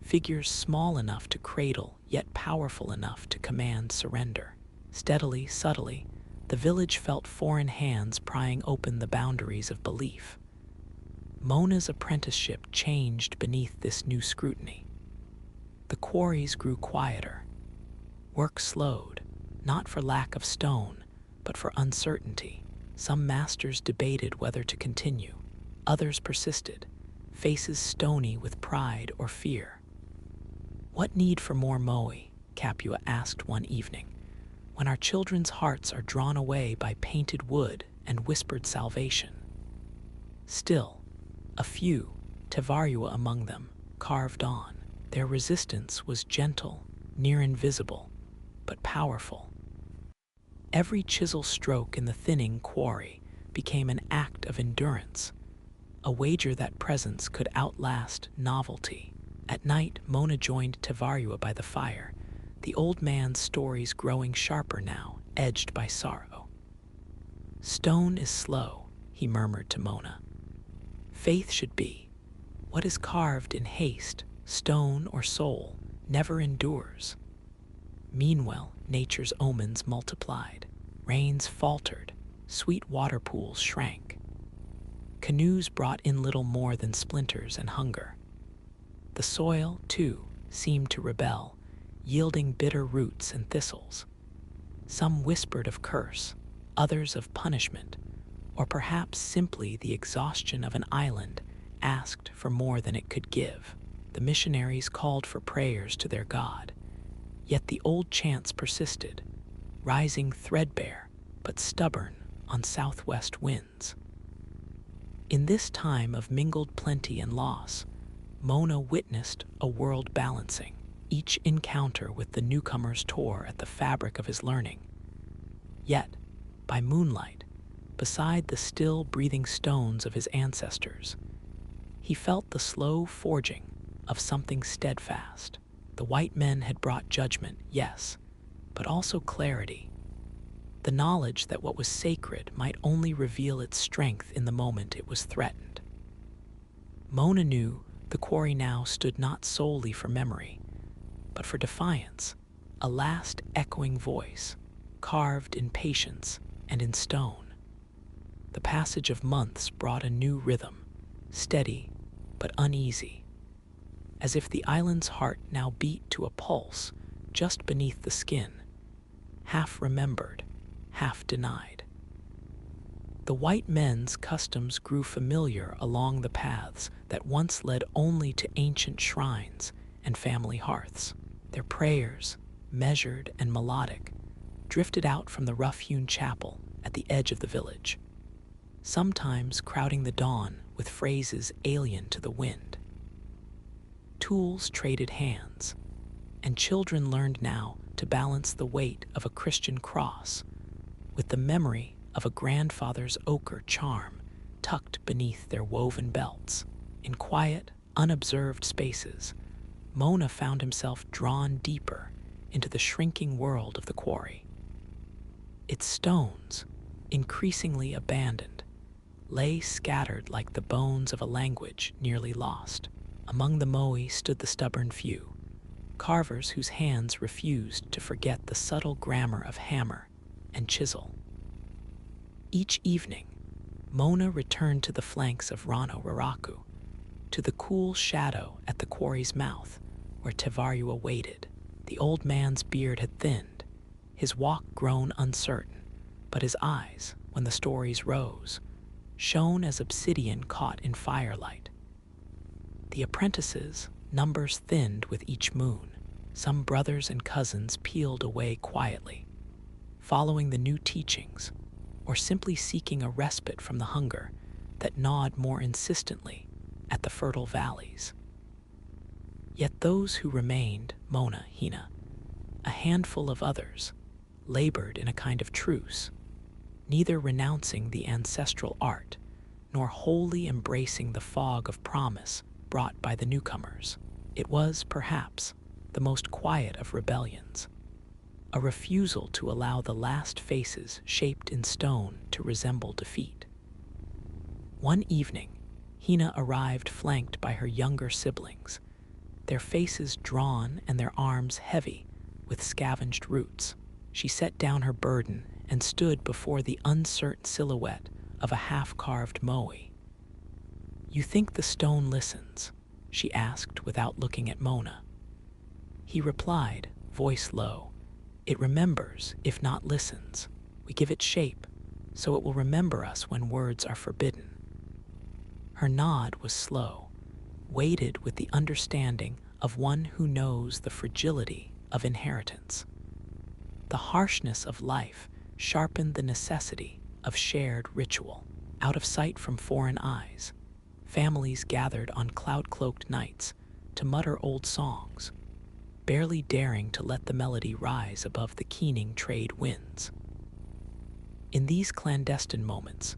figures small enough to cradle yet powerful enough to command surrender. Steadily, subtly, the village felt foreign hands prying open the boundaries of belief. Mona's apprenticeship changed beneath this new scrutiny. The quarries grew quieter. Work slowed, not for lack of stone, but for uncertainty. Some masters debated whether to continue. Others persisted, faces stony with pride or fear. "What need for more moe?" Capua asked one evening, "when our children's hearts are drawn away by painted wood and whispered salvation?" Still, a few, Tevarua among them, carved on. Their resistance was gentle, near invisible, but powerful. Every chisel stroke in the thinning quarry became an act of endurance, a wager that presence could outlast novelty. At night, Mona joined Tevarua by the fire, the old man's stories growing sharper now, edged by sorrow. "Stone is slow," he murmured to Mona. "Faith should be. What is carved in haste, stone or soul, never endures." Meanwhile, nature's omens multiplied. Rains faltered, sweet water pools shrank. Canoes brought in little more than splinters and hunger. The soil, too, seemed to rebel, yielding bitter roots and thistles. Some whispered of curse, others of punishment, or perhaps simply the exhaustion of an island asked for more than it could give. The missionaries called for prayers to their God, yet the old chants persisted, rising threadbare but stubborn on southwest winds. In this time of mingled plenty and loss, Mona witnessed a world balancing. Each encounter with the newcomers tore at the fabric of his learning. Yet, by moonlight, beside the still breathing stones of his ancestors, he felt the slow forging of something steadfast. The white men had brought judgment, yes, but also clarity. The knowledge that what was sacred might only reveal its strength in the moment it was threatened. Mona knew the quarry now stood not solely for memory, but for defiance, a last echoing voice, carved in patience and in stone. The passage of months brought a new rhythm, steady but uneasy, as if the island's heart now beat to a pulse just beneath the skin, half remembered, half denied. The white men's customs grew familiar along the paths that once led only to ancient shrines and family hearths. Their prayers, measured and melodic, drifted out from the rough-hewn chapel at the edge of the village, sometimes crowding the dawn with phrases alien to the wind. Tools traded hands, and children learned now to balance the weight of a Christian cross with the memory of a grandfather's ochre charm tucked beneath their woven belts. In quiet, unobserved spaces, Mona found himself drawn deeper into the shrinking world of the quarry. Its stones, increasingly abandoned, lay scattered like the bones of a language nearly lost. Among the moai stood the stubborn few, carvers whose hands refused to forget the subtle grammar of hammer and chisel. Each evening, Mona returned to the flanks of Rano Raraku, to the cool shadow at the quarry's mouth where Tevarua waited. The old man's beard had thinned, his walk grown uncertain, but his eyes, when the stories rose, shone as obsidian caught in firelight. The apprentices' numbers thinned with each moon. Some brothers and cousins peeled away quietly, following the new teachings, or simply seeking a respite from the hunger that gnawed more insistently at the fertile valleys. Yet those who remained, Mona, Hina, a handful of others, labored in a kind of truce, neither renouncing the ancestral art nor wholly embracing the fog of promise brought by the newcomers. It was, perhaps, the most quiet of rebellions, a refusal to allow the last faces shaped in stone to resemble defeat. One evening, Hina arrived flanked by her younger siblings, their faces drawn and their arms heavy with scavenged roots. She set down her burden and stood before the uncertain silhouette of a half-carved moai. "You think the stone listens?" she asked without looking at Mona. He replied, voice low, "It remembers, if not listens. We give it shape, so it will remember us when words are forbidden." Her nod was slow, weighted with the understanding of one who knows the fragility of inheritance. The harshness of life sharpened the necessity of shared ritual. Out of sight from foreign eyes, families gathered on cloud-cloaked nights to mutter old songs, barely daring to let the melody rise above the keening trade winds. In these clandestine moments,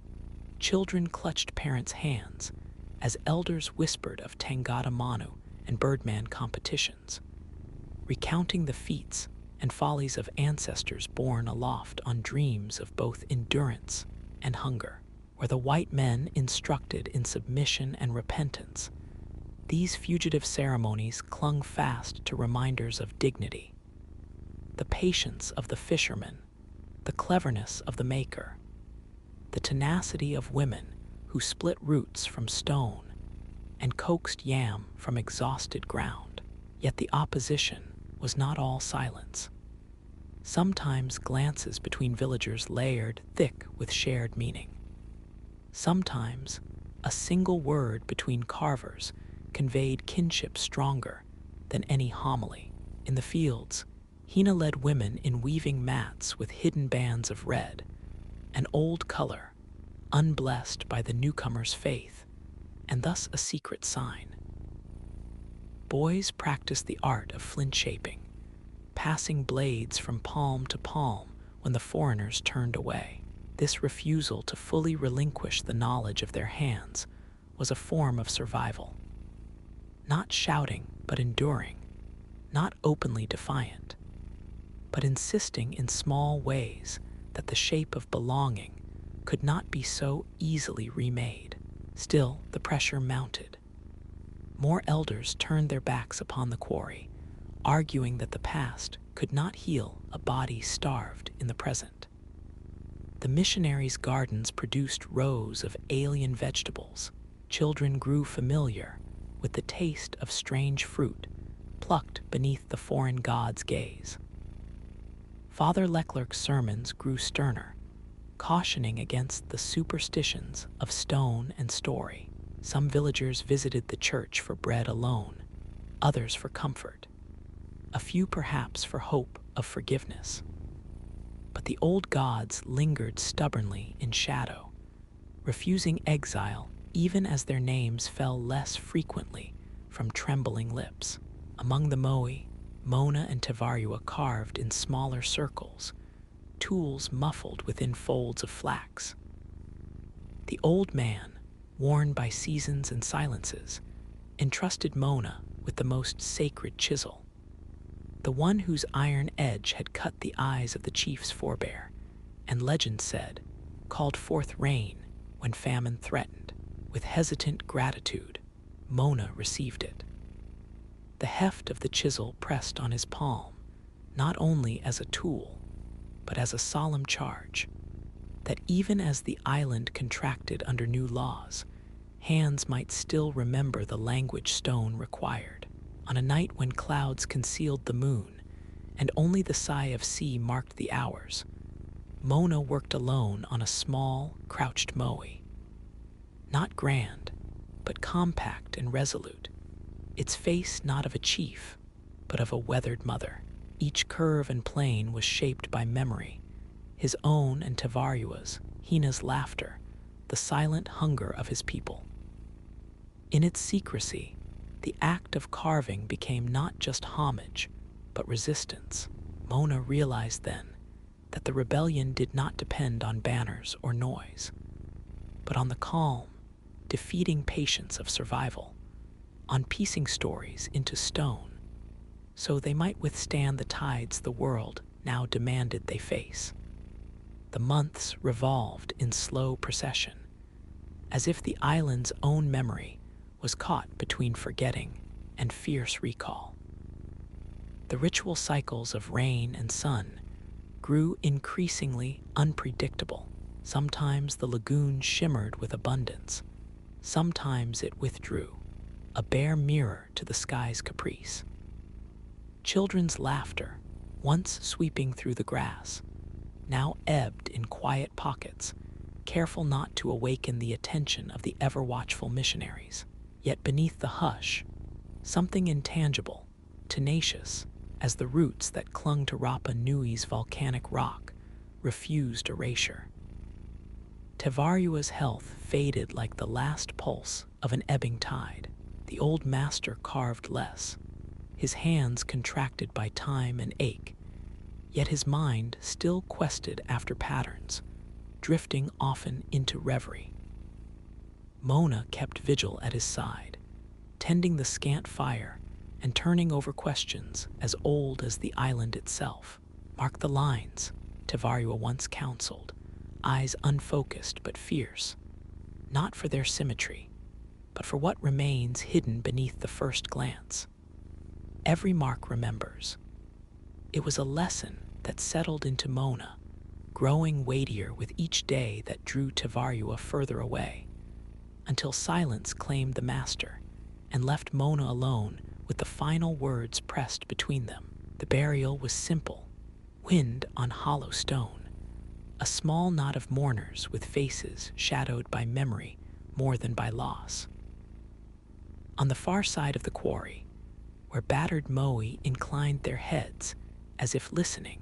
children clutched parents' hands as elders whispered of Tangata Manu and Birdman competitions, recounting the feats and follies of ancestors born aloft on dreams of both endurance and hunger. Where the white men instructed in submission and repentance, these fugitive ceremonies clung fast to reminders of dignity. The patience of the fisherman, the cleverness of the maker, the tenacity of women who split roots from stone and coaxed yam from exhausted ground. Yet the opposition was not all silence. Sometimes glances between villagers layered thick with shared meaning. Sometimes a single word between carvers conveyed kinship stronger than any homily. In the fields, Hina led women in weaving mats with hidden bands of red, an old color, unblessed by the newcomer's faith, and thus a secret sign. Boys practiced the art of flint shaping, passing blades from palm to palm when the foreigners turned away. This refusal to fully relinquish the knowledge of their hands was a form of survival. Not shouting, but enduring, not openly defiant, but insisting in small ways that the shape of belonging could not be so easily remade. Still, the pressure mounted. More elders turned their backs upon the quarry, arguing that the past could not heal a body starved in the present. The missionaries' gardens produced rows of alien vegetables. Children grew familiar with the taste of strange fruit plucked beneath the foreign god's gaze. Father Leclerc's sermons grew sterner, cautioning against the superstitions of stone and story. Some villagers visited the church for bread alone, others for comfort, a few perhaps for hope of forgiveness. But the old gods lingered stubbornly in shadow, refusing exile even as their names fell less frequently from trembling lips. Among the Moai, Mona and Tevarua carved in smaller circles, tools muffled within folds of flax. The old man, worn by seasons and silences, entrusted Mona with the most sacred chisel, the one whose iron edge had cut the eyes of the chief's forebear, and legend said, called forth rain when famine threatened. With hesitant gratitude, Mona received it. The heft of the chisel pressed on his palm, not only as a tool, but as a solemn charge, that even as the island contracted under new laws, hands might still remember the language stone required. On a night when clouds concealed the moon, and only the sigh of sea marked the hours, Mona worked alone on a small, crouched moai. Not grand, but compact and resolute, its face not of a chief, but of a weathered mother. Each curve and plane was shaped by memory, his own and Tevarua's, Hina's laughter, the silent hunger of his people. In its secrecy, the act of carving became not just homage, but resistance. Mona realized then that the rebellion did not depend on banners or noise, but on the calm, defeating patience of survival, on piecing stories into stone, so they might withstand the tides the world now demanded they face. The months revolved in slow procession, as if the island's own memory was caught between forgetting and fierce recall. The ritual cycles of rain and sun grew increasingly unpredictable. Sometimes the lagoon shimmered with abundance, sometimes it withdrew, a bare mirror to the sky's caprice. Children's laughter, once sweeping through the grass, now ebbed in quiet pockets, careful not to awaken the attention of the ever-watchful missionaries. Yet beneath the hush, something intangible, tenacious, as the roots that clung to Rapa Nui's volcanic rock, refused erasure. Tevarua's health faded like the last pulse of an ebbing tide. The old master carved less, his hands contracted by time and ache, yet his mind still quested after patterns, drifting often into reverie. Mona kept vigil at his side, tending the scant fire and turning over questions as old as the island itself. Mark the lines, Tevarua once counseled, eyes unfocused but fierce, not for their symmetry, but for what remains hidden beneath the first glance. Every mark remembers. It was a lesson that settled into Mona, growing weightier with each day that drew Tevarua further away, until silence claimed the master and left Mona alone with the final words pressed between them. The burial was simple, wind on hollow stone, a small knot of mourners with faces shadowed by memory more than by loss. On the far side of the quarry, where battered moai inclined their heads as if listening,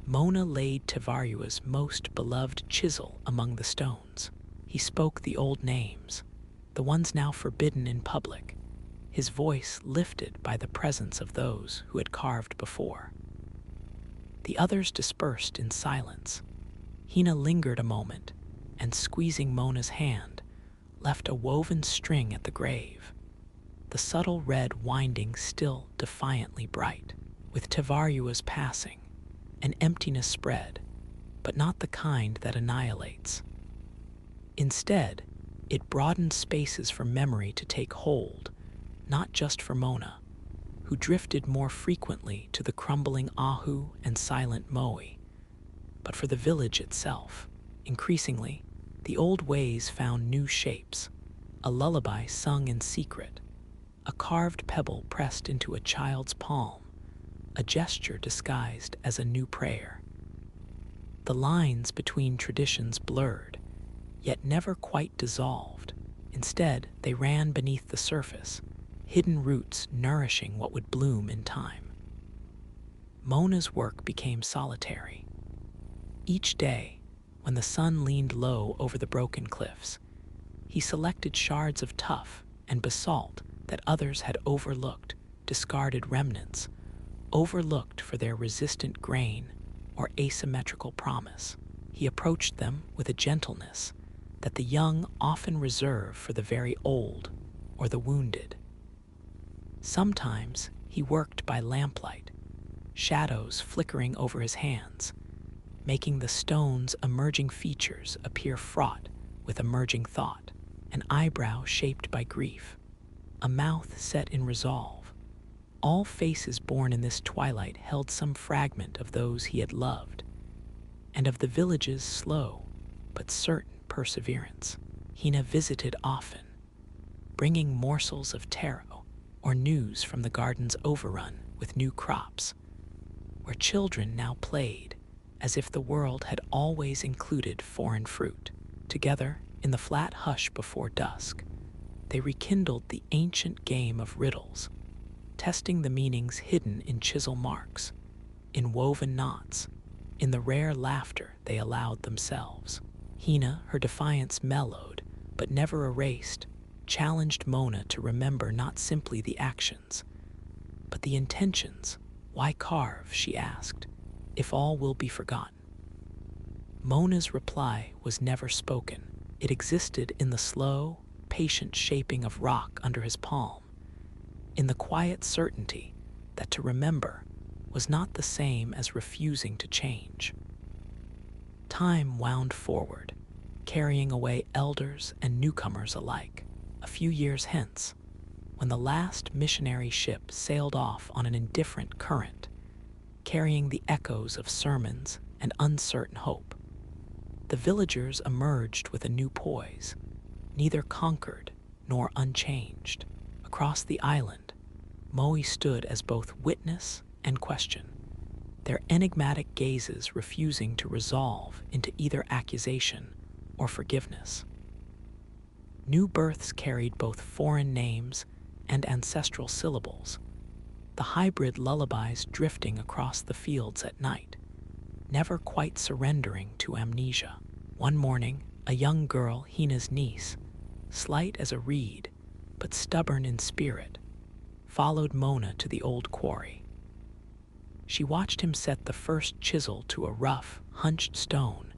Mona laid Tevarua's most beloved chisel among the stones. He spoke the old names, the ones now forbidden in public, his voice lifted by the presence of those who had carved before. The others dispersed in silence. Hina lingered a moment, and squeezing Mona's hand, left a woven string at the grave, the subtle red winding still defiantly bright. With Tevarua's passing, an emptiness spread, but not the kind that annihilates. Instead, it broadened spaces for memory to take hold, not just for Mona, who drifted more frequently to the crumbling ahu and silent moai, but for the village itself. Increasingly, the old ways found new shapes, a lullaby sung in secret, a carved pebble pressed into a child's palm, a gesture disguised as a new prayer. The The lines between traditions blurred, yet never quite dissolved. Instead, they ran beneath the surface, hidden roots nourishing what would bloom in time. Mona's work became solitary. Each day, when the sun leaned low over the broken cliffs, he selected shards of tuff and basalt that others had overlooked, discarded remnants, overlooked for their resistant grain or asymmetrical promise. He approached them with a gentleness that the young often reserve for the very old or the wounded. Sometimes he worked by lamplight, shadows flickering over his hands, making the stone's emerging features appear fraught with emerging thought, an eyebrow shaped by grief, a mouth set in resolve. All faces born in this twilight held some fragment of those he had loved, and of the village's slow but certain perseverance. Hina visited often, bringing morsels of taro or news from the gardens overrun with new crops, where children now played as if the world had always included foreign fruit. Together, in the flat hush before dusk, they rekindled the ancient game of riddles, testing the meanings hidden in chisel marks, in woven knots, in the rare laughter they allowed themselves. Hina, her defiance mellowed, but never erased, challenged Mona to remember not simply the actions, but the intentions. Why carve, she asked, if all will be forgotten? Mona's reply was never spoken. It existed in the slow, patient shaping of rock under his palm, in the quiet certainty that to remember was not the same as refusing to change. Time wound forward, carrying away elders and newcomers alike. A few years hence, when the last missionary ship sailed off on an indifferent current, carrying the echoes of sermons and uncertain hope, the villagers emerged with a new poise, neither conquered nor unchanged. Across the island, Moe stood as both witness and question, their enigmatic gazes refusing to resolve into either accusation or forgiveness. New births carried both foreign names and ancestral syllables, the hybrid lullabies drifting across the fields at night, never quite surrendering to amnesia. One morning, a young girl, Hina's niece, slight as a reed but stubborn in spirit, followed Mona to the old quarry. She watched him set the first chisel to a rough, hunched stone,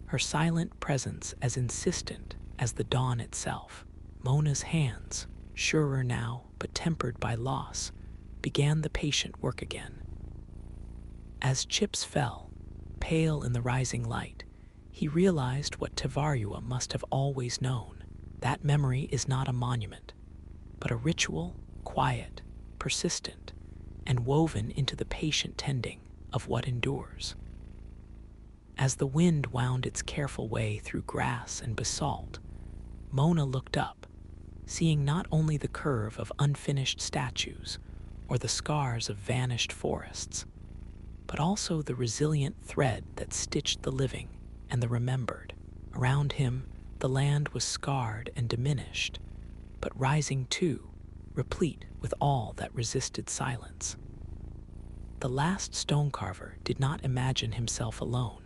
her silent presence as insistent as the dawn itself. Mona's hands, surer now but tempered by loss, began the patient work again. As chips fell, pale in the rising light, he realized what Tevarua must have always known. That memory is not a monument, but a ritual, quiet, persistent, and woven into the patient tending of what endures. As the wind wound its careful way through grass and basalt, Mona looked up, seeing not only the curve of unfinished statues or the scars of vanished forests, but also the resilient thread that stitched the living and the remembered. Around him, the land was scarred and diminished, but rising too, replete with all that resisted silence. The last stonecarver did not imagine himself alone.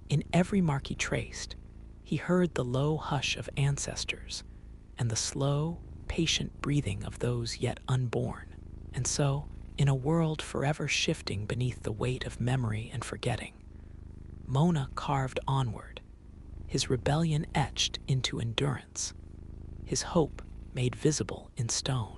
In every mark he traced, he heard the low hush of ancestors and the slow, patient breathing of those yet unborn. And so, in a world forever shifting beneath the weight of memory and forgetting, Mona carved onward, his rebellion etched into endurance, his hope made visible in stone.